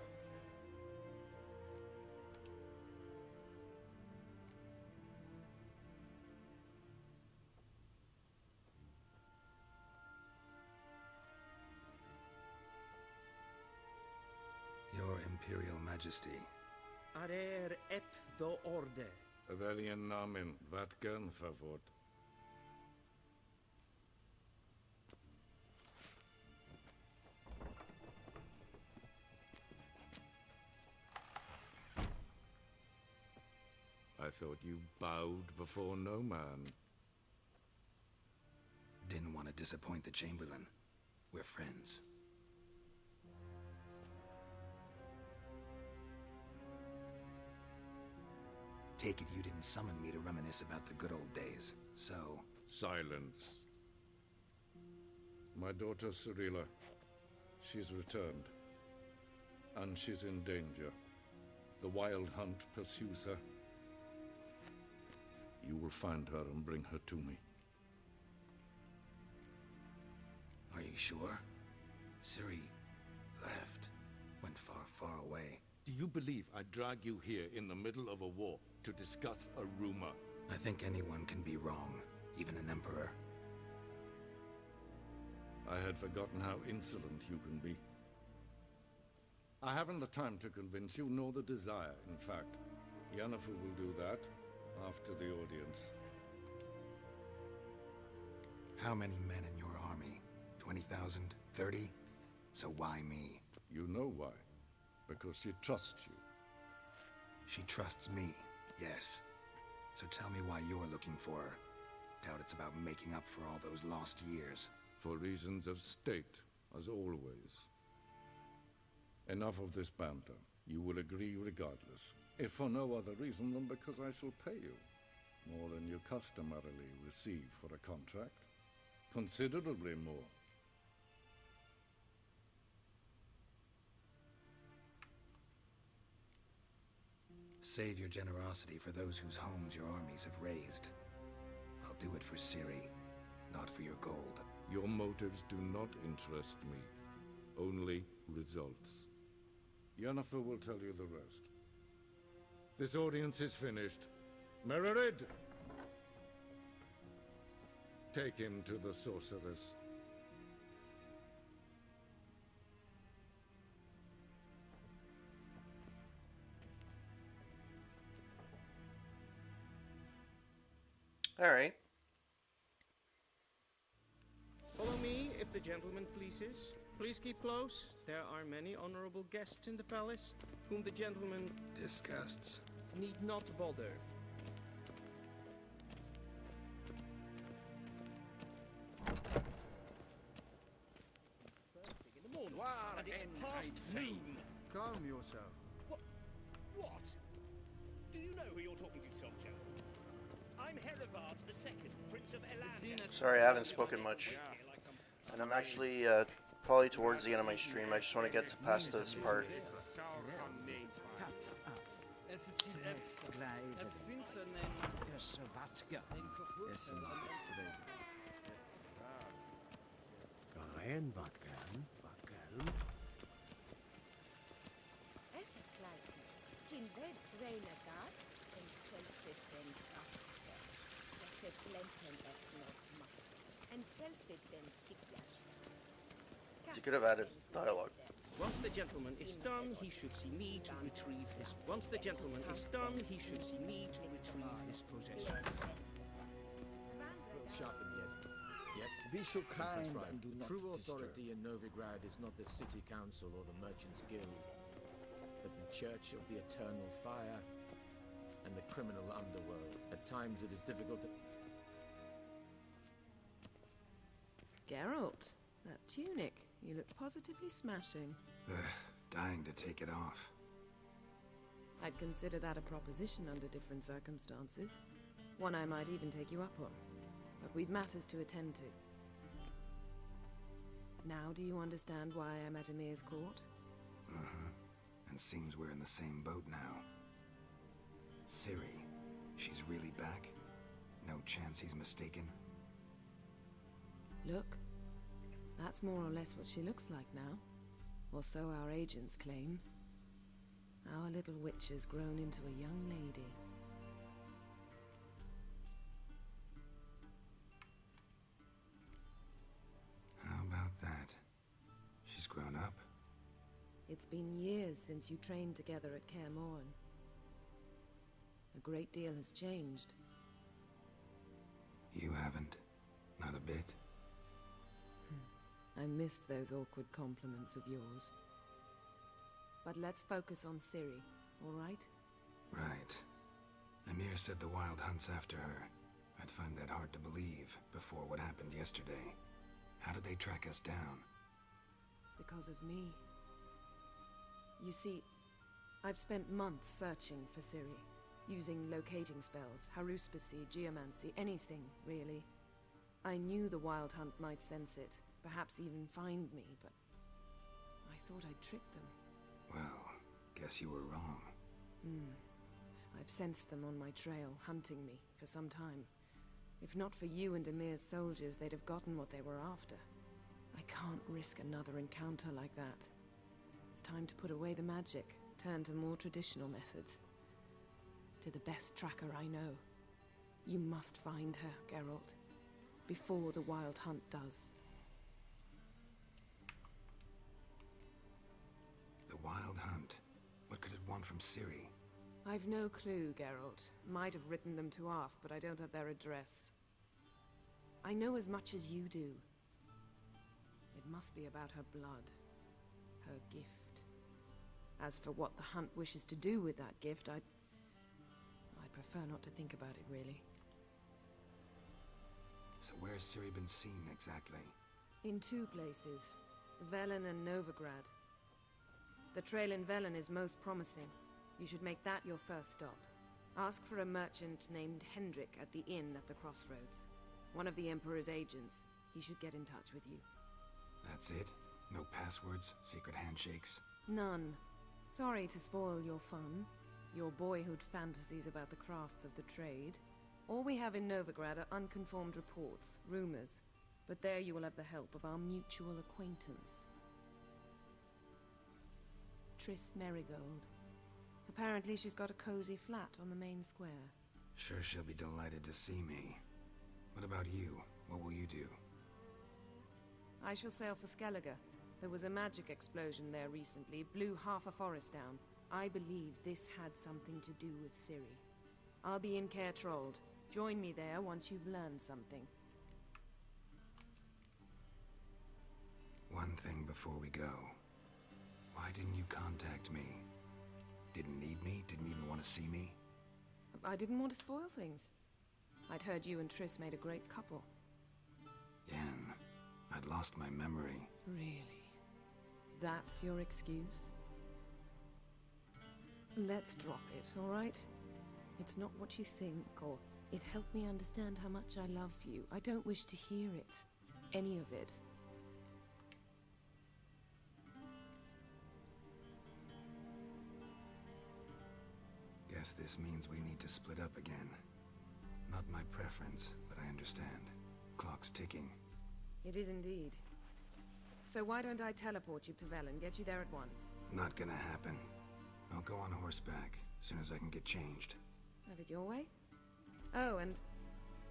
Your Imperial Majesty. Arer ep do orde. Welchen Namen? Wat gern favor? I thought you bowed before no man. Didn't want to disappoint the Chamberlain. We're friends. Take it you didn't summon me to reminisce about the good old days, so... Silence. My daughter Cirilla, she's returned. And she's in danger. The Wild Hunt pursues her. You will find her and bring her to me. Are you sure? Ciri left. Went far, far away. Do you believe I drag you here in the middle of a war to discuss a rumor? I think anyone can be wrong, even an emperor. I had forgotten how insolent you can be. I haven't the time to convince you, nor the desire, in fact. Yennefer will do that after the audience. How many men in your army? 20,000? 30? So why me? You know why. Because she trusts you. She trusts me, yes. So tell me why you're looking for her. Doubt it's about making up for all those lost years. For reasons of state, as always. Enough of this banter. You will agree regardless. If for no other reason than because I shall pay you. More than you customarily receive for a contract. Considerably more. Save your generosity for those whose homes your armies have razed. I'll do it for Ciri, not for your gold. Your motives do not interest me. Only results. Yennefer will tell you the rest. This audience is finished. Mererid! Take him to the sorceress. All right. Follow me, if the gentleman pleases. Please keep close. There are many honorable guests in the palace, whom the gentleman... disgusts. ...need not bother. In the morning, and it's past noon. Calm yourself. What? Do you know who you're talking to, soldier? I'm Herivard II, Prince of Elan. Sorry, I haven't spoken much. And I'm actually probably towards the end of my stream. I just want to get to past this part. You could have added dialogue. Once the gentleman is done, he should see me to retrieve his... Once the gentleman is done, he should see me to retrieve his possessions. Sharpen yet. Yes? Be so kind Right. and do The not true disturb. authority in Novigrad is not the city council or the merchants guild, but the Church of the Eternal Fire and the criminal underworld. At times it is difficult to... Geralt, that tunic. You look positively smashing. Ugh, dying to take it off. I'd consider that a proposition under different circumstances. One I might even take you up on. But we've matters to attend to. Now do you understand why I'm at Emir's court? Uh-huh. And seems we're in the same boat now. Ciri, she's really back? No chance he's mistaken? Look. That's more or less what she looks like now. Or so our agents claim. Our little witch has grown into a young lady. How about that? She's grown up? It's been years since you trained together at Kaer Morhen. A great deal has changed. You haven't? Not a bit? I missed those awkward compliments of yours. But let's focus on Ciri, all right? Right. Emir said the Wild Hunt's after her. I'd find that hard to believe before what happened yesterday. How did they track us down? Because of me. You see, I've spent months searching for Ciri, using locating spells, haruspicy, geomancy, anything, really. I knew the Wild Hunt might sense it, perhaps even find me, but I thought I'd tricked them. Well, guess you were wrong. I've sensed them on my trail, hunting me, for some time. If not for you and Emir's soldiers, they'd have gotten what they were after. I can't risk another encounter like that. It's time to put away the magic, turn to more traditional methods. To the best tracker I know. You must find her, Geralt, before the Wild Hunt does. The Wild Hunt? What could it want from Ciri? I've no clue, Geralt. Might have written them to ask, but I don't have their address. I know as much as you do. It must be about her blood. Her gift. As for what the Hunt wishes to do with that gift, I'd prefer not to think about it, really. So where's Ciri been seen, exactly? In two places. Velen and Novigrad. The trail in Velen is most promising. You should make that your first stop. Ask for a merchant named Hendrik at the inn at the crossroads. One of the Emperor's agents. He should get in touch with you. That's it? No passwords? Secret handshakes? None. Sorry to spoil your fun. Your boyhood fantasies about the crafts of the trade. All we have in Novigrad are unconfirmed reports, rumors. But there you will have the help of our mutual acquaintance. Triss Merigold. Apparently she's got a cozy flat on the main square. Sure she'll be delighted to see me. What about you? What will you do? I shall sail for Skellige. There was a magic explosion there recently, blew half a forest down. I believe this had something to do with Ciri. I'll be in Caer Trolde. Join me there once you've learned something. One thing before we go. Why didn't you contact me? Didn't need me? Didn't even want to see me? I didn't want to spoil things. I'd heard you and Triss made a great couple. Yen, I'd lost my memory. Really? That's your excuse? Let's drop it, all right? It's not what you think, or it helped me understand how much I love you. I don't wish to hear it. Any of it. Guess this means we need to split up again. Not my preference, but I understand. Clock's ticking. It is indeed. So why don't I teleport you to Velen, get you there at once? Not gonna happen. I'll go on horseback, as soon as I can get changed. Have it your way? Oh, and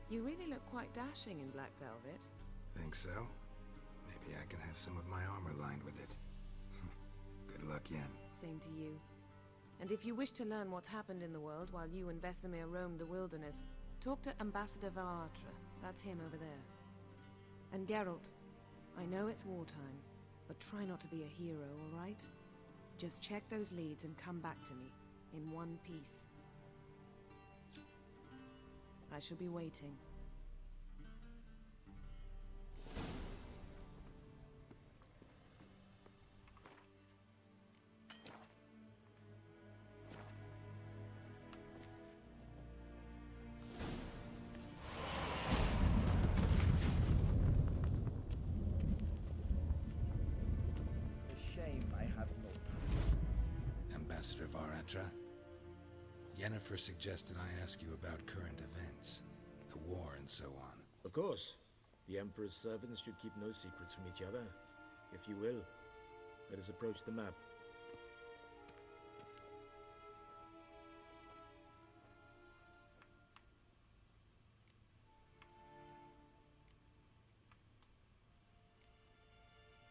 you really look quite dashing in black velvet. Think so? Maybe I can have some of my armor lined with it. Good luck, Yen. Same to you. And if you wish to learn what's happened in the world while you and Vesemir roamed the wilderness, talk to Ambassador Varatra. That's him over there. And Geralt, I know it's wartime, but try not to be a hero, all right? Just check those leads and come back to me, in one piece. I shall be waiting. Ambassador Varatra. Yennefer suggested I ask you about current events, the war and so on. Of course. The Emperor's servants should keep no secrets from each other. If you will, let us approach the map.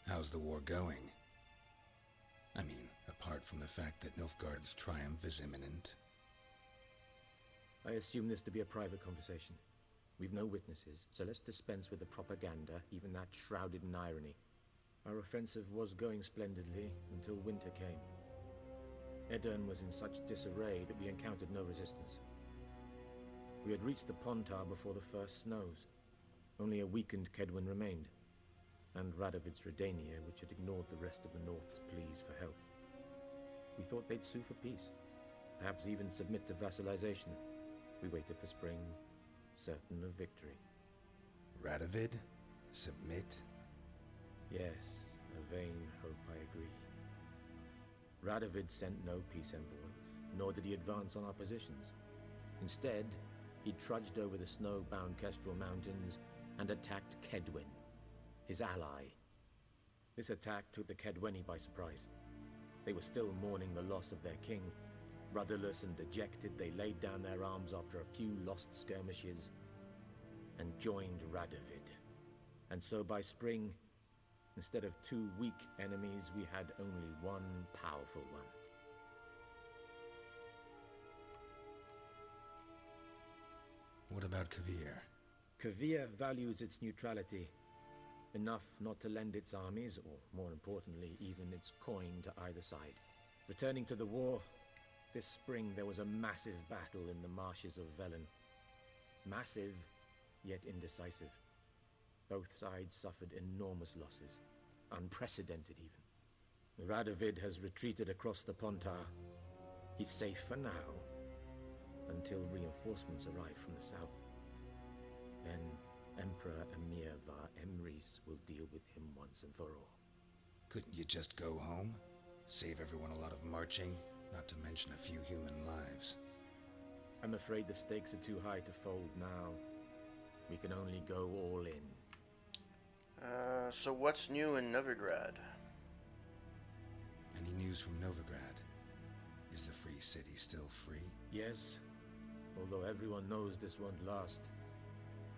How's the war going? I mean, apart from the fact that Nilfgaard's triumph is imminent. I assume this to be a private conversation. We've no witnesses, so let's dispense with the propaganda, even that shrouded in irony. Our offensive was going splendidly until winter came. Edirn was in such disarray that we encountered no resistance. We had reached the Pontar before the first snows. Only a weakened Kedwin remained, and Radovid's Redania, which had ignored the rest of the North's pleas for help. We thought they'd sue for peace, perhaps even submit to vassalization. We waited for spring, certain of victory. Radovid? Submit? Yes, a vain hope, I agree. Radovid sent no peace envoy, nor did he advance on our positions. Instead, he trudged over the snow-bound Kestrel Mountains and attacked Kedwen, his ally. This attack took the Kedweni by surprise. They were still mourning the loss of their king. Rudderless and dejected, they laid down their arms after a few lost skirmishes and joined Radovid. And so by spring, instead of 2 weak enemies, we had only one powerful one. What about Kavir? Kavir values its neutrality, enough not to lend its armies, or more importantly, even its coin to either side. Returning to the war, this spring there was a massive battle in the marshes of Velen. Massive, yet indecisive. Both sides suffered enormous losses, unprecedented even. Radovid has retreated across the Pontar. He's safe for now, until reinforcements arrive from the south. Then Emperor Emir Var Emrys will deal with him once and for all. Couldn't you just go home? Save everyone a lot of marching, not to mention a few human lives. I'm afraid the stakes are too high to fold now. We can only go all in. So what's new in Novigrad? Any news from Novigrad? Is the free city still free? Yes, although everyone knows this won't last.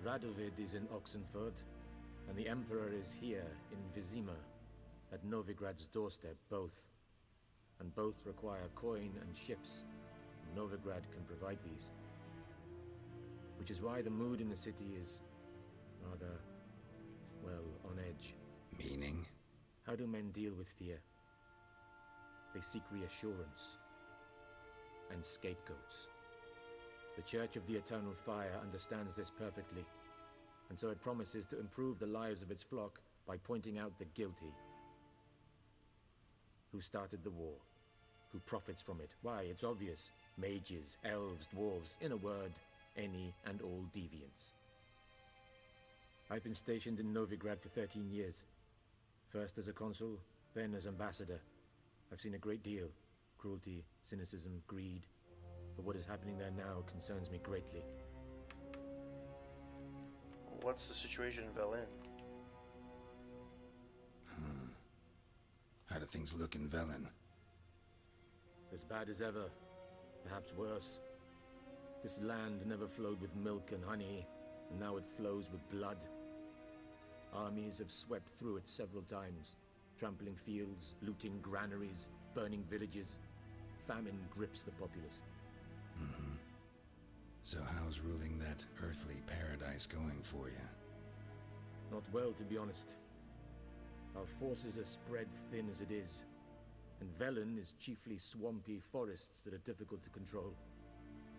Radovid is in Oxenfurt, and the Emperor is here in Vizima, at Novigrad's doorstep, both. And both require coin and ships. Novigrad can provide these. Which is why the mood in the city is rather, well, on edge. Meaning? How do men deal with fear? They seek reassurance and scapegoats. The Church of the Eternal Fire understands this perfectly, and so it promises to improve the lives of its flock by pointing out the guilty. Who started the war? Who profits from it? Why, it's obvious. Mages, elves, dwarves, in a word, any and all deviants. I've been stationed in Novigrad for 13 years. First as a consul, then as ambassador. I've seen a great deal. Cruelty, cynicism, greed. But what is happening there now concerns me greatly. What's the situation in Velen? How do things look in Velen? As bad as ever, perhaps worse. This land never flowed with milk and honey, and now it flows with blood. Armies have swept through it several times, trampling fields, looting granaries, burning villages. Famine grips the populace. So how's ruling that earthly paradise going for you? Not well, to be honest. Our forces are spread thin as it is, and Velen is chiefly swampy forests that are difficult to control.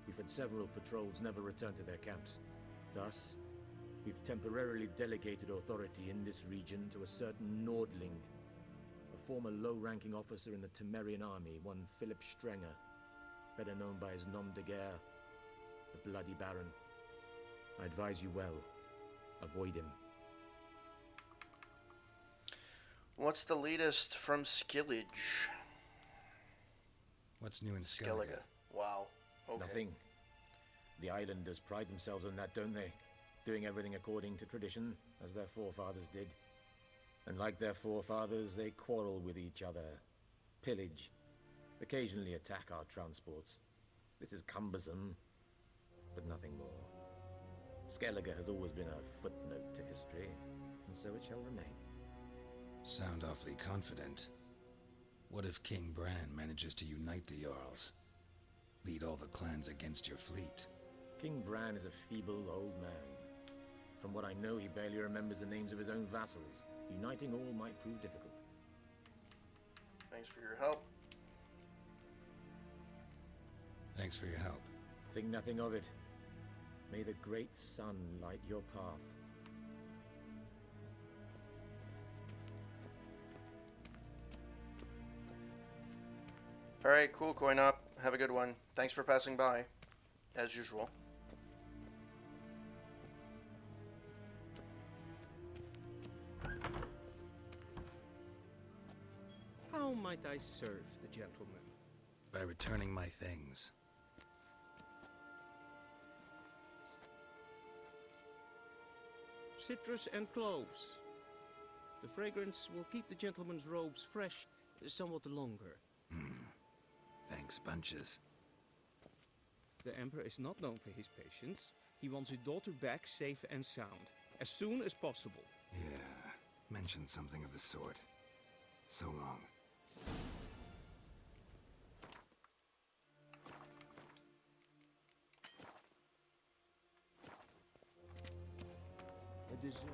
We've had several patrols never return to their camps. Thus, we've temporarily delegated authority in this region to a certain Nordling, a former low-ranking officer in the Temerian army, one Philip Strenger, better known by his nom de guerre, the Bloody Baron. I advise you well. Avoid him. What's the latest from Skillage? What's new in Skellige? Wow. Okay. Nothing. The islanders pride themselves on that, don't they? Doing everything according to tradition, as their forefathers did. And like their forefathers, they quarrel with each other, pillage, occasionally attack our transports. This is cumbersome, but nothing more. Skellige has always been a footnote to history, and so it shall remain. Sound awfully confident. What if King Bran manages to unite the Jarls? Lead all the clans against your fleet? King Bran is a feeble old man. From what I know, he barely remembers the names of his own vassals. Uniting all might prove difficult. Thanks for your help. Thanks for your help. Think nothing of it. May the great sun light your path. Alright, cool, coin up. Have a good one. Thanks for passing by, as usual. How might I serve the gentleman? By returning my things. Citrus and cloves. The fragrance will keep the gentleman's robes fresh somewhat longer. Thanks, bunches. The Emperor is not known for his patience. He wants his daughter back safe and sound, as soon as possible. Yeah, mentioned something of the sort. So long. A dessert.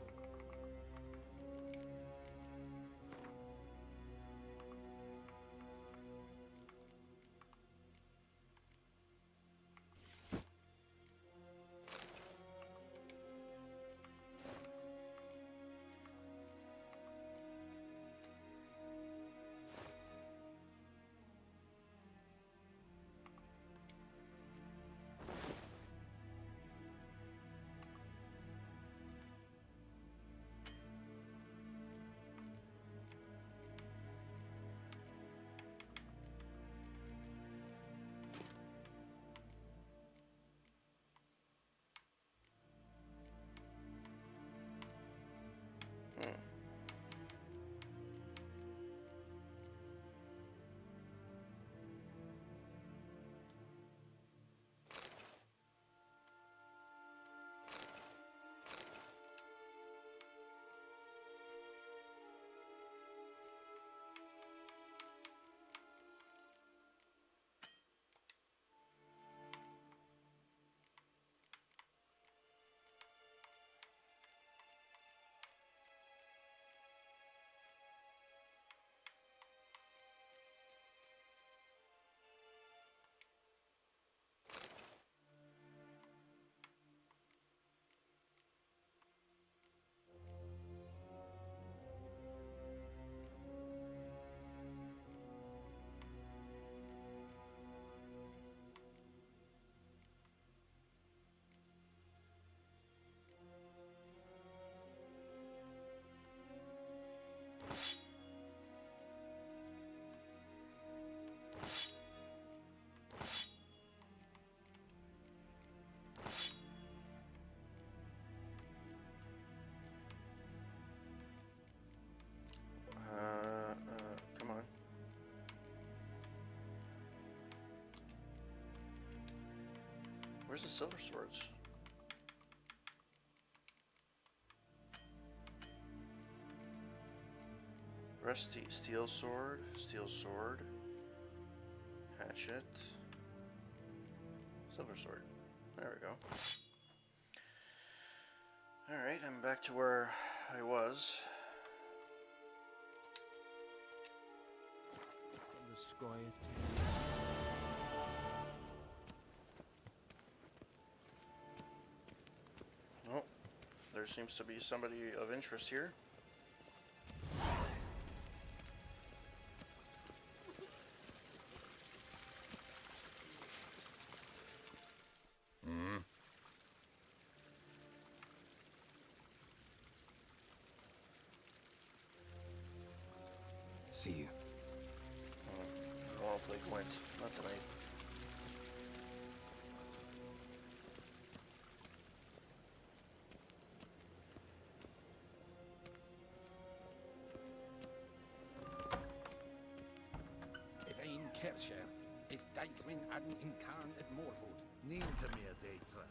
Come on. Where's the silver swords? Rusty steel sword, hatchet, silver sword. There we go. Alright, I'm back to where I was. The sky. Oh, there seems to be somebody of interest here. See you. I don't want to play Gwent. Not tonight. Evain Kersher is Daithwin Adden in Karn at Morford. Neen to me a Daitra.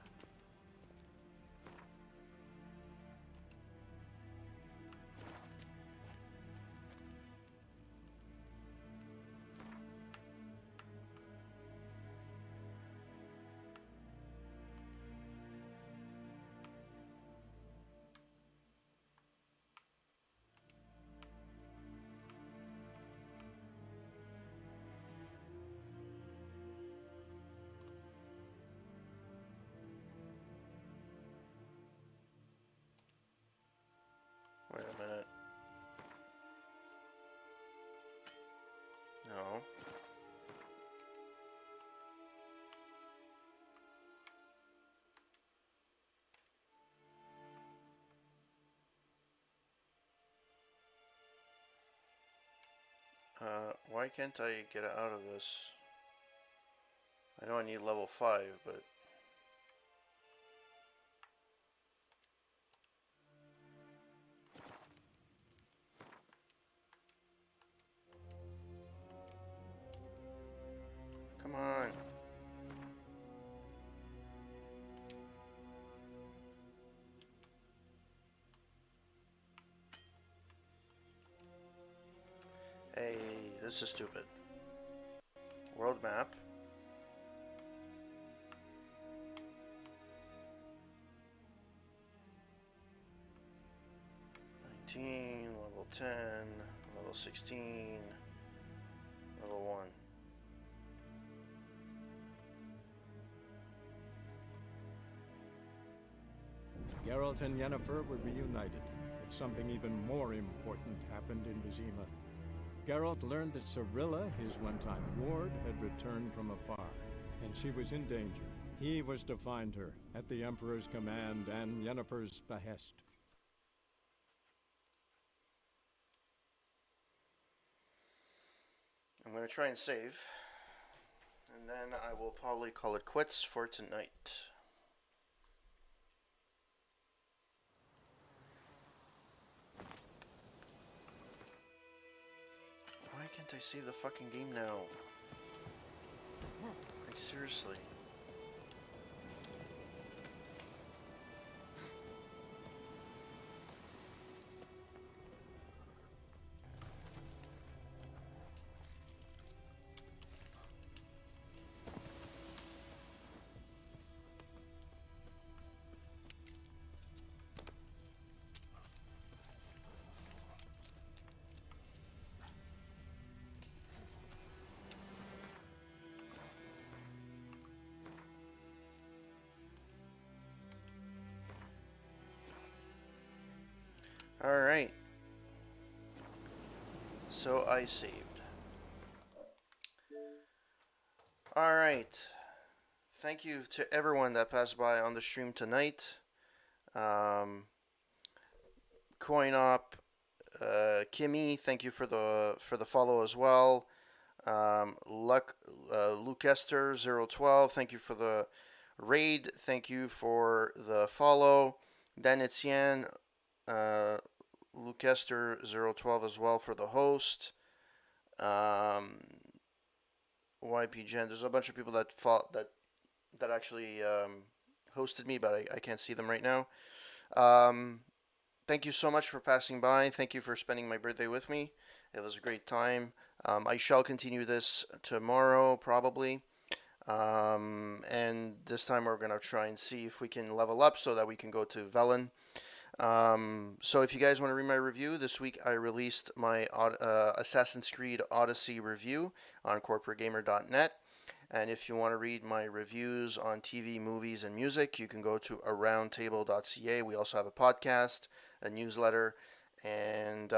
Why can't I get out of this? I know I need level 5, but... Come on. Hey, this is stupid. World map. Level 10, level 16, level 1. Geralt and Yennefer were reunited, but something even more important happened in Vizima. Geralt learned that Cirilla, his one-time ward, had returned from afar, and she was in danger. He was to find her, at the Emperor's command and Yennefer's behest. I'm going to try and save, and then I will probably call it quits for tonight. Why can't I save the fucking game now? Like, seriously. Alright. So I saved. Alright. Thank you to everyone that passed by on the stream tonight. CoinOp, Kimmy, thank you for the follow as well. Lucester012, thank you for the raid. Thank you for the follow. Dan Etienne, Lucester012 as well for the host. YPGen, there's a bunch of people that actually hosted me, but I can't see them right now. Thank you so much for passing by. Thank you for spending my birthday with me. It was a great time. I shall continue this tomorrow, probably. And this time we're going to try and see if we can level up so that we can go to Velen. So if you guys want to read my review, this week I released my Assassin's Creed Odyssey review on corporategamer.net. And if you want to read my reviews on TV, movies, and music, you can go to aroundtable.ca. We also have a podcast, a newsletter, and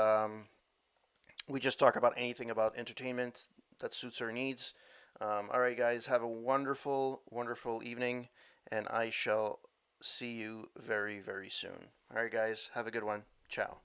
we just talk about anything about entertainment that suits our needs. All right, guys, have a wonderful, wonderful evening, and I shall see you very, very soon. All right, guys, have a good one. Ciao.